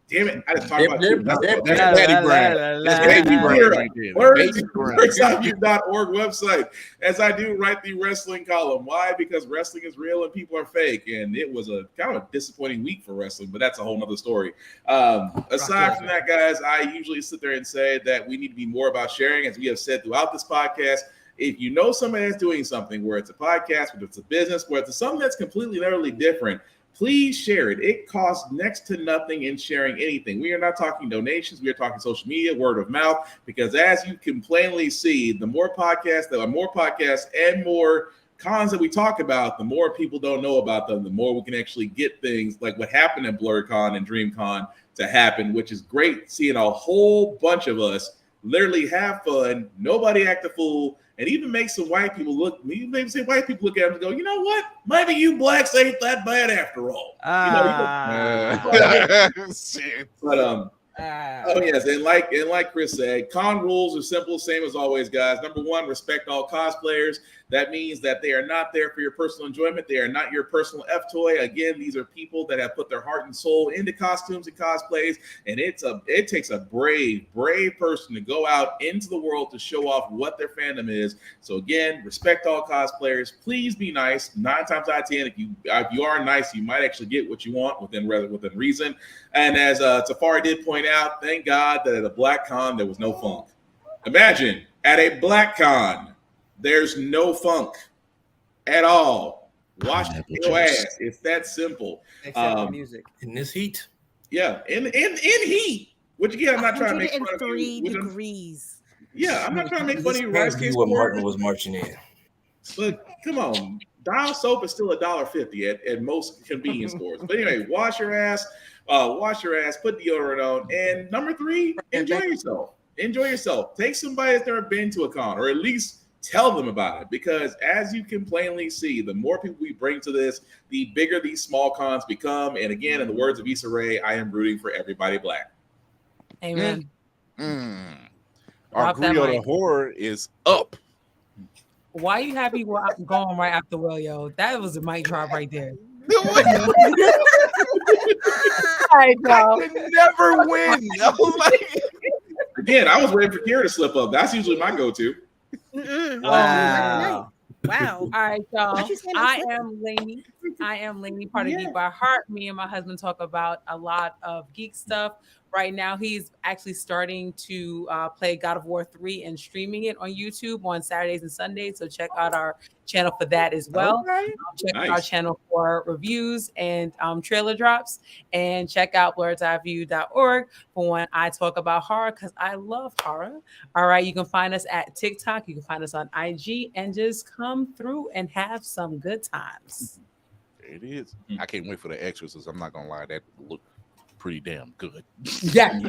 Damn it! I just talked about you. That's Daddy Brand. That's Baby Brand right there. BlerdZView.org website. As I do write the wrestling column. Why? Because wrestling is real and people are fake. And it was a kind of a disappointing week for wrestling, but that's a whole nother story. Aside from that, guys, I usually sit there and say that we need to be more about sharing, as we have said throughout this podcast. If you know somebody that's doing something, where it's a podcast, whether it's a business, where it's something that's completely and utterly different, please share it. It costs next to nothing in sharing anything. We are not talking donations. We are talking social media, word of mouth, because as you can plainly see, the more podcasts and more cons that we talk about, the more people don't know about them, the more we can actually get things like what happened at BlerdCon and Dreamcon to happen, which is great seeing a whole bunch of us literally have fun, nobody act a fool, and even make some white people look, maybe say white people look at them and go, you know what? Maybe you blacks ain't that bad after all. But oh yes, and like Chris said, con rules are simple, same as always, guys. Number one, respect all cosplayers. That means that they are not there for your personal enjoyment. They are not your personal F toy. Again, these are people that have put their heart and soul into costumes and cosplays, and it takes a brave person to go out into the world to show off what their fandom is. So again, respect all cosplayers. Please be nice. 9 times out of 10, if you are nice, you might actually get what you want within reason. And as Tafari did point out, thank God that at a black con there was no funk. Imagine at a black con there's no funk at all. Wash your ass. It's that simple. Except the music in this heat. Yeah, in heat. Which again, I'm not trying to make fun of you. 103 degrees. Yeah, I'm not trying to make fun of you. Right? What Martin was marching in. But come on, dial soap is still $1.50 at most convenience stores. But anyway, wash your ass, put deodorant on, and number 3, enjoy yourself. Enjoy yourself. Take somebody that's never been to a con, or at least tell them about it, because as you can plainly see, the more people we bring to this, the bigger these small cons become. And again, in the words of Issa Rae, I am rooting for everybody black. Amen. Our Griot of Horror is up. Why you happy going right after Willio? That was a mic drop right there. I can never win. Again, I was waiting for Kira to slip up. That's usually my go-to. Wow. All right, y'all. I am Lainey, part of Geek by Heart. Me and my husband talk about a lot of geek stuff. Right now, he's actually starting to play God of War 3 and streaming it on YouTube on Saturdays and Sundays. So check out our channel for that as well. Okay. Check out our channel for reviews and trailer drops. And check out blerdseyeView.org for when I talk about horror, because I love horror. All right, you can find us at TikTok. You can find us on IG, and just come through and have some good times. There it is. I can't wait for the Exorcist. I'm not going to lie. That looked pretty damn good. Yeah.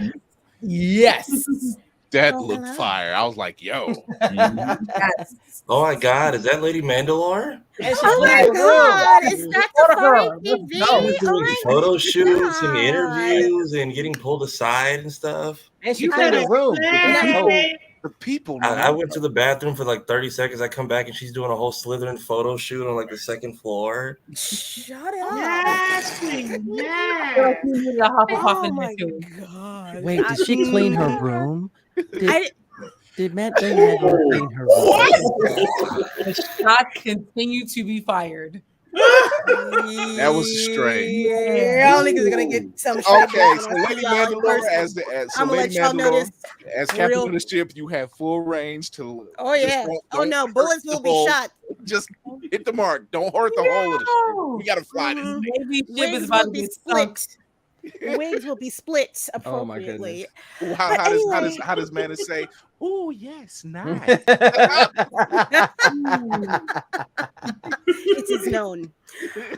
Yes. That looked fire. I was like, yo. Yes. Oh my God, is that Lady Mandalore? Oh my God, is that the Fari TV? Photo shoots and interviews and getting pulled aside and stuff. And she cleaned the room. The people. I went to the bathroom for like 30 seconds. I come back and she's doing a whole Slytherin photo shoot on like the second floor. Shut up. Yeah. Oh my God. Wait, did she clean her room? Did Matt Damon clean her room? The shots continue to be fired. That was a stray. Yeah, all niggas are gonna get some. Okay, so Lady Mandalore as captain real... of the ship, you have full range to. Oh yeah. No, bullets will be shot. Just hit the mark. Don't hurt the whole of the ship. We gotta fly this thing. Maybe ship is about to be split. Wigs will be split appropriately. Oh how does Manus say? Oh yes, nice. It is known.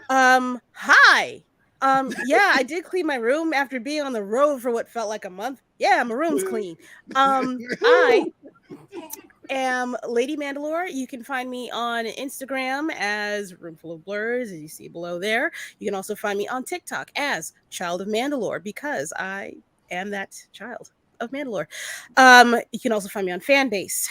Hi. Yeah, I did clean my room after being on the road for what felt like a month. Yeah, my room's clean. I am Lady Mandalore. You can find me on Instagram as Roomful of Blurs, as you see below there. You can also find me on TikTok as Child of Mandalore, because I am that child of Mandalore. You can also find me on Fanbase,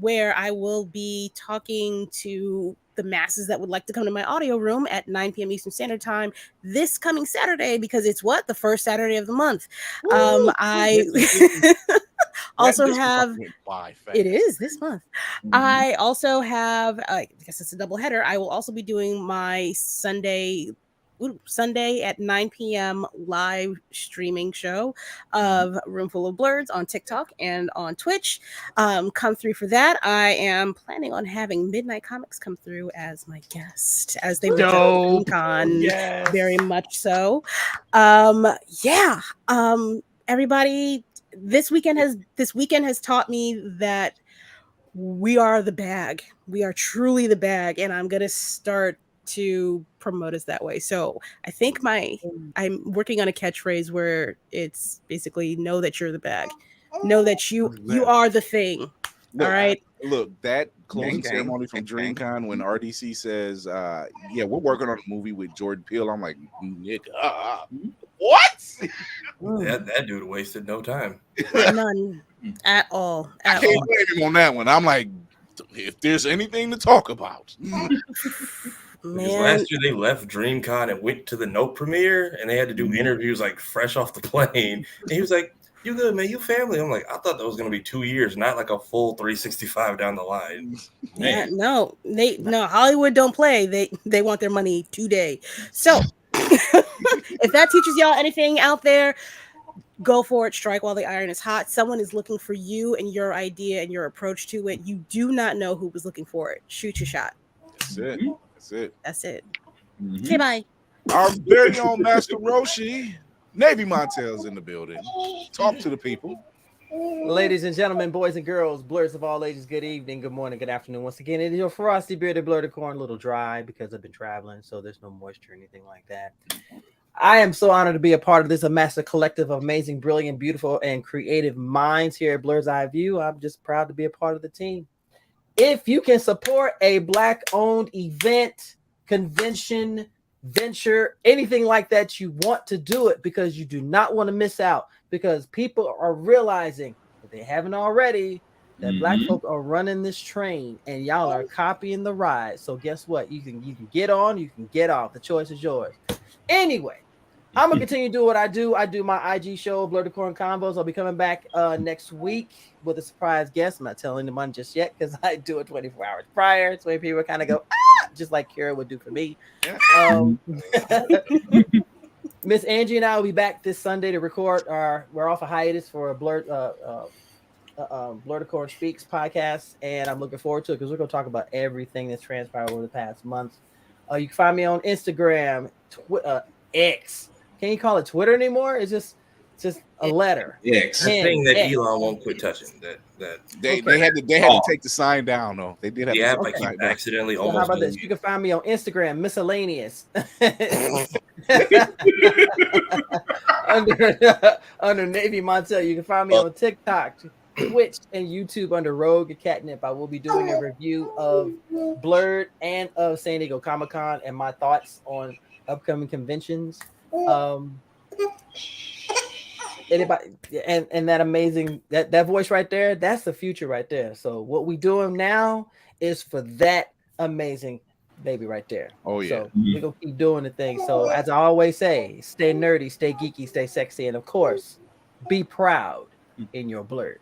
where I will be talking to the masses that would like to come to my audio room at 9 p.m. Eastern Standard Time this coming Saturday, because it's the first Saturday of the month. I also have it is this month. I also have I guess it's a double header. I will also be doing my Sunday at 9 p.m. live streaming show of Roomful of Blerds on TikTok and on Twitch. Come through for that. I am planning on having Midnight Comics come through as my guest, as they were at Dreamcon. Yes. Very much so. Everybody, this weekend has taught me that we are the bag. We are truly the bag, and I'm gonna start to promote us that way. So I think I'm working on a catchphrase where it's basically know that you're the bag, know that you are the thing. Look, all right. Look, that closing Gang, gang. ceremony from DreamCon when RDC says, "Yeah, we're working on a movie with Jordan Peele." I'm like, nigga, what? That dude wasted no time. None at all. I can't blame him on that one. I'm like, if there's anything to talk about. Because last year they left DreamCon and went to the Note premiere, and they had to do interviews like fresh off the plane. And he was like, "You good, man? You family?" I'm like, I thought that was gonna be 2 years, not like a full 365 down the line. Yeah, no, Hollywood don't play. They want their money today. So if that teaches y'all anything out there, go for it. Strike while the iron is hot. Someone is looking for you and your idea and your approach to it. You do not know who was looking for it. Shoot your shot. That's it. That's it. Okay, bye. Our very own Master Roshi, Navy Montel's in the building. Talk to the people. Ladies and gentlemen, boys and girls, blurs of all ages, good evening, good morning, good afternoon. Once again, it is your frosty bearded BlerdCon, a little dry because I've been traveling, so there's no moisture or anything like that. I am so honored to be a part of this massive collective of amazing, brilliant, beautiful, and creative minds here at Blerd's Eye View. I'm just proud to be a part of the team. If you can support a Black-owned event, convention, venture, anything like that, you want to do it because you do not want to miss out, because people are realizing, if they haven't already, that Black folk are running this train and y'all are copying the ride. So guess what? You can get on, you can get off. The choice is yours. Anyway, I'm gonna continue to do what I do. I do my IG show, BlerdCon Combos. I'll be coming back next week with a surprise guest. I'm not telling anyone just yet because I do it 24 hours prior. So people kind of go, just like Kira would do for me. Miss Angie and I will be back this Sunday to record we're off a hiatus for a BlerdCon Speaks podcast, and I'm looking forward to it because we're going to talk about everything that's transpired over the past month. You can find me on Instagram, X. Can you call it Twitter anymore? It's just a letter. X. The thing that Elon won't quit touching. They had to take the sign down though. They did have to take the sign down. accidentally So almost. how about this? You can find me on Instagram, miscellaneous. under Navy Montel. You can find me on TikTok, Twitch, and YouTube under Rogue and Catnip. I will be doing a review of Blerd and of San Diego Comic-Con and my thoughts on upcoming conventions. Anybody and that amazing that voice right there, that's the future right there. So what we doing now is for that amazing baby right there. Oh yeah. So we're gonna keep doing the thing. So as I always say, stay nerdy, stay geeky, stay sexy, and of course, be proud in your Blerd.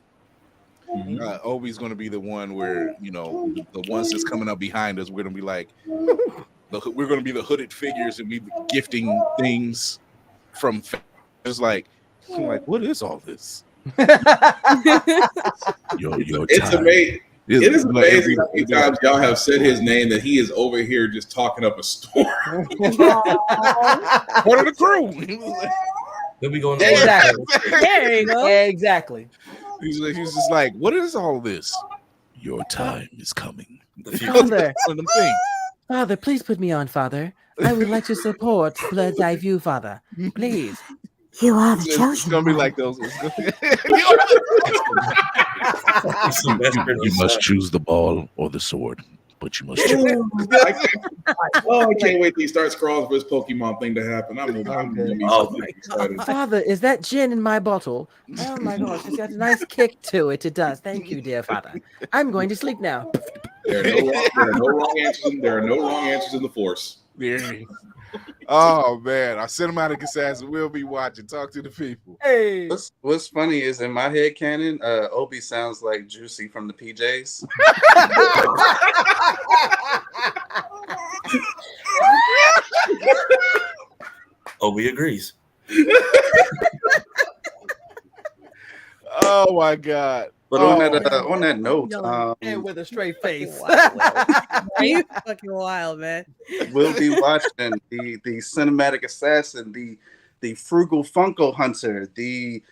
Obi's gonna be the one where the ones that's coming up behind us, we're gonna be like we're gonna be the hooded figures and be gifting things from just like what is all this? It's amazing. It is amazing how many times y'all have said his name that he is over here just talking up a storm. Part of the crew. He'll be going. Exactly. There you go. Exactly. He's just like, what is all this? Your time is coming. Father, Father, please put me on, Father. I would like to support Blerd's Eye View, Father. Please. You are the It's chosen gonna be one. like those. You must choose the ball or the sword, but you must choose. I can't wait till he starts crawling for his Pokemon thing to happen. I'm gonna be so excited. Father, is that gin in my bottle? Oh my gosh, it's got a nice kick to it. It does. Thank you, dear Father. I'm going to sleep now. There are no wrong answers. There are no wrong answers in the Force. Oh man, our cinematic assassin will be watching. Talk to the people. Hey, What's funny is in my head canon, Obi sounds like Juicy from the PJs. Obi agrees. Oh my god. But on that note, and with a straight face. You fucking wild, man. we'll be watching the cinematic assassin, the frugal Funko hunter, the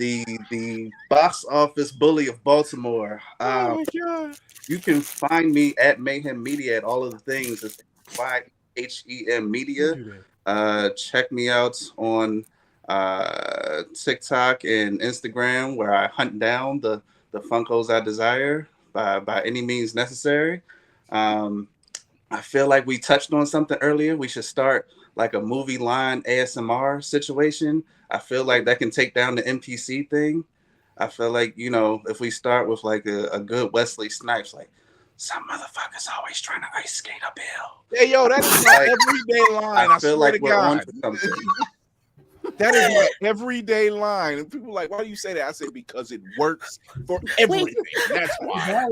the box office bully of Baltimore. Oh my god! You can find me at Mayhem Media at all of the things. It's YHEM Media. Check me out on TikTok and Instagram, where I hunt down the Funkos I desire by any means necessary. I feel like we touched on something earlier. We should start like a movie line ASMR situation. I feel like that can take down the NPC thing. I feel like, you know, if we start with like a good Wesley Snipes, like, some motherfuckers always trying to ice skate uphill. Hey, yo, that is my everyday line. I feel swear like to we're on God. to something. That is my everyday line. And people are like, why do you say that? I say, because it works for everything. That's why.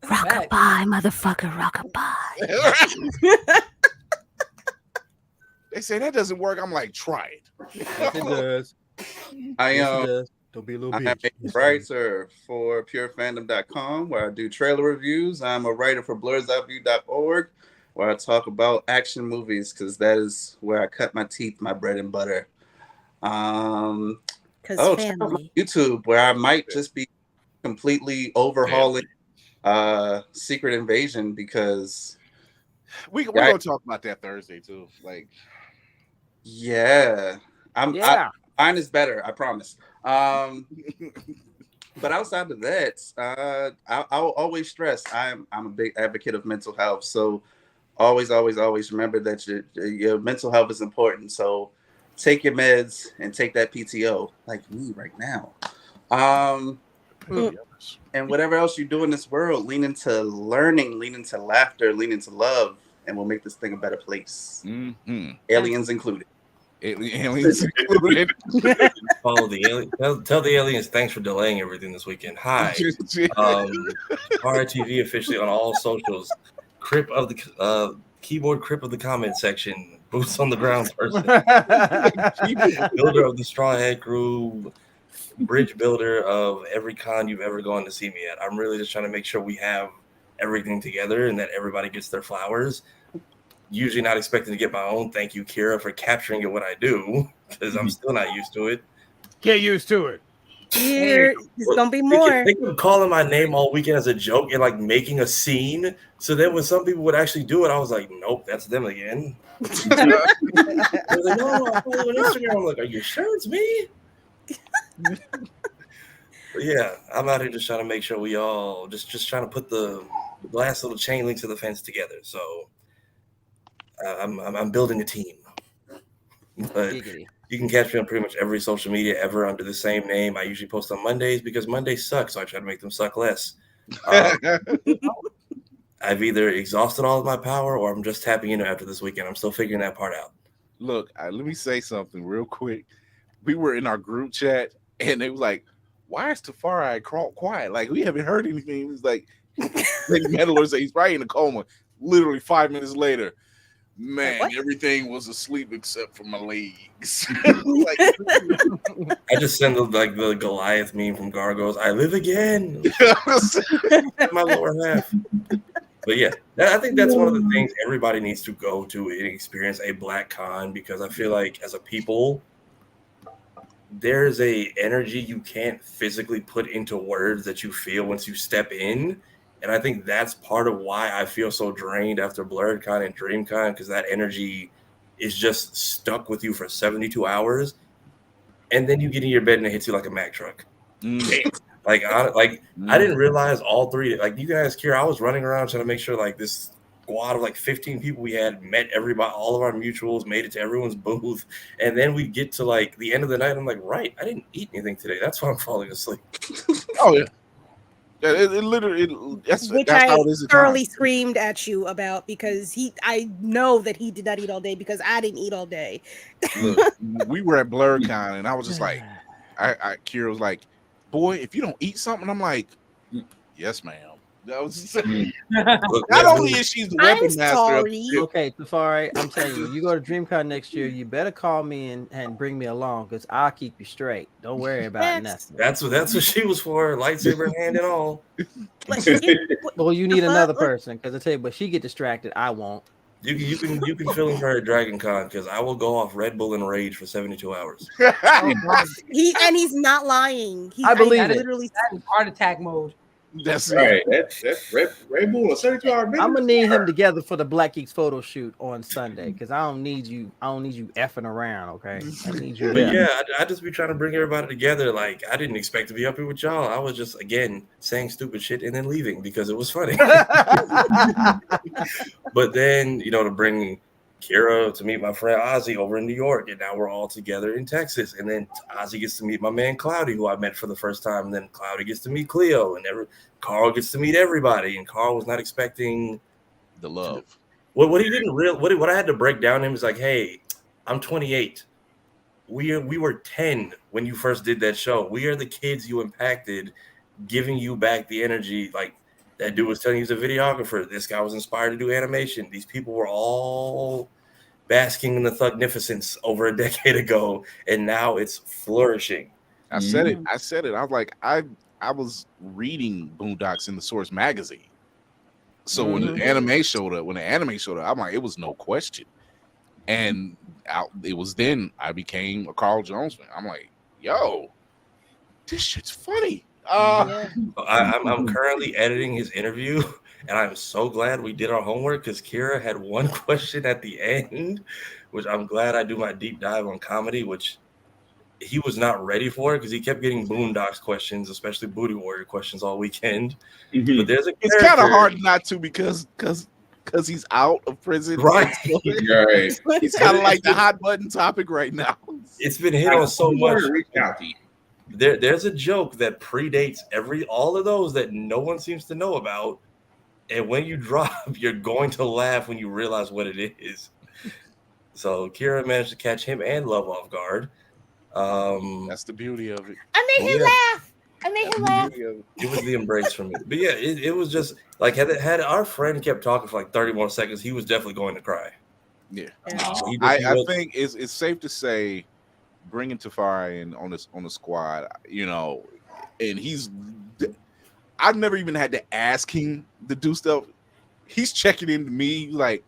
Rockabye, motherfucker, rockabye. They say that doesn't work. I'm like, try it. Yes, it does. I Yes, it does. Don't be a little I'm bitch. a writer for purefandom.com, where I do trailer reviews. I'm a writer for blerdsiveview.org, where I talk about action movies, because that is where I cut my teeth, my bread and butter. Check out my YouTube, where I might just be completely overhauling Secret Invasion, because we're gonna talk about that Thursday too. Like, mine is better, I promise. But outside of that, I'll always stress I'm a big advocate of mental health. So always remember that your mental health is important. So take your meds and take that PTO, like me right now. And whatever else you do in this world, lean into learning, lean into laughter, lean into love, and we'll make this thing a better place. Mm-hmm. Aliens included. Aliens included. Follow the alien. Tell the aliens thanks for delaying everything this weekend. Hi. RTV officially on all socials. Crip of the keyboard crip of the comment section. Boots on the ground person. Builder of the Straw Hat Crew. Bridge builder of every con you've ever gone to see me at. I'm really just trying to make sure we have everything together and that everybody gets their flowers. Usually not expecting to get my own. Thank you, Kira, for capturing it what I do, because I'm still not used to it. Get used to it. Here, there's gonna be more. They kept calling my name all weekend as a joke and like making a scene. So then when some people would actually do it, I was like, nope, that's them again. I was like, no, I follow on Instagram. I'm like, are you sure it's me? But yeah, I'm out here just trying to make sure we all just trying to put the last little chain link to the fence together. So I'm building a team. But you can catch me on pretty much every social media ever under the same name. I usually post on Mondays because Mondays suck, so I try to make them suck less. I've either exhausted all of my power or I'm just tapping into after this weekend. I'm still figuring that part out. Look, let me say something real quick. We were in our group chat and they was like, why is Tafari quiet? Like, we haven't heard anything. He was like, Meddler said he's probably in a coma. Literally 5 minutes later, man, everything was asleep except for my legs. I just send the Goliath meme from Gargoyles. I live again. My lower half. But yeah, I think that's one of the things everybody needs to go to and experience a BlerdCon, because I feel like as a people, there's a energy you can't physically put into words that you feel once you step in. And I think that's part of why I feel so drained after BlerdCon and Dreamcon, because that energy is just stuck with you for 72 hours. And then you get in your bed and it hits you like a Mack truck. I didn't realize all three, like you guys, Kira, I was running around trying to make sure like this squad of like 15 people we had met everybody, all of our mutuals, made it to everyone's booth. And then we get to like the end of the night. I'm like, right, I didn't eat anything today. That's why I'm falling asleep. Oh, yeah. It literally, that's Which that's I how it is. thoroughly screamed at you about, because I know that he did not eat all day because I didn't eat all day. Look, we were at BlerdCon and I was just like, Kira was like, boy, if you don't eat something, I'm like, yes, ma'am. That was not only is she the weapon master. Okay, Tafari, I'm telling you, you go to Dreamcon next year, you better call me and bring me along, because I'll keep you straight. Don't worry about nothing. That's what she was for, lightsaber in hand and all. Well, you need another person, because I tell you, but she get distracted, I won't. You can fill in her at DragonCon because I will go off Red Bull and rage for 72 hours. He's not lying. I believe it. Literally that is heart attack mode. That's right. That's Red Bull. 72 hour. I'm gonna need him together for the Black Geeks photo shoot on Sunday because I don't need you effing around. Okay, I need you. But yeah, I just be trying to bring everybody together. Like I didn't expect to be up here with y'all. I was just again saying stupid shit and then leaving because it was funny. But then to bring Kira to meet my friend Ozzy over in New York, and now we're all together in Texas. And then Ozzy gets to meet my man Cloudy, who I met for the first time. And then Cloudy gets to meet Cleo, and Carl gets to meet everybody. And Carl was not expecting the love. What he didn't what I had to break down to him is like, hey, I'm 28. We were 10 when you first did that show. We are the kids you impacted, giving you back the energy. Like that dude was telling you he's a videographer. This guy was inspired to do animation. These people were all basking in the thugnificence over a decade ago, and now it's flourishing. I said it. I was like, I was reading Boondocks in the Source magazine. So when the anime showed up, I'm like, it was no question. And it was then I became a Carl Jones fan. I'm like, yo, this shit's funny. I'm currently editing his interview, and I'm so glad we did our homework because Kira had one question at the end, which I'm glad I do my deep dive on comedy, which he was not ready for because he kept getting Boondocks questions, especially Booty Warrior questions all weekend. But there's it's kind of hard not to because he's out of prison. Right. He's kind of like the hot button topic right now. It's been hit on so much. There's a joke that predates all of those that no one seems to know about. And when you drop, you're going to laugh when you realize what it is. So Kira managed to catch him and Love off guard. That's the beauty of it. I made him laugh. It was the embrace for me. But yeah, it was just like had our friend kept talking for like 30 more seconds, he was definitely going to cry. Yeah. I think it's safe to say bringing Tafari in on the squad, and I've never even had to ask him to do stuff. He's checking into me like,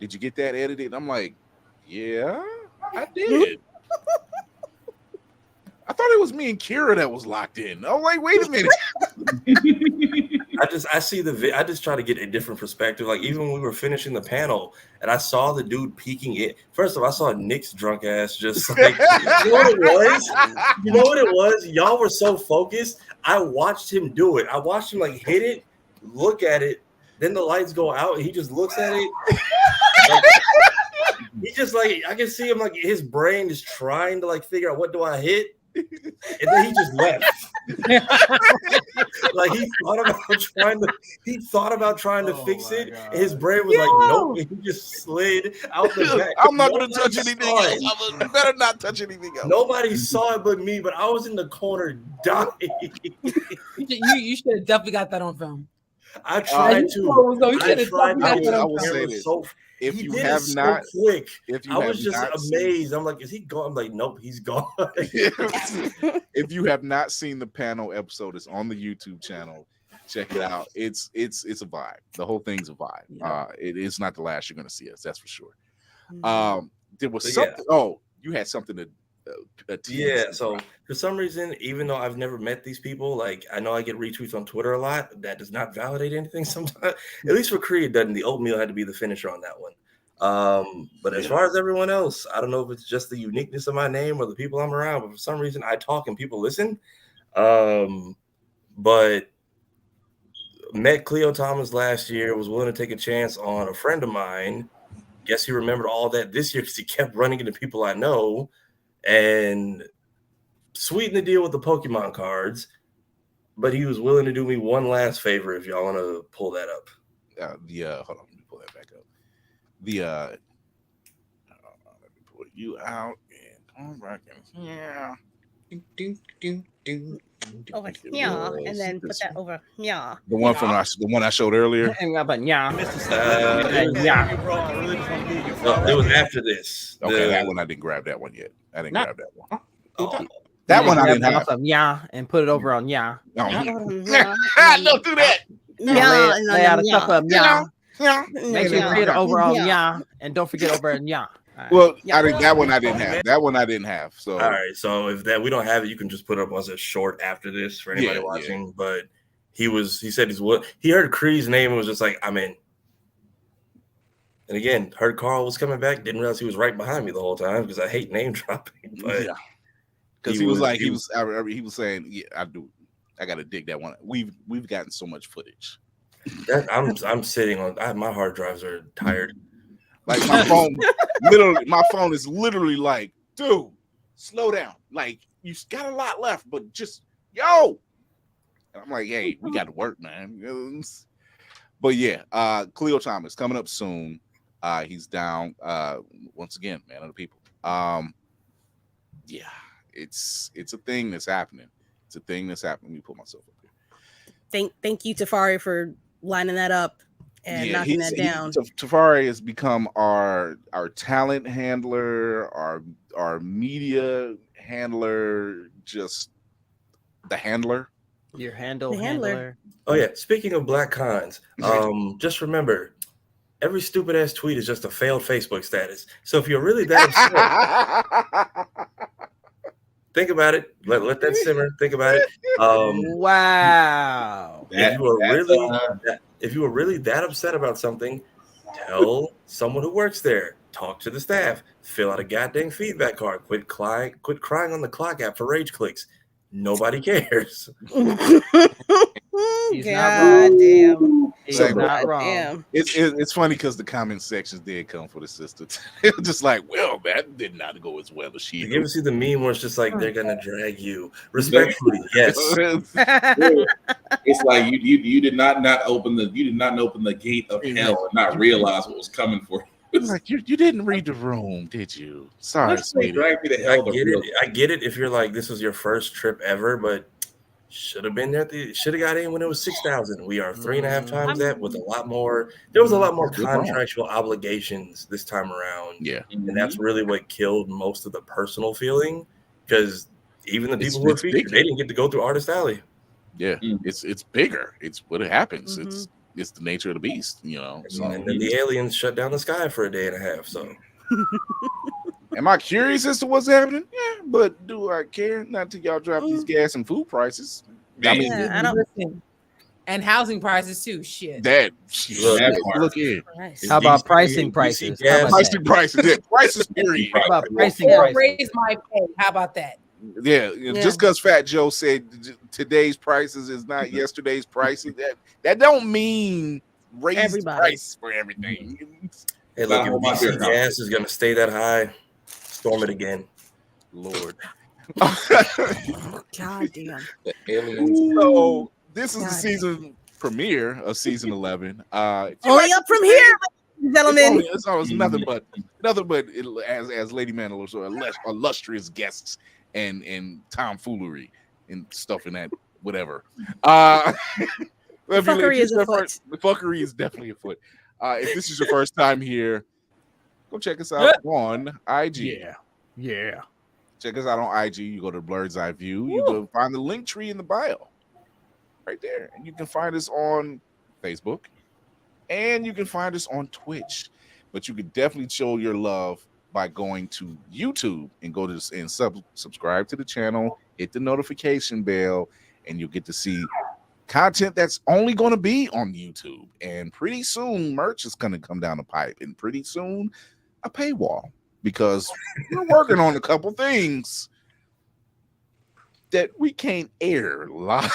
did you get that edited? And I'm like, yeah, I did. I thought it was me and Kira that was locked in. I'm like, wait a minute. I just try to get a different perspective. Like even when we were finishing the panel and I saw the dude peeking in. First of all, I saw Nick's drunk ass just like, you know what it was? You know what it was? Y'all were so focused. I watched him do it. I watched him like hit it, look at it, then the lights go out and he just looks at it. Like, he just like, I can see him like his brain is trying to like figure out what do I hit. And then he just left. Like he thought about trying to fix it. And his brain was like, nope. And he just slid out the back. I'm not going to touch anything else. I better not touch anything else. Nobody saw it but me, but I was in the corner dying. You should have definitely got that on film. I tried to. I will say this. If you have not, I was just amazed. I'm like, is he gone? I'm like, nope, he's gone. If you have not seen the panel episode, it's on the YouTube channel. Check it out. It's a vibe. The whole thing's a vibe. Yeah. It is not the last you're going to see us. That's for sure. There was something. Yeah. Oh, you had something to. Yeah. So for some reason, even though I've never met these people, like I know I get retweets on Twitter a lot. That does not validate anything. Sometimes, at least for Cree, it doesn't. The oatmeal had to be the finisher on that one. But as far as everyone else, I don't know if it's just the uniqueness of my name or the people I'm around. But for some reason, I talk and people listen. But met Cleo Thomas last year. Was willing to take a chance on a friend of mine. Guess he remembered all that this year because he kept running into people I know. And sweeten the deal with the Pokemon cards, but he was willing to do me one last favor if y'all want to pull that up. Hold on, let me pull that back up. Let me pull you out and come back in. Yeah. Over yeah, and then put that over yeah. The one I showed earlier. Yeah. It was after this. Okay, that one I didn't grab that one yet. I didn't grab that one. That one I didn't have. And put it over on don't do that. Lay out a stuff of Yeah. Make sure you create it over on yeah, and don't forget over on yeah. Right. Well, I think that one I didn't have. That one I didn't have. So all right. So if that we don't have it, you can just put it up as a short after this for anybody watching. But he said he heard Cree's name and was just like, I'm in. And again, heard Carl was coming back. Didn't realize he was right behind me the whole time because I hate name dropping. But because he was saying, yeah, I do. I got to dig that one. We've gotten so much footage. I'm sitting on my hard drives are tired. Like my phone is literally like, dude, slow down. Like you got a lot left, but just yo. And I'm like, hey, we got to work, man. But yeah, Cleo Thomas coming up soon. He's down once again, man of the people. Yeah, it's a thing that's happening. It's a thing that's happening. Let me put myself up here. Thank you, Tafari, for lining that up and knocking that down. Tafari has become our talent handler, our media handler, just the handler. Your handler. Oh yeah. Speaking of black cons, just remember, every stupid ass tweet is just a failed Facebook status. So if you're really that upset, think about it. Let that simmer. Think about it. Wow. If you were really that upset about something, tell someone who works there. Talk to the staff. Fill out a goddamn feedback card. Quit crying on the clock app for rage clicks. Nobody cares. He's not wrong. He's not wrong. Damn. It's funny because the comment sections did come for the sister. It was just like, well, that did not go as well as she. You ever see the meme where it's just like they're gonna drag you respectfully? Yes. It's like you did not open the gate of hell and not realize what was coming for you. It's like you didn't read the room, did you? Sorry, sweetie. I get it. If you're like this was your first trip ever, but should have been there. Should have got in when it was 6,000. We are 3.5 times that with a lot more. There was a lot more contractual obligations this time around. Yeah, and that's really what killed most of the personal feeling because even the people who were featured, they didn't get to go through Artist Alley. Yeah, it's bigger. It's what happens. It's the nature of the beast, you know. So. And then the aliens shut down the sky for a day and a half. So, am I curious as to what's happening? Yeah, but do I care? Not till y'all drop these gas and food prices. I mean, I don't. And housing prices too. Shit. Look here. How about pricing prices? Pricing prices. Yeah, prices. Period. How about pricing Or prices? raise my pay. How about that? Yeah, just because Fat Joe said today's prices is not yesterday's prices, that don't mean raise the price for everything. Hey, look, if gas is gonna stay that high, storm it again, Lord. God damn. The aliens. So this is the season premiere of season 11. Only up from here, gentlemen. It's always nothing but as Lady Mandela, so illustrious guests and tomfoolery and stuff in that whatever. Fuckery is afoot. The fuckery is definitely afoot. If this is your first time here, go check us out on IG. Yeah. Check us out on IG. You go to Blerd's Eye View. You go find the link tree in the bio right there. And you can find us on Facebook. And you can find us on Twitch. But you can definitely show your love by going to YouTube and go to and subscribe to the channel, hit the notification bell, and you'll get to see content that's only going to be on YouTube. And pretty soon, merch is going to come down the pipe. And pretty soon, a paywall. Because we're working on a couple things that we can't air live.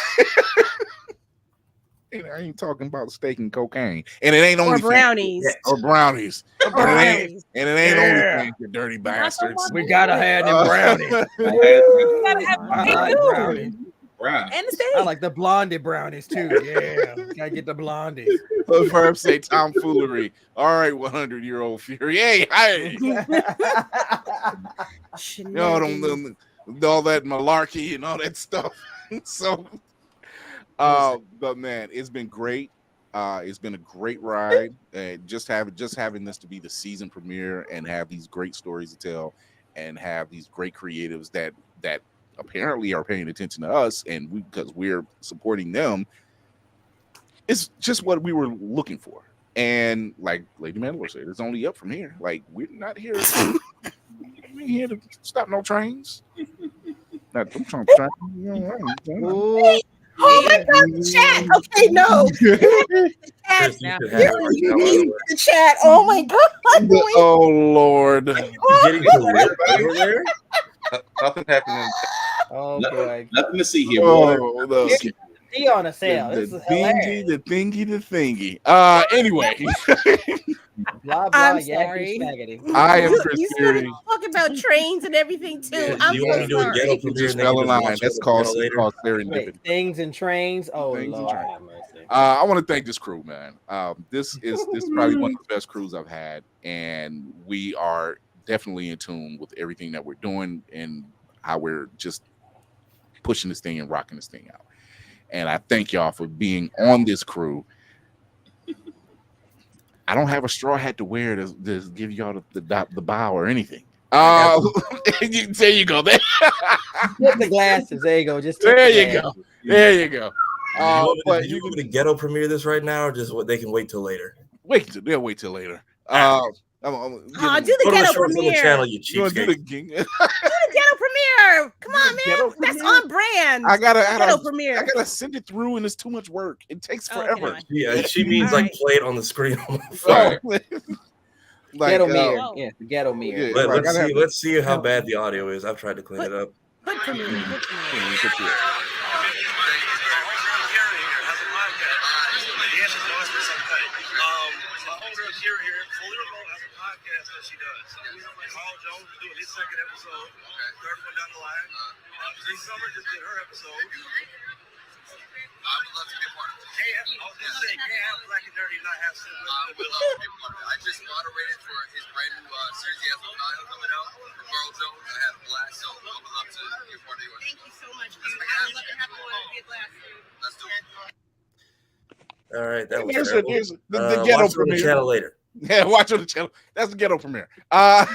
And I ain't talking about steak and cocaine. And it ain't only brownies. Or brownies. And it ain't only things, you dirty bastards. We gotta have them brownies. You gotta have brownies. And the steak. I like the blondie brownies too. Yeah, gotta get the blondies. But first, say tomfoolery. All right, 100-year-old fury. Hey, all that malarkey and all that stuff. So, but man, it's been great. It's been a great ride. Just having this to be the season premiere and have these great stories to tell, and have these great creatives that apparently are paying attention to us, and because we're supporting them, it's just what we were looking for. And like Lady Mandalore said, it's only up from here. Like, we're not here. We ain't here to stop no trains. Not them Trump trains. Oh my God, the chat. Okay, no. The chat. The chat. Oh my God. Oh Lord. Getting to live over there? Nothing happening. Oh boy. Nothing to see here. Oh, He on a sale. This is hilarious. the thingy. Anyway. Blah blah. I'm sorry. I am Chris You started Fury. talking about trains and everything too. Yeah, I'm you so want to do a sorry. ghetto premiere? Just fell in line. That's called serendipity. Wait, things and trains. Oh Things and Lord. trains. have mercy. I want to thank this crew, man. This is probably one of the best crews I've had, and we are definitely in tune with everything that we're doing and how we're just pushing this thing and rocking this thing out. And I thank y'all for being on this crew. I don't have a straw hat to wear to give y'all the bow or anything. There you go. Get the glasses. There you go. Just There you go. There you go. But you want me to ghetto premiere this right now, or just what they can wait till later? They'll wait till later. Do the Go to ghetto the short film premiere. channel, you You wanna do cheapskate. the Do the ghetto premiere. Come on, man. That's on brand. I ghetto gotta premiere. I gotta send it through, and it's too much work. It takes forever. Yeah, she means like play it on the screen. Right. Ghetto mirror. Yeah, the ghetto mirror. Yeah, like, Let's see how bad the audio is. I've tried to clean it up. Put premiere. Cree Summer just did her episode. I would love to be a part of it. I was going to say, can't have Black and Dirty not have Sid with it. I would love to be a part of it. I just moderated for his brand new series he has with Kyle coming out for Carl Jones. I had a blast, so I would love to be a part of yours. Thank you so much, dude. I would love to have one. Be a blast, dude. Let's do it. All right, that was Here's terrible. the ghetto Watch it on the premiere. channel later. Yeah, watch on the channel. That's the ghetto premiere. A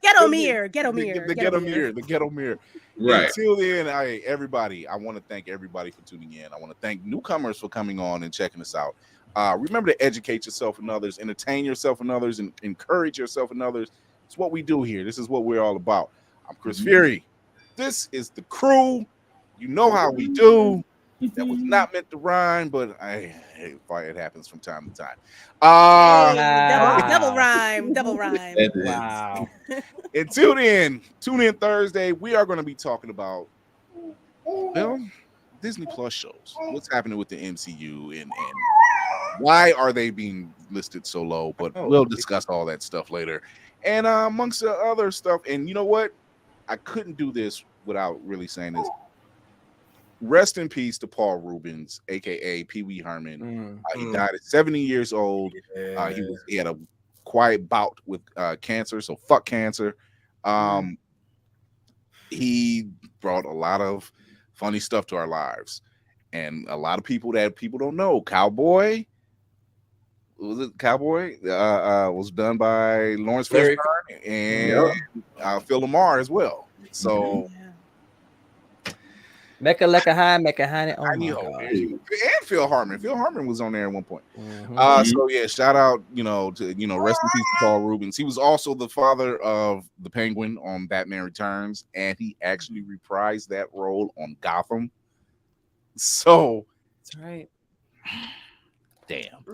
ghetto mirror. Ghetto mirror. The ghetto mirror. The ghetto mirror. Right. Until then, everybody, I want to thank everybody for tuning in. I want to thank newcomers for coming on and checking us out. Remember to educate yourself and others, entertain yourself and others, and encourage yourself and others. It's what we do here. This is what we're all about. I'm Chris Fury. This is the crew. You know how we do. That was not meant to rhyme, but it happens from time to time. Double rhyme. Wow. And tune in Thursday. We are going to be talking about Disney Plus shows. What's happening with the MCU and why are they being listed so low? But we'll discuss all that stuff later. And amongst the other stuff, and you know what? I couldn't do this without really saying this. Rest in peace to Paul Rubens, aka Pee Wee Herman. He died at 70 years old. He had a quiet bout with cancer, so fuck cancer. He brought a lot of funny stuff to our lives, and a lot of people that people don't know. Cowboy was done by Lawrence Fishburne and Phil Lamar as well. So. Mecca Lecca High, Mecca Honey. Oh my God. And Phil Hartman. Phil Hartman was on there at one point. So yeah, shout out, to rest in peace to Paul Rubens. He was also the father of the Penguin on Batman Returns, and he actually reprised that role on Gotham. So that's right. Damn.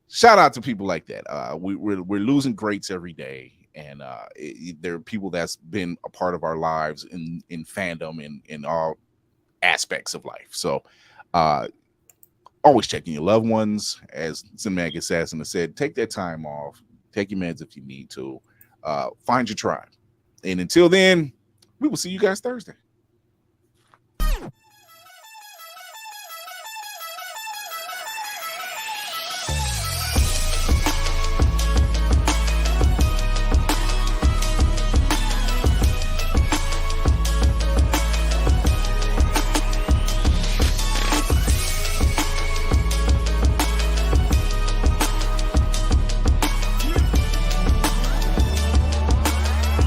Shout out to people like that. We're losing greats every day. And there are people that's been a part of our lives in fandom and in all aspects of life. So always checking your loved ones. As Cinematic Assassin has said, take that time off. Take your meds if you need to. Find your tribe. And until then, we will see you guys Thursday.